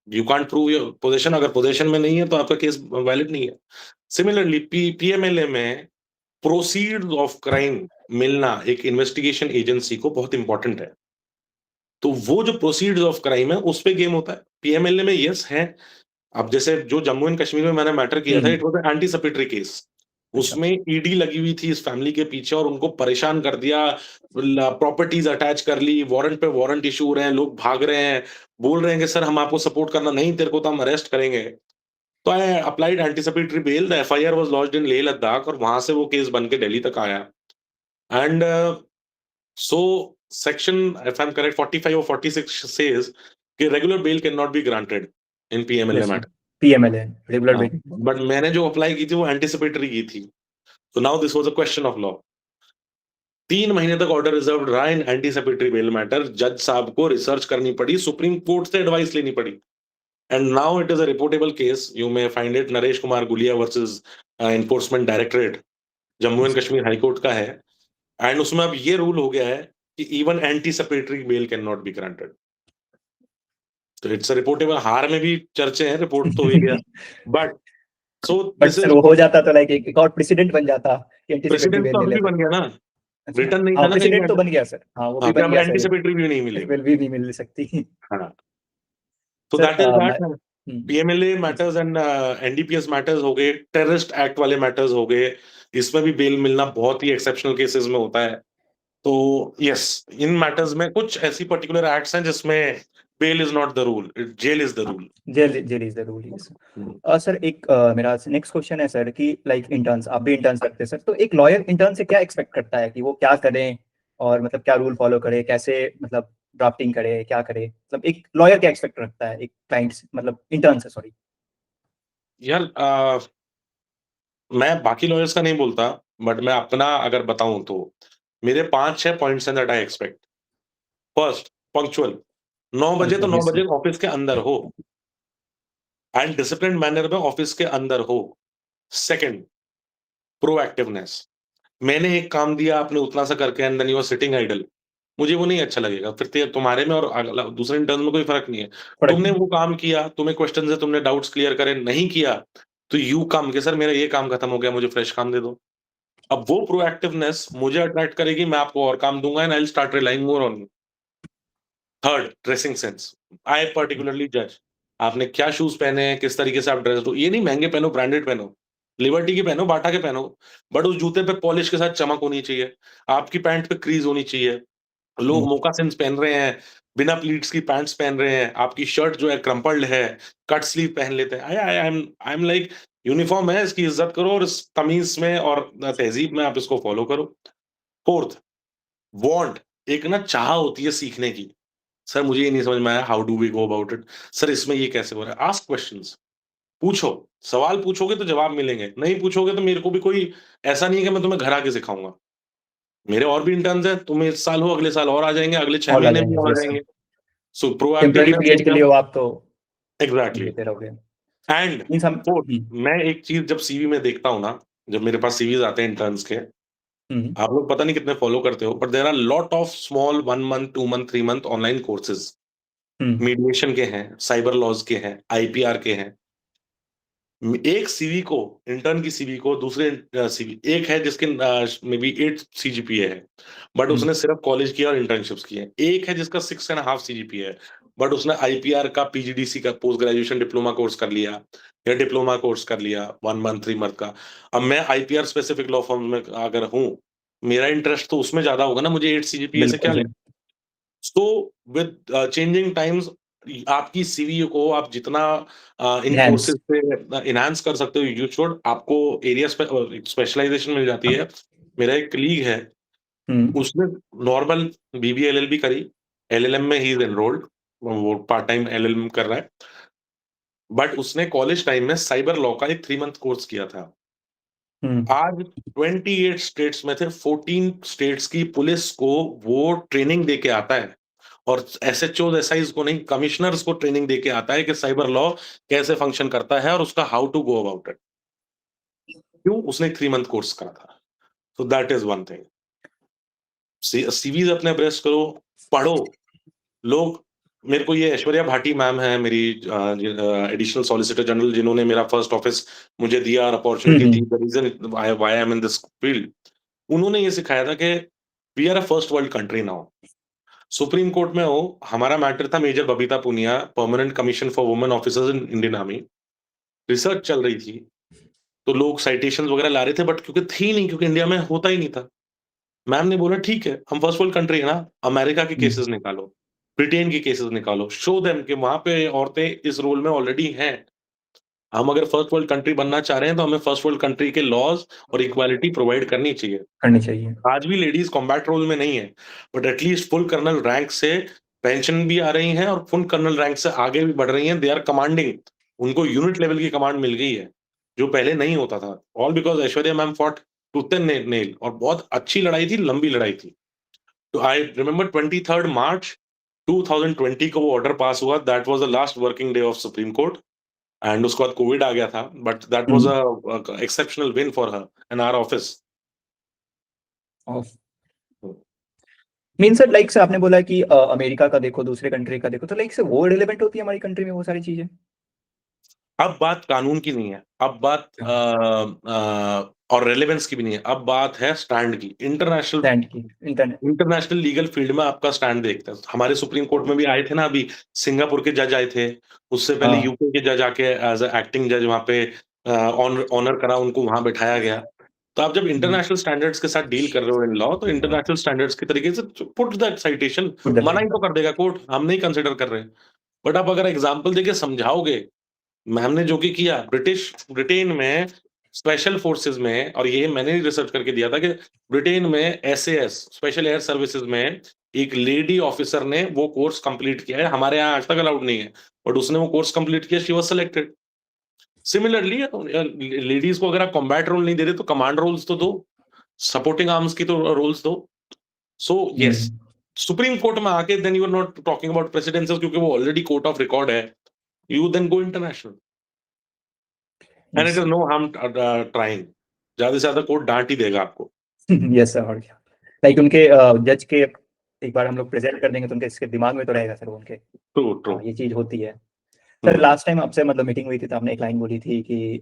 You can't prove your possession, अगर पोज़ेशन में नहीं है तो आपका केस वैलिड नहीं है। सिमिलरली पीएमएलए में प्रोसीड्स ऑफ क्राइम मिलना एक इन्वेस्टिगेशन एजेंसी को बहुत इंपॉर्टेंट है। तो वो जो प्रोसीड्स ऑफ क्राइम है उस पे गेम होता है। पीएमएलए में यस है। अब जैसे जो जम्मू एंड कश्मीर में मैंने मैटर किया था, hmm, it was an anticipatory case. अच्छा, उसमें ईडी लगी हुई थी इस फैमिली के पीछे और उनको परेशान कर दिया, प्रॉपर्टीज अटैच कर ली, वारंट पे वारंट इशू हो रहे हैं, लोग भाग रहे हैं, बोल रहे हैं कि सर हम आपको सपोर्ट करना नहीं, तेरे को तो हम अरेस्ट करेंगे। तो I applied anticipatory bail, the FIR was launched in Leh Ladakh और वहां से वो केस बन के दिल्ली तक आया। And so section, if I am correct, 45 और 46 says कि regular bell can not be granted in PMLA yes, matter. PMLA regular हाँ, बेसिस। बट मैंने जो अप्लाई की थी वो एंटीसिपेटरी की थी। तो now this was a question of law. 3 महीने तक ऑर्डर रिजर्व रहा इन एंटीसिपेटरी बेल मैटर। जज साहब को रिसर्च करनी पड़ी, सुप्रीम कोर्ट से एडवाइस लेनी पड़ी। And now it is a reportable case, you may find it, Naresh Kumar Gulia versus enforcement directorate, Jammu and Kashmir high court का है। एंड उसमें अब ये रूल हो गया है कि even anticipatory bail can not be granted. तो इट्स अ रिपोर्टेबल, हार में भी चर्चे हैं, रिपोर्ट तो हो ही गया। But so but this sir is वो हो जाता तो लाइक एक और प्रेसिडेंट बन जाता कि एंटीसिपेटरी प्रेसिडेंट, बेल तो ले अभी भी लेते। बन गया ना। अच्छा, रिटर्न नहीं हाँ था ना कहीं प्रेसिडेंट तो पे। बन गया सर, हाँ वो भी हाँ, कि बन अब गया सर, एंटीसिपेटरी भी नहीं मिलेगी। बेल भी मिल सकती। हाँ, तो सर दैट इज मैं that. PMLA matters and NDPS matters हो गए, टेररिस्ट एक्ट वाले मैटर्स हो गए, इसमें भी बेल मिलना बहुत ही एक्सेप्शनल केसेस में होता है। तो यस, इन मैटर्स में कुछ ऐसी पर्टिकुलर एक्ट्स हैं जिसमें bail is not the rule, jail is the rule. Jail jail is the rule, yes. Sir एक मेरा नेक्स्ट क्वेश्चन है सर कि लाइक इंटर्न्स, आप भी इंटर्न्स करते हैं सर, तो एक लॉयर इंटर्न से क्या एक्सपेक्ट करता है कि वो क्या करें और मतलब क्या रूल फॉलो करे, कैसे मतलब ड्राफ्टिंग करे, क्या करे, मतलब एक लॉयर क्या एक्सपेक्ट रखता है एक क्लाइंट से, मतलब इंटर्न से, सॉरी। यार मैं बाकी लॉयर्स का नहीं बोलता, बट मैं अपना अगर बताऊं तो मेरे 5-6 पॉइंट्स हैं that I expect. First, punctual. 9 बजे तो पंक्चुअल, 9 यस बजे ऑफिस के अंदर हो, एंड डिसिप्लिन मैनर में ऑफिस के अंदर हो। Second, proactiveness. मैंने एक काम दिया, आपने उतना सा करके and then you are sitting idle, मुझे वो नहीं अच्छा लगेगा। फिर तुम्हारे में और दूसरे इंटर्न में कोई फर्क नहीं है। प्रोडक्ट। तुमने वो काम किया, तुम्हें क्वेश्चन है, तुमने डाउट्स क्लियर करे, नहीं किया तो यू कम कि सर मेरा ये काम खत्म हो गया, मुझे फ्रेश काम दे दो। अब वो प्रोएक्टिवनेस मुझे अट्रैक्ट करेगी, मैं आपको और काम दूंगा and I will start relying more on you. Third, dressing sense. I particularly जज आपने क्या शूज पहने हैं, किस तरीके से आप ड्रेस हो। ये नहीं महंगे पहनो, ब्रांडेड पहनो, लिबर्टी की पहनो, बाटा के पहनो, बट उस जूते पे पॉलिश के साथ चमक होनी चाहिए। आपकी पैंट पे क्रीज होनी चाहिए। लोग मोकासिन्स पहन रहे हैं, बिना प्लीट्स की पैंट्स पहन रहे हैं, आपकी शर्ट जो है क्रम्पल्ड है, कट स्लीव पहन लेते हैं। आई एम लाइक, यूनिफॉर्म है, इसकी इज्जत करो और इस तमीज में और तहजीब में आप इसको फॉलो करो। फोर्थ, वांट, एक ना चाह होती है सीखने की। सर मुझे ये नहीं समझ में आया, how do we go about it? Sir इसमें ये कैसे हो रहा है? आस्क क्वेश्चंस, पूछो। सवाल पूछोगे तो जवाब मिलेंगे, नहीं पूछोगे तो मेरे को भी कोई ऐसा नहीं है कि मैं तुम्हें घर आके सिखाऊंगा। मेरे और भी इंटर्न्स हैं, तुम इस साल हो, अगले साल और आ जाएंगे, अगले 6 और आ महीने में जाएंगे, और आ यस सर। जाएंगे। सो टेम्पररी प्रोएक्टिवनेस पीरियड के लिए हो आप तो एग्जैक्टली। देते रहोगे। एंड मीन्स हम फोर्थ, मैं एक चीज जब सीवी में देखता हूँ ना, जब मेरे पास सीवीज आते हैं इंटर्न्स के, हम्म, आप लोग पता नहीं कितने फॉलो करते हो, but there are lot of small 1 month 2 month 3 month online courses. Hmm, mediation के हैं, साइबर लॉज के हैं, आईपीआर के हैं। एक सीवी को, इंटर्न की सीवी को दूसरे सीवी, एक है जिसके मे बी 8 सीजीपीए है, बट हम्म, उसने सिर्फ कॉलेज किया और इंटर्नशिप्स की है। एक है जिसका 6.5 सीजीपीए है, बट उसने आईपीआर का, पीजीडीसी का, पोस्ट ग्रेजुएशन डिप्लोमा कोर्स कर लिया, या डिप्लोमा कोर्स कर लिया 1 मंथ 3 मंथ का। अब मैं आईपीआर स्पेसिफिक लॉ फर्म में अगर हूँ, मेरा इंटरेस्ट तो उसमें ज्यादा होगा ना, मुझे 8 सीजीपीए से बिल्कुल क्या सर। लेना। सो विद चेंजिंग टाइम्स, आपकी सीवी को आप जितना इन इनहैंस। कोर्सेज पे इनहांस कर सकते हो, यू शुड। आपको एरिया स्पेशलाइजेशन मिल जाती है। मेरा एक कलीग है, हम्म, उसने नॉर्मल बीबीए एलएलबी करी, एलएलएम में ही इज एनरोल्ड, वो पार्ट टाइम एलएलएम कर रहा है, बट उसने कॉलेज टाइम में साइबर लॉ का एक 3 मंथ कोर्स किया था। हम्म, आज 28 स्टेट्स में थे, 14 स्टेट्स की पुलिस को वो ट्रेनिंग दे के आता है, और एसएचओ एसआईज को नहीं, कमिश्नर्स को ट्रेनिंग देके आता है कि साइबर लॉ कैसे फंक्शन करता है और उसका how to go about it. क्यों? उसने 3 मंथ कोर्स करा था। So that is one thing. CVs अपने प्रेस करो, पढ़ो। लोग, मेरे को ये ऐश्वर्या भाटी मैम है मेरी एडिशनल सॉलिसिटर जनरल, जिन्होंने मेरा फर्स्ट ऑफिस मुझे दिया और अपॉर्चुनिटी दी, the reason why I am in this field. उन्होंने ये सिखाया था कि we are a first world country now. Supreme court में हो, हमारा मैटर था major Babita Punia, permanent commission for women officers in Indian army. Research चल रही थी, तो लोग साइटेशंस वगैरह ला रहे थे, बट क्योंकि थी नहीं, क्योंकि इंडिया में होता ही नहीं था। मैम ने बोला ठीक है, हम फर्स्ट वर्ल्ड कंट्री है ना, अमेरिका के केसेस निकालो, ब्रिटेन के केसेस निकालो, शो देम कि वहां पे औरतें इस रोल में ऑलरेडी हैं। हम अगर फर्स्ट वर्ल्ड कंट्री बनना चाह रहे हैं तो हमें फर्स्ट वर्ल्ड कंट्री के लॉज और इक्वालिटी प्रोवाइड करनी चाहिए। करनी चाहिए। आज भी लेडीज कॉम्बैट रोल में नहीं है, but at least full colonel rank से पेंशन भी आ रही है और फुल कर्नल रैंक से आगे भी बढ़ रही हैं। दे आर कमांडिंग, उनको यूनिट लेवल की कमांड मिल गई है, जो पहले नहीं होता था। All because Aishwarya ma'am fought tooth and nail, और बहुत अच्छी लड़ाई थी, लंबी लड़ाई थी। तो आई रिमेंबर 23 मार्च 2020 को वो ऑर्डर पास हुआ। That was the last working day of supreme court, and उसके बाद कोविड आ गया था, but that was a exceptional win for her and our office. Mean sir, like sir आपने बोला कि अमेरिका का देखो, दूसरे कंट्री का देखो, तो लाइक सर वो रिलेवेंट होती है हमारी कंट्री में वो सारी चीजें? अब बात कानून की नहीं है, अब बात और रेलेवेंस की भी नहीं है, अब बात है स्टैंड की। इंटरनेशनल स्टैंड की, इंटरनेट। इंटरनेशनल लीगल फील्ड में आपका स्टैंड देखते हैं। हमारे सुप्रीम कोर्ट में भी आए थे ना, अभी सिंगापुर के जज आए थे, उससे पहले हाँ। यूके के जज आके एज एक्टिंग जज वहां पे ऑनर करा, उनको वहां बैठाया गया। तो आप जब इंटरनेशनल स्टैंडर्ड्स के साथ डील कर रहे हो इन लॉ, तो इंटरनेशनल स्टैंडर्ड्स की तरीके से पुट दैट साइटेशन। मना ही तो कर देगा कोर्ट, हम नहीं कंसिडर कर रहे। बट आप अगर एग्जाम्पल देके समझाओगे, मैम ने जो कि किया ब्रिटेन में स्पेशल फोर्सेस में, और ये मैंने रिसर्च करके दिया था कि ब्रिटेन में एसएएस स्पेशल एयर सर्विसेज में एक लेडी ऑफिसर ने वो कोर्स कंप्लीट किया है। हमारे यहाँ आज तक अलाउड नहीं है, बट उसने वो कोर्स कंप्लीट किया, she was selected. Similarly ladies को अगर आप कॉम्बैट रोल नहीं दे रहे तो कमांड रोल्स तो दो, सपोर्टिंग आर्म्स की तो रोल्स दो। सो यस, सुप्रीम कोर्ट में आके then you are not talking about precedents, क्योंकि वो ऑलरेडी कोर्ट ऑफ रिकॉर्ड है। You then go international, and it is no harm trying. ज्यादा से ज्यादा कोर्ट डांट ही देगा आपको। यस सर, और क्या, लाइक उनके जज के एक बार हम लोग प्रेजेंट कर देंगे तो उनके इसके दिमाग में तो रहेगा सर उनके। True true. ये चीज होती है सर। लास्ट टाइम आपसे मतलब मीटिंग हुई थी तो आपने एक लाइन बोली थी कि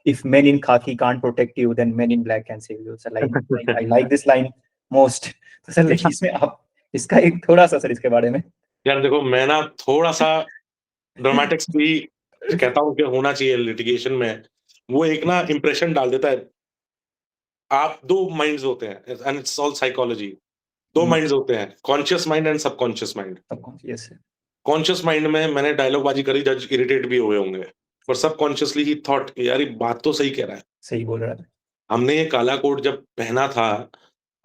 if men in khaki can't protect you then men in black can save you. Sir like I like this line most. तो सर लाइक इसमें आप इसका एक थोड़ा सा सर इसके बारे में। यार देखो, मैं ना थोड़ा सा ड्रामेटिक्स भी कहता हूँ कि होना चाहिए लिटिगेशन में। वो एक ना इंप्रेशन डाल देता है। आप दो माइंड्स होते हैं, एंड इट्स ऑल साइकोलॉजी। दो माइंड्स होते हैं, conscious mind and subconscious mind. Yes sir. Conscious mind में मैंने डायलॉग बाजी करी, जज इरिटेट भी हुए होंगे, पर सबकॉन्शियसली ही थॉट यार ये बात तो सही कह रहा है। सही बोल रहा है। हमने ये काला कोट जब पहना था,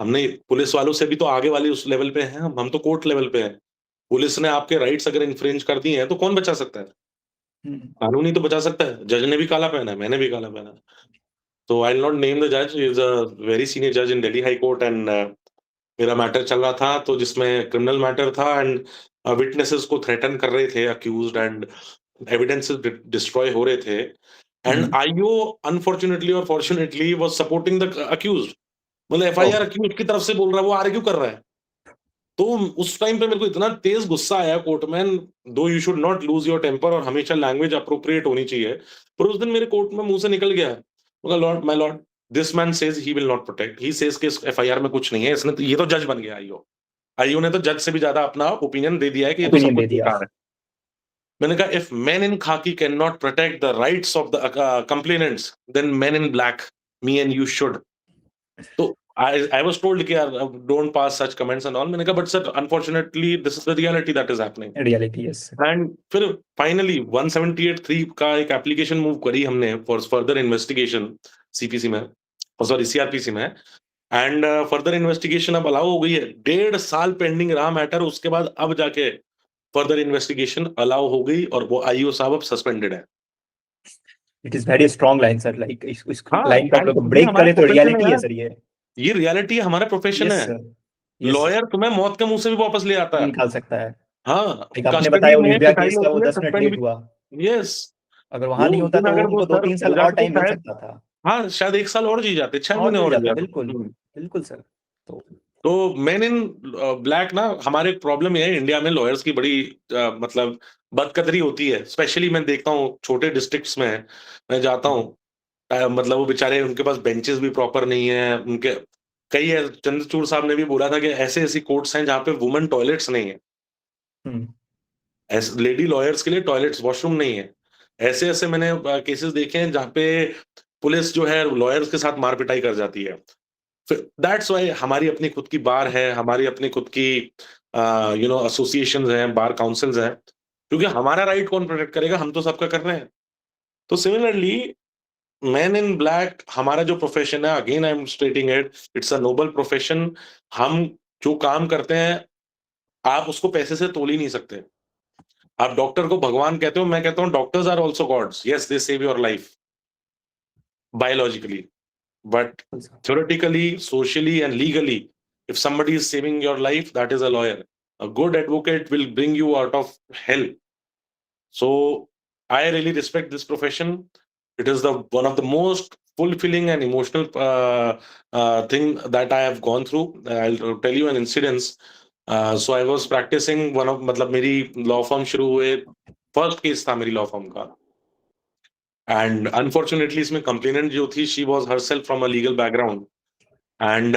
हमने पुलिस वालों से भी तो आगे वाले उस लेवल पे हैं, हम तो कोर्ट लेवल पे हैं। पुलिस ने आपके राइट्स अगर इन्फ्रिंज कर दिए हैं तो कौन बचा सकता है? कानून ही तो बचा सकता है। जज ने भी काला पहना है, मैंने भी काला पहना है। तो I will not name the जज, इज अ वेरी सीनियर जज इन दिल्ली हाई कोर्ट, एंड मेरा मैटर चल रहा था तो जिसमें क्रिमिनल मैटर था, एंड विटनेसेस को थ्रेटन कर रहे थे अक्यूज्ड, एंड एविडेंसेस डिस्ट्रॉय हो रहे थे, एंड आईओ अनफॉर्चुनेटली और fortunately was supporting the accused. मतलब एफआईआर अक्यूज्ड की तरफ से बोल रहा है, वो आर्ग्यू कर रहा है। तो उस टाइम पे मेरे को इतना तेज गुस्सा आया कोर्ट में। Though you should not lose your temper, और हमेशा लैंग्वेज अप्रोप्रिएट होनी चाहिए, पर उस दिन मेरे कोर्ट में मुंह से निकल गया, Lord my Lord, this man says he will not protect, he says कि एफआईआर में कुछ नहीं है। इसने तो, ये तो जज बन गया आईओ। आईओ ने तो जज से भी ज्यादा अपना ओपिनियन दे दिया है कि ये तो सब कुछ बेकार है। मैंने कहा if man in khaki can not protect the rights of the complainants, then man in black, me and you should. तो I was told कि यार don't pass such comments and all। मैंने कहा but sir unfortunately this is the reality that is happening। Reality, yes। And फिर finally 178(3) का एक एप्लीकेशन मूव करी हमने for further investigation CPC में, सॉरी CRPC में, एंड फर्दर इन्वेस्टिगेशन अब अलाउ हो गई है। 1.5 साल पेंडिंग रहा मैटर, उसके बाद अब जाके फर्दर इन्वेस्टिगेशन अलाउ हो गई, और वो आईओ साहब अब सस्पेंडेड है। It is very strong line sir, like इस हाँ, लाइन का and लोग ये ब्रेक हमारा करे तो profession रियलिटी है यार। सर। ये ये रियलिटी है, हमारा प्रोफेशन yes है। sir, यस सर, लॉयर तुम्हें मौत के मुंह से भी वापस ले आता है। निकाल सकता है। हाँ, एक आपने कस्टडी बताया वो में निर्भया पिटाई केस का, वो होती है, 10 मिनट सस्पेंड लेट भी। हुआ, यस, अगर वहां वो नहीं उस होता दिन तो अगर वो उनको सर 2-3 साल हो और जाते तो टाइम मिल शायद, सकता था। हाँ, शायद 1 साल और जी जाते, 6 और महीने मिल और जी जाता, जाते। बिल्कुल बिल्कुल सर। तो तो मैन इन ब्लैक ना, हमारे प्रॉब्लम ये है इंडिया में, लॉयर्स की बड़ी मतलब बदकदरी होती है। स्पेशली मैं देखता हूँ छोटे डिस्ट्रिक्ट्स में, मैं जाता हूँ, मतलब वो बेचारे, उनके पास बेंचेस भी प्रॉपर नहीं है उनके। कई चंद्रचूड़ साहब ने भी बोला था कि ऐसे ऐसी कोर्ट्स हैं जहाँ पे वुमेन टॉयलेट्स नहीं है, हम्म, लेडी लॉयर्स के लिए टॉयलेट्स, वॉशरूम नहीं है। ऐसे ऐसे मैंने केसेस देखे हैं जहाँ पे पुलिस जो है लॉयर्स के साथ मार पिटाई कर जाती है। दैट्स व्हाई हमारी अपनी खुद की बार है, हमारी अपनी खुद की एसोसिएशंस हैं, बार काउंसिल्स हैं, क्योंकि हमारा राइट कौन प्रोटेक्ट करेगा, हम तो सबका कर रहे हैं। तो सिमिलरली मैन इन ब्लैक, हमारा जो प्रोफेशन है, again I am स्टेटिंग it, it's a noble profession. हम जो काम करते हैं, आप उसको पैसे से तोल ही नहीं सकते। आप डॉक्टर को भगवान कहते हो, मैं कहता हूँ doctors are also gods. Yes, they save your life biologically, but बिल्कुल sir. theoretically, socially, and legally, if somebody is saving your life, that is a lawyer. A good advocate will bring you out of hell. So I really respect this profession. It is the one of the most fulfilling and emotional thing that I have gone through. I'll tell you an incident. So I was practicing one of, मतलब मेरी law firm शुरू हुए, first case था मेरी law firm का, and unfortunately इसमें complainant जो थी, she was herself from a legal background. And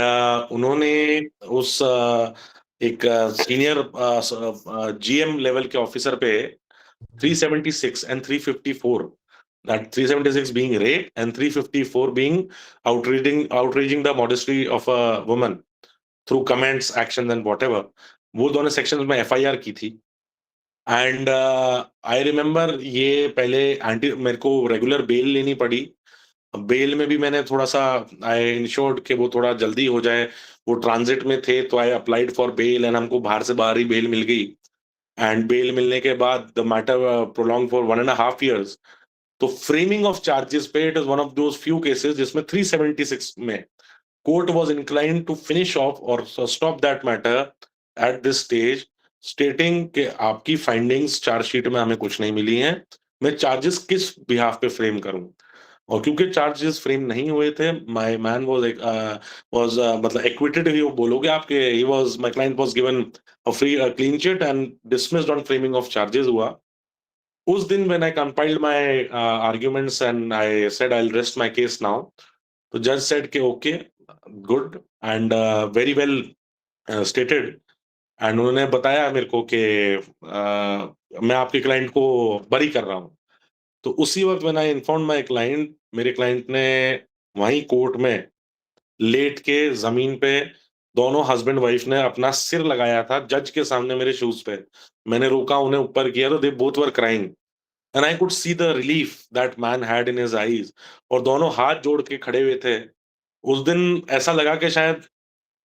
उन्होंने उस एक सीनियर जीएम लेवल के ऑफिसर पे 376 and 354, that 376 being rape and 354 being outraging the modesty of a woman through comments, actions and whatever, वो दोनों सेक्शंस में एफआईआर की थी। एंड आई रिमेम्बर, ये पहले एंटी मेरे को रेगुलर बेल लेनी पड़ी। बेल में भी मैंने थोड़ा-सा आई इंश्योर्ड कि वो थोड़ा जल्दी हो जाए। वो ट्रांज़िट में थे, तो I applied for bail and हमको बाहर से बाहर ही बेल मिल गई। एंड बेल मिलने के बाद the matter prolong for 1 and a half years. तो फ्रेमिंग ऑफ चार्जेस पे it is one of those few cases जिसमें 376 में court was inclined to finish off और stop that matter at this stage, stating कि आपकी फाइंडिंग्स चार्जशीट में हमें कुछ नहीं मिली हैं। मैं चार्जेस किस बिहाफ पे फ्रेम करूँ? और क्योंकि चार्जेस फ्रेम नहीं हुए थे, माय मैन वाज मतलब एक्विटेड ही बोलोगे आपके, he was, my client was given a free clean chit and dismissed on framing of charges हुआ। उस दिन when I compiled my arguments and I said I will rest my case now, तो जज सेड कि okay, good and very well stated. And उन्होंने बताया मेरे को कि मैं आपके क्लाइंट को बरी कर रहा हूँ। तो उसी वक़्त when I informed my client, मेरे क्लाइंट ने वहीं कोर्ट में लेट के ज़मीन पे, दोनों हस्बैंड वाइफ ने अपना सिर लगाया था जज के सामने मेरे शूज़ पे। मैंने रोका, उन्हें ऊपर किया, तो they both were crying and I could see the relief that man had in his eyes, और दोनों हाथ जोड़ के खड़े हुए थे। उस दिन ऐसा लगा कि शायद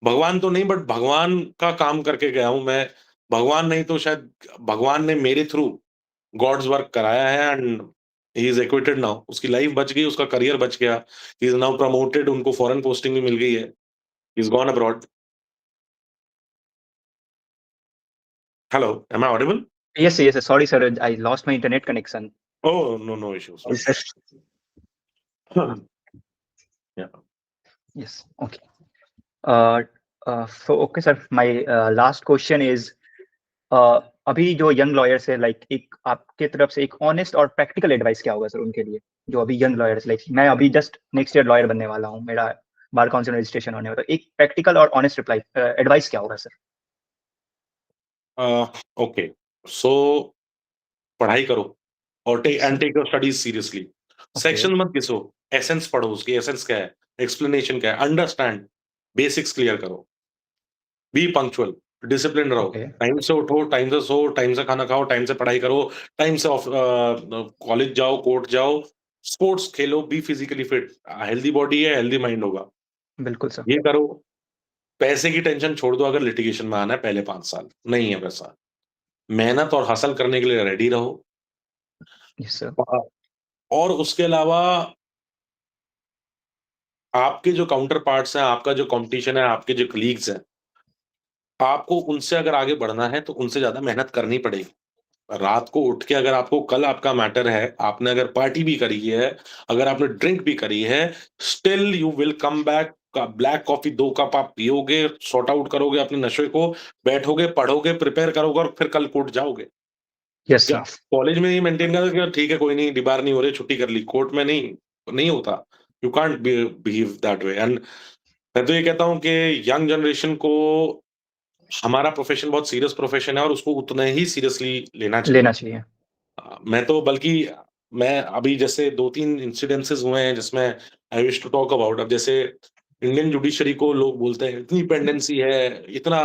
भगवान तो नहीं, बट भगवान का काम करके गया हूँ मैं। भगवान नहीं तो शायद भगवान ने मेरे थ्रू गॉड्स वर्क कराया है and he is acquitted now. उसकी लाइफ बच गई, उसका करियर बच गया। ही इज नाउ प्रमोटेड, उनको फॉरेन पोस्टिंग भी मिल गई है। He is gone abroad. Hello, am I audible? Yes, yes, sorry sir, I lost my internet connection. Oh, no, no issues. Yes, sir. या, Yes, okay. So okay sir, my last question is, अभी जो यंग लॉयर्स है, लाइक एक आपके तरफ से एक ऑनेस्ट और प्रैक्टिकल एडवाइस क्या होगा सर उनके लिए, जो अभी यंग लॉयर्स, लाइक मैं अभी जस्ट नेक्स्ट ईयर लॉयर बनने वाला हूँ, मेरा बार काउंसिल रजिस्ट्रेशन होने वाला है, तो एक प्रैक्टिकल और ऑनेस्ट रिप्लाई एडवाइस क्या होगा सर? ओके, सो पढ़ाई करो और take your studies seriously. Okay section मत घिसो, एसेंस पढ़ो, उसकी एसेंस क्या है, एक्सप्लेनेशन क्या है, अंडरस्टैंड, बेसिक्स क्लियर करो, बी पंक्चुअल, डिसिप्लिन रहो, ओके टाइम से उठो, टाइम से सो, टाइम से खाना खाओ, टाइम से पढ़ाई करो, टाइम से कॉलेज जाओ, कोर्ट जाओ, स्पोर्ट्स खेलो, B physically fit. Healthy body है, हेल्दी माइंड होगा। बिल्कुल सर। ये करो। पैसे की टेंशन छोड़ दो, अगर लिटिगेशन में आना है पहले 5 साल नहीं है पैसा। मेहनत और हासिल करने के लिए रेडी रहो। Yes sir. और उसके अलावा आपके जो काउंटर पार्ट्स हैं, आपका जो कंपटीशन है, आपके जो कलीग्स हैं, आपको उनसे अगर आगे बढ़ना है तो उनसे ज्यादा मेहनत करनी पड़ेगी। रात को उठ के अगर आपको कल आपका मैटर है, आपने अगर पार्टी भी करी है, अगर आपने ड्रिंक भी करी है, still you will come back. Black coffee 2 cup आप पियोगे, सॉर्ट आउट करोगे अपने नशे को, बैठोगे, पढ़ोगे, प्रिपेयर करोगे और फिर कल कोर्ट जाओगे। यस क्या सर। कॉलेज में ये मेंटेन करते कि ठीक है कोई नहीं, दीवार नहीं हो रही, छुट्टी कर ली। कोर्ट में नहीं, नहीं होता। You can't behave that way. And मैं तो ये कहता हूँ कि यंग जनरेशन को हमारा प्रोफेशन बहुत सीरियस प्रोफेशन है और उसको उतना ही सीरियसली लेना चाहिए। लेना चाहिए। मैं तो बल्कि मैं अभी जैसे 2-3 इंसिडेंसेस हुए हैं जिसमें I wish to talk about. अब जैसे इंडियन जुडिशरी को लोग बोलते हैं इतनी पेंडेंसी है, इतना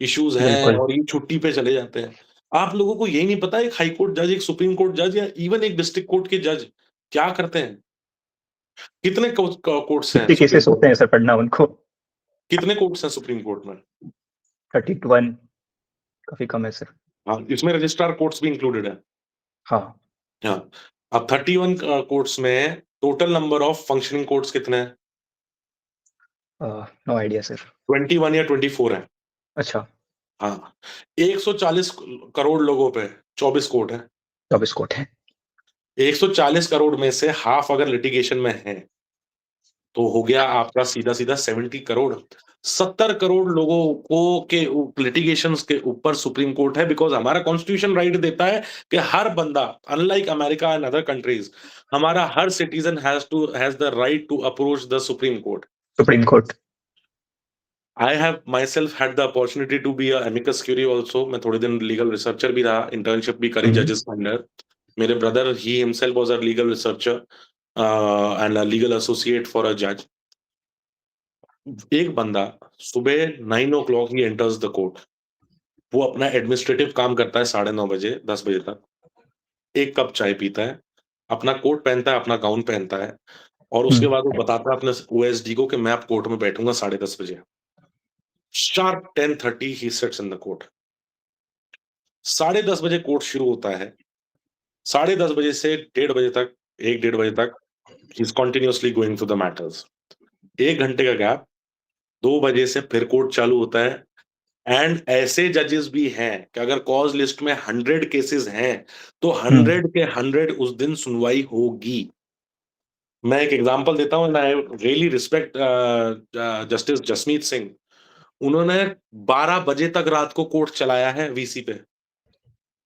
इश्यूज हैं बिल्कुल। और ये छुट्टी पे चले जाते हैं। आप लोगों को यही नहीं पता एक हाई कोर्ट जज, एक सुप्रीम कोर्ट जज या इवन एक डिस्ट्रिक्ट कोर्ट के जज क्या करते हैं? कितने कोर्ट्स हैं कितने सुप्रीम केसेस होते कोर्ट हैं में? सर पढ़ना उनको? कितने कोर्ट्स हैं सुप्रीम कोर्ट में? 31, काफी कम है सर। हाँ, इसमें रजिस्ट्रार कोर्ट्स भी इंक्लूडेड है। हाँ। हाँ, अब 31 कोर्ट्स में total number of functioning courts कितने हैं? No idea sir. 21 या 24 है। अच्छा। हाँ, 140 करोड़ लोगों पे 24 कोर्ट है। 24 कोट है। 140 करोड़ में से हाफ अगर लिटिगेशन में है तो हो गया आपका सीधा सीधा 70 करोड़। 70 करोड़ लोगों को के लिटिगेशन के ऊपर सुप्रीम कोर्ट है, बिकॉज हमारा कॉन्स्टिट्यूशन राइट देता है कि हर बंदा, unlike America and other countries, हमारा हर citizen has the right to approach the supreme court. Supreme court. I have myself had the opportunity to be a amicus curiae also. मैं थोड़े दिन लीगल रिसर्चर भी रहा, इंटर्नशिप भी करी जजेस के अंडर। मेरे brother he himself was a legal researcher and a legal associate for a जज। एक बंदा सुबह 9 o'clock he enters the court. वो अपना एडमिनिस्ट्रेटिव काम करता है 9:30 बजे 10 बजे तक। एक कप चाय पीता है, अपना कोट पहनता है, अपना गाउन पहनता है और उसके बाद वो बताता है अपने ओएसडी को कि मैं अब कोर्ट में बैठूंगा 10:30 बजे। Sharp 10:30 he sits in the court. 10:30 बजे कोर्ट शुरू होता है। 10:30 बजे से 1:30 बजे तक, 1 डेढ़ बजे तक he is continuously going through the matters. 1 घंटे का गैप, 2 बजे से फिर कोर्ट चालू होता है। एंड ऐसे जजेस भी हैं कि अगर कॉज लिस्ट में 100 केसेस हैं तो 100 के 100 उस दिन सुनवाई होगी। मैं एक एग्जांपल देता हूँ, I really respect justice Jasmeet Singh. उन्होंने 12 बजे तक रात को कोर्ट चलाया है वीसी पे।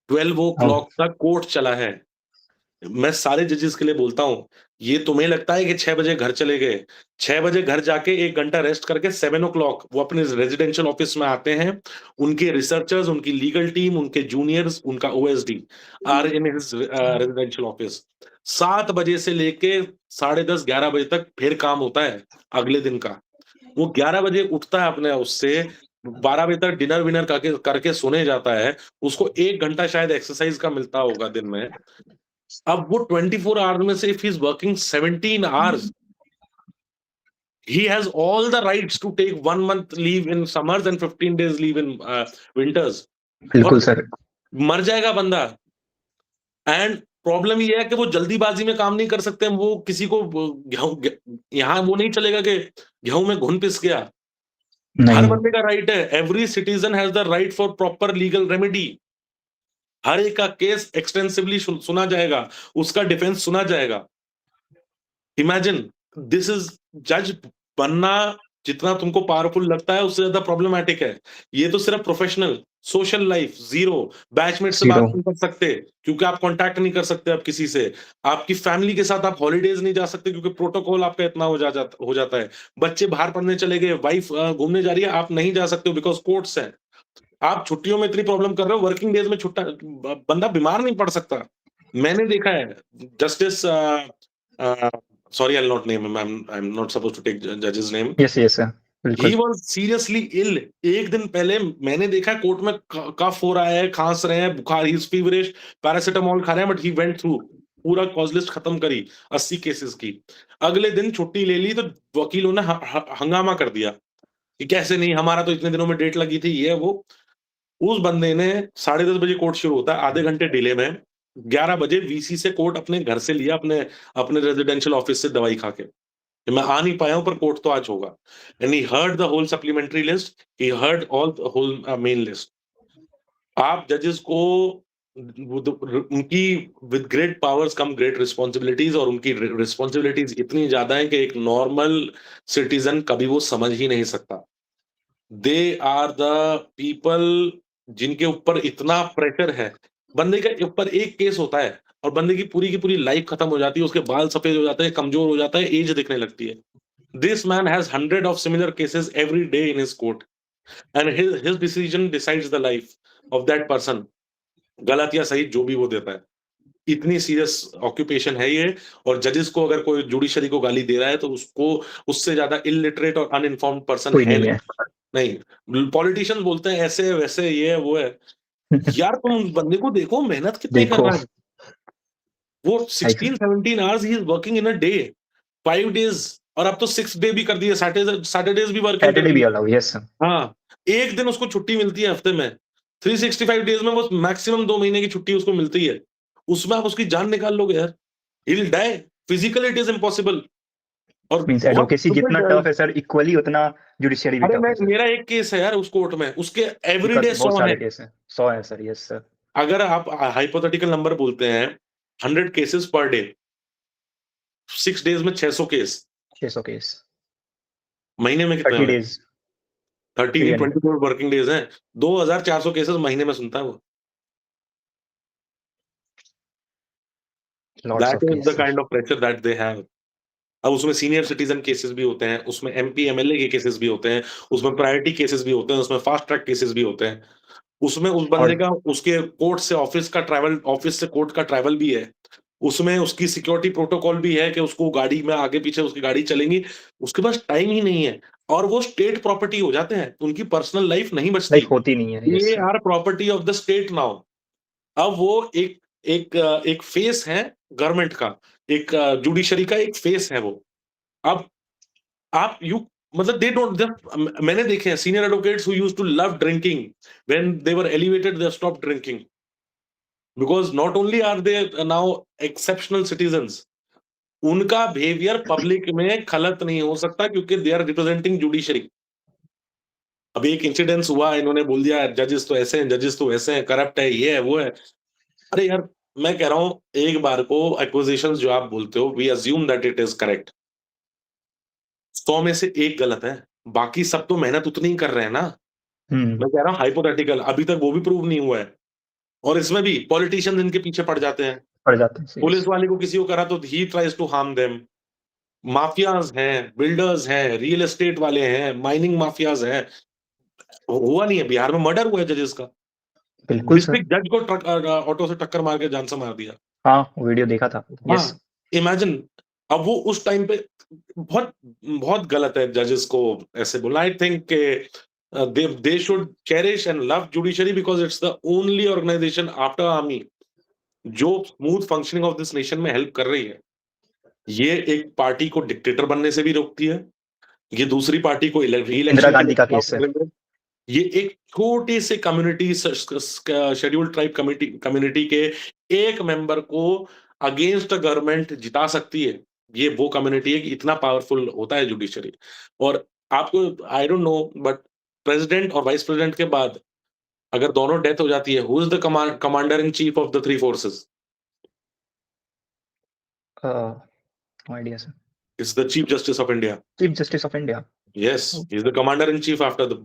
12 o'clock तक कोर्ट चला है। मैं सारे जजेस के लिए बोलता हूँ, ये तुम्हें लगता है कि 6 बजे घर चले गए, 6 बजे घर जाके 1 घंटा रेस्ट करके 7 o'clock वो अपने रेजिडेंशियल ऑफिस में आते हैं। उनके रिसर्चर्स, उनकी लीगल टीम, उनके जूनियर्स, उनका OSD are in his residential office. 7 बजे से लेके 10:30 11 बजे तक फिर काम होता है अगले दिन का। वो 11 बजे उठता है अपने उससे, 12 बजे तक डिनर विनर करके करके सोने जाता है। उसको 1 घंटा शायद एक्सरसाइज का मिलता होगा दिन में। अब वो 24 आवर्स में से if he is working 17 hours, he has all the rights to take 1 month leave in summers and 15 days leave in winters। बिल्कुल और सर। मर जाएगा बंदा। एंड प्रॉब्लम ये है कि वो जल्दीबाजी में काम नहीं कर सकते। वो किसी को गेहूं, यहाँ वो नहीं चलेगा कि गेहूं में घुन पिस गया। हर नहीं। बंदे का राइट है, every citizen has the right for proper legal remedy. हर एक का केस एक्सटेंसिवली सुना जाएगा, उसका डिफेंस सुना जाएगा। इमेजिन दिस इज जज बनना जितना तुमको पावरफुल लगता है उससे ज्यादा प्रॉब्लमैटिक है। ये तो सिर्फ professional, social life zero. Batchmate से बात 0। नहीं कर सकते क्योंकि आप कांटेक्ट नहीं कर सकते अब किसी से। आपकी फैमिली के साथ आप हॉलीडेज नहीं जा सकते क्योंकि प्रोटोकॉल आपका इतना हो जाता है। बच्चे बाहर पढ़ने चले गए, वाइफ घूमने जा रही है, आप नहीं जा सकते हो बिकॉज कोर्ट्स है। आप छुट्टियों में इतनी प्रॉब्लम कर रहे हो, वर्किंग डेज में छुट्टा बंदा बीमार नहीं पड़ सकता। मैंने देखा है justice, sorry I'll not name him, I'm not supposed to take judge's name। Yes yes sir. he बिल्कुल। was seriously ill। एक दिन पहले मैंने देखा कोर्ट में कफ हो रहा है, खांस रहे हैं, बुखार, ही इज फीवरिश, पैरासिटामोल खा रहे हैं, बट ही वेंट थ्रू, पूरा कॉज लिस्ट खत्म करी 80 केसेस की। अगले दिन छुट्टी ले ली तो वकीलों ने हंगामा कर दिया कि कैसे नहीं, हमारा तो इतने दिनों में डेट लगी थी, ये वो। उस बंदे ने 10:30 बजे कोर्ट शुरू होता है, आधे घंटे डिले में 11 बजे वीसी से कोर्ट अपने घर से लिया, अपने अपने रेजिडेंशियल ऑफिस से दवाई खा के। मैं आ नहीं पाया हूँ पर कोर्ट तो आज होगा। And he heard the whole supplementary list, he heard all the whole main list. आप जजेस को उनकी with great powers come great responsibilities, और उनकी रिस्पॉन्सिबिलिटीज इतनी ज्यादा है कि एक नॉर्मल सिटीजन कभी वो समझ ही नहीं सकता। दे आर द पीपल जिनके ऊपर इतना प्रेशर है। बंदे के ऊपर एक केस होता है और बंदे की पूरी लाइफ खत्म हो जाती है, उसके बाल सफेद हो जाते हैं, कमजोर हो जाता है, एज दिखने लगती है। This man has 100 of similar cases every day in his court, and his decision decides the life of that person, गलत या सही जो भी वो देता है। इतनी सीरियस ऑक्यूपेशन है ये। और जजेस को अगर कोई जुडिशरी को गाली दे रहा है तो उसको उससे ज्यादा इलिटरेट और अनइन्फॉर्म्ड पर्सन कोई है नहीं नहीं। है। नहीं, पॉलिटिशियंस बोलते हैं ऐसे है वैसे, ये है वो है। यार तुम उस बंदे को देखो, मेहनत कितनी कर देखो रहा है वो। 16-17 hours he is working in a day, 5 days। और अब तो 6 day भी कर दिए, सैटरडेज भी वर्किंग कर सैटरडे भी दिए। Allow, yes sir. हाँ, एक दिन उसको छुट्टी मिलती है हफ्ते में। 365 डेज में वो मैक्सिमम 2 महीने की छुट्टी उसको मिलती है। उसमें आप उसकी जान निकाल लोगे यार, he will die. Physically it is impossible. और मींस बहुत एडवोकेसी जितना stupid है। टफ है सर, इक्वली उतना जुडिशियरी भी अरे टफ मैं, है सर। मेरा एक केस है यार उस कोर्ट में, उसके उनका एवरीडे 100 बहुत है। सारे केस हैं, 100 है सर, यस सर। अगर आप हाइपोथेटिकल नंबर बोलते हैं, 100 केसेस पर डे, 6 डेज में 600 केस, 600 केस, महीने में कितने 30 हुए? डेज, 30 नहीं, 300, 24 वर्किंग डेज हैं। 2400 केसेस महीने में सुनता है वो। Lots that of is the case sir. Kind of pressure that they have. अब उसमें सीनियर सिटीजन केसेस भी होते हैं, उसमें एमपी एमएलए के केसेस भी होते हैं, उसमें प्रायोरिटी केसेस भी होते हैं, उसमें फास्ट ट्रैक केसेस भी होते हैं। उसमें उस बंदे और का उसके कोर्ट से ऑफिस का ट्रैवल, ऑफिस से कोर्ट का ट्रैवल भी है। उसमें उसकी सिक्योरिटी प्रोटोकॉल भी है कि उसको गाड़ी में आगे पीछे उसकी गाड़ी चलेंगी। उसके पास टाइम ही नहीं है। और वो स्टेट प्रॉपर्टी हो जाते हैं, उनकी पर्सनल लाइफ नहीं बचती। लाइफ होती नहीं है, यस ये sir. Are property of the state now. अब वो एक एक फेस है गवर्नमेंट का, एक जुडिशरी का एक फेस है वो। अब आप यू मतलब दे डोंट, मैंने देखे हैं senior advocates who used to love drinking, when they were elevated they stop drinking, because not only are they now exceptional citizens, उनका बिहेवियर पब्लिक में खलत नहीं हो सकता क्योंकि दे आर रिप्रेजेंटिंग जुडिशरी। अभी एक इंसिडेंस हुआ, इन्होंने बोल दिया जजेस तो ऐसे हैं, जजेस तो वैसे हैं, करप्ट है, ये है वो है। अरे यार, मैं कह रहा हूं एक बार को एक्विजिशंस जो आप बोलते हो, we assume that it is correct. 100 में से एक गलत है, बाकी सब तो मेहनत उतनी ही कर रहे हैं ना। मैं कह रहा हूँ हाइपोथेटिकल, अभी तक वो भी प्रूव नहीं हुआ है। और इसमें भी पॉलिटिशियंस इनके पीछे पड़ जाते हैं। पड़ जाते हैं, पुलिस यस। वाले को किसी को करा तो he tries to harm them. Mafias हैं, बिल्डर्स हैं, रियल एस्टेट वाले हैं, माइनिंग माफियाज हैं। हुआ नहीं है, बिहार में मर्डर हुआ है जजेस का। बिल्कुल सर। डिस्ट्रिक्ट जज को ऑटो से टक्कर मार के जान से मार दिया। हाँ, वीडियो देखा था, यस। हाँ, इमेजिन। अब वो उस टाइम पे बहुत बहुत गलत है जजेस को ऐसे बोलना। I think they should cherish and love judiciary because it's the only organization after army जो smooth functioning of this nation में हेल्प कर रही है। ये एक पार्टी को डिक्टेटर बनने से भी रोकती है, ये दूसरी पार्टी को री इंदिरा इलेक्शन के गांधी का लिए केस सर। ये एक छोटे से कम्युनिटी, शेड्यूल्ड ट्राइब कम्युनिटी के एक मेंबर को अगेंस्ट गवर्नमेंट जिता सकती है। ये वो कम्युनिटी है कि इतना पावरफुल होता है जुडिशरी। और आपको I don't know, but president और वाइस प्रेसिडेंट के बाद अगर दोनों डेथ हो जाती है, who is the commander in chief of the 3 forces? No idea sir. It's the chief justice of India. Chief justice of India. Yes, he's the commander in chief after the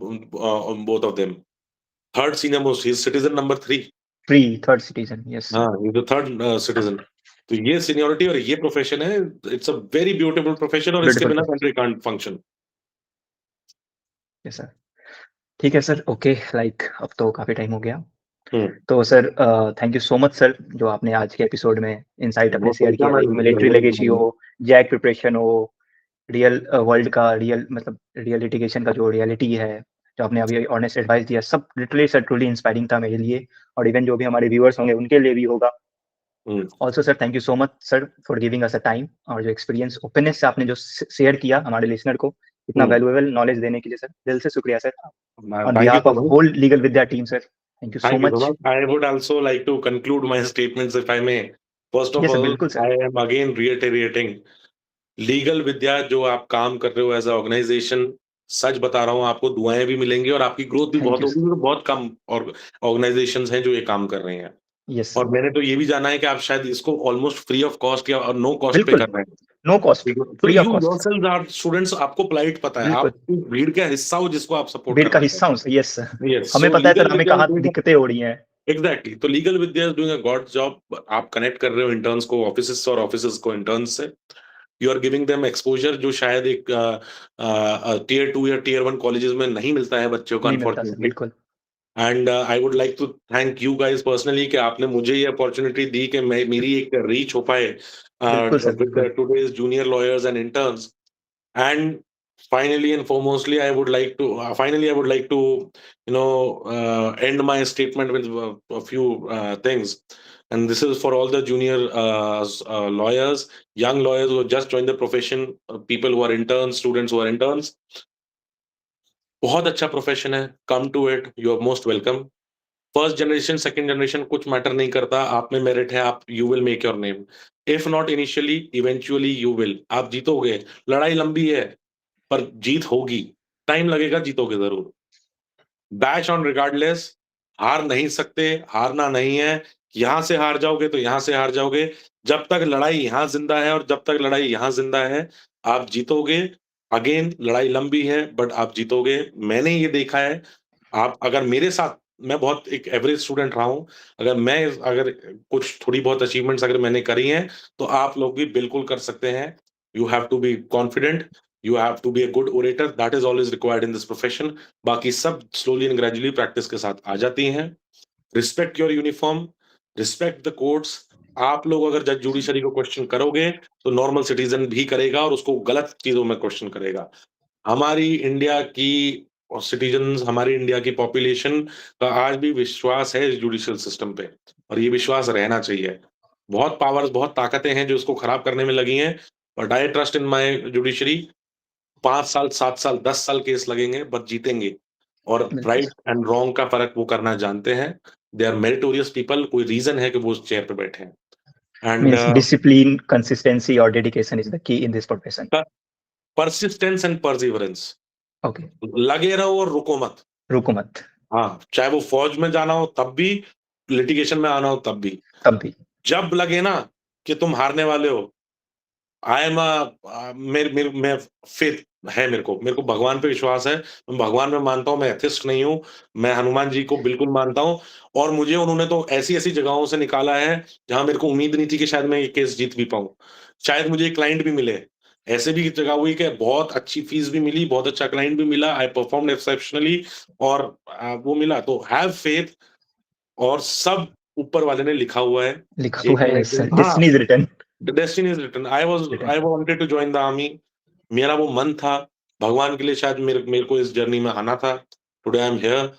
both of them. Third senior most, he's citizen number 3. Third citizen, yes. हाँ, he's the third citizen. तो ये सीनियोरिटी और ये प्रोफेशन है, it's a very beautiful profession, और इसके ब्यूटीफुल, बिना country can't function. Yes sir. ठीक है सर, ओके, लाइक अब तो काफी टाइम हो गया। हम्म, तो sir thank you so much sir, जो आपने आज के एपिसोड में इनसाइट अपने शेयर किया, लाइक मिलिट्री लेगेसी हो, जैक प्रिपरेशन हो, रियल वर्ल्ड का रियल मतलब रियल लिटिगेशन का जो रियलिटी है, जो आपने अभी ऑनेस्ट एडवाइस दिया, सब लिटरली सर ट्रूली इंस्पायरिंग था मेरे लिए, और इवन जो भी हमारे व्यूअर्स होंगे उनके लिए भी होगा। Also sir thank you so much sir for giving us a time, और जो एक्सपीरियंस ओपननेस से आपने जो शेयर किया हमारे लिसनर को इतना वैल्यूएबल नॉलेज देने के लिए सर, दिल से शुक्रिया sir, on behalf of whole legal Vidya team sir. Thank you so Thank you so much. much. I would also like to conclude my statements if I may. First of yes sir, all, बिल्कुल I sir. am again reiterating legal विद्या जो आप काम कर रहे हो एज अ ऑर्गेनाइजेशन, सच बता रहा हूँ आपको दुआएं भी मिलेंगी और आपकी ग्रोथ भी Thank बहुत you, होगी, तो बहुत कम और ऑर्गेनाइजेशंस हैं जो ये काम कर रहे हैं। yes, और मैंने तो ये भी जाना है कि आप शायद इसको ऑलमोस्ट फ्री ऑफ कॉस्ट या नो कॉस्ट पे बिल्कुल, कर रहे हैं। no cost, तो free of you cost, yourself are students, आपको पोलाइट पता है, बिल्कुल, आप भीड़ का हिस्सा हो जिसको आप सपोर्ट भीड़ का करना हिस्सा हूँ, yes, चाहते हैं। यस, हमें सो पता है सर लीगल हमें विद्या कहाँ दिक्कतें हो रही हैं, एग्जैक्टली, तो legal Vidya is doing a God job. आप कनेक्ट कर रहे हो इंटर्न्स को ऑफिस और ऑफिस को इंटर्न्स से, you are giving them exposure जो शायद एक टीयर 2 या टीयर 1 कॉलेजेस में नहीं मिलता है बच्चों को नहीं मिलता सर, अनफॉर्चुनेटली। बिल्कुल, and I would like to thank you guys personally कि आपने मुझे ये अपॉर्चुनिटी दी कि मैं मेरी एक रीच हो पाए बिल्कुल सर, विद बिल्कुल, today's junior lawyers and interns. And finally and foremostly, I would like to, end my statement with a few things. And this is for all the junior lawyers, young lawyers who have just joined the profession, people who are interns, students who are interns. बहुत अच्छा प्रोफेशन है, come to it, you are most welcome. First generation, second generation कुछ मैटर नहीं करता, आप में मेरिट है, आप you will make your name. If not initially, eventually you will, आप जीतोगे। लड़ाई लंबी है पर जीत होगी, टाइम लगेगा, जीतोगे जरूर। बैच ऑन रिगार्डलेस, हार नहीं सकते, हारना नहीं है। यहां से हार जाओगे तो यहां से हार जाओगे। जब तक लड़ाई यहां जिंदा है और जब तक लड़ाई यहां जिंदा है, आप जीतोगे। अगेन, लड़ाई लंबी है बट आप जीतोगे। मैंने ये देखा है, आप अगर मेरे साथ, मैं बहुत एक एवरेज स्टूडेंट रहा हूं, अगर कुछ थोड़ी बहुत अचीवमेंट्स अगर मैंने करी हैं, तो आप लोग भी बिल्कुल कर सकते हैं। You have to be confident, you have to be a good orator, that is always required in this profession. बाकी सब स्लोली एंड ग्रेजुअली प्रैक्टिस के साथ आ जाती हैं। Respect your uniform, respect the courts. आप लोग अगर जज जुडिशरी को क्वेश्चन करोगे तो नॉर्मल सिटीजन भी करेगा और उसको गलत चीजों में क्वेश्चन करेगा। हमारी इंडिया की और सिटीजन्स, हमारी इंडिया की पॉपुलेशन का आज भी विश्वास है जुडिशियल सिस्टम पे, और ये विश्वास रहना चाहिए। बहुत पावर्स, बहुत ताकतें हैं जो इसको खराब करने में लगी हैं, but I trust in my judiciary. 5 साल, 7 साल, 10 साल केस लगेंगे बट जीतेंगे। और बिल्कुल राइट एंड रॉन्ग का फर्क वो करना जानते हैं। दे आर मेरिटोरियस पीपल, कोई रीजन है कि वो उस चेयर पे बैठे हैं। एंड मीन्स डिसिप्लिन, कंसिस्टेंसी और dedication is the key in this profession, persistence and perseverance, okay, लगे रहो और रुको मत। रुको मत, हाँ, चाहे वो फौज में जाना हो तब भी, लिटिगेशन में आना हो तब भी। तब भी, जब लगे ना कि तुम हारने वाले हो, आई एम मेरे मेरे मैं फेथ है, मेरे को भगवान पे विश्वास है। मैं भगवान में मानता हूँ, मैं एथिस्ट नहीं हूँ। मैं हनुमान जी को बिल्कुल मानता हूँ, और मुझे उन्होंने तो ऐसी-ऐसी जगहों से निकाला है, जहाँ मेरे को उम्मीद नहीं थी कि शायद मैं ये केस जीत भी पाऊँ। शायद मुझे एक क्लाइंट भी मिले। ऐसे भी जगह हुई कि बहुत अच्छी फीस भी मिली, बहुत अच्छा क्लाइंट भी मिला, आई परफॉर्म्ड एक्सेप्शनली, और वो मिला। तो हैव फेथ, और सब ऊपर वाले ने लिखा हुआ है। लिखा एक हुआ है, मिनट, हाँ, destiny is written, the destiny is written. I wanted to join the army. मेरा वो मन था, भगवान के लिए शायद मेरे मेरे को इस जर्नी में आना था। Today I am here,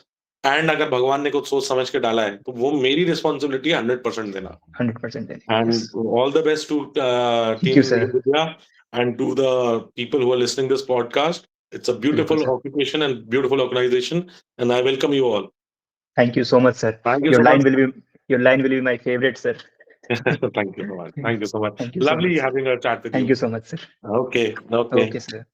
and अगर भगवान ने कुछ सोच समझ के डाला है तो वो मेरी रिस्पॉन्सिबिलिटी है 100% देना। 100% and yes, all the best to thank you team sir, Vidya and to the people who are listening this podcast. It's a बिल्कुल beautiful sir, occupation and beautiful organization, and I welcome you all. Thank you so much sir, Thank you your so line much. Will be, your line will be my favourite sir, Thank you so much. Thank you so much. Thank you so Lovely much sir, having a chat with thank you. You so much sir, Okay. Okay. Okay sir.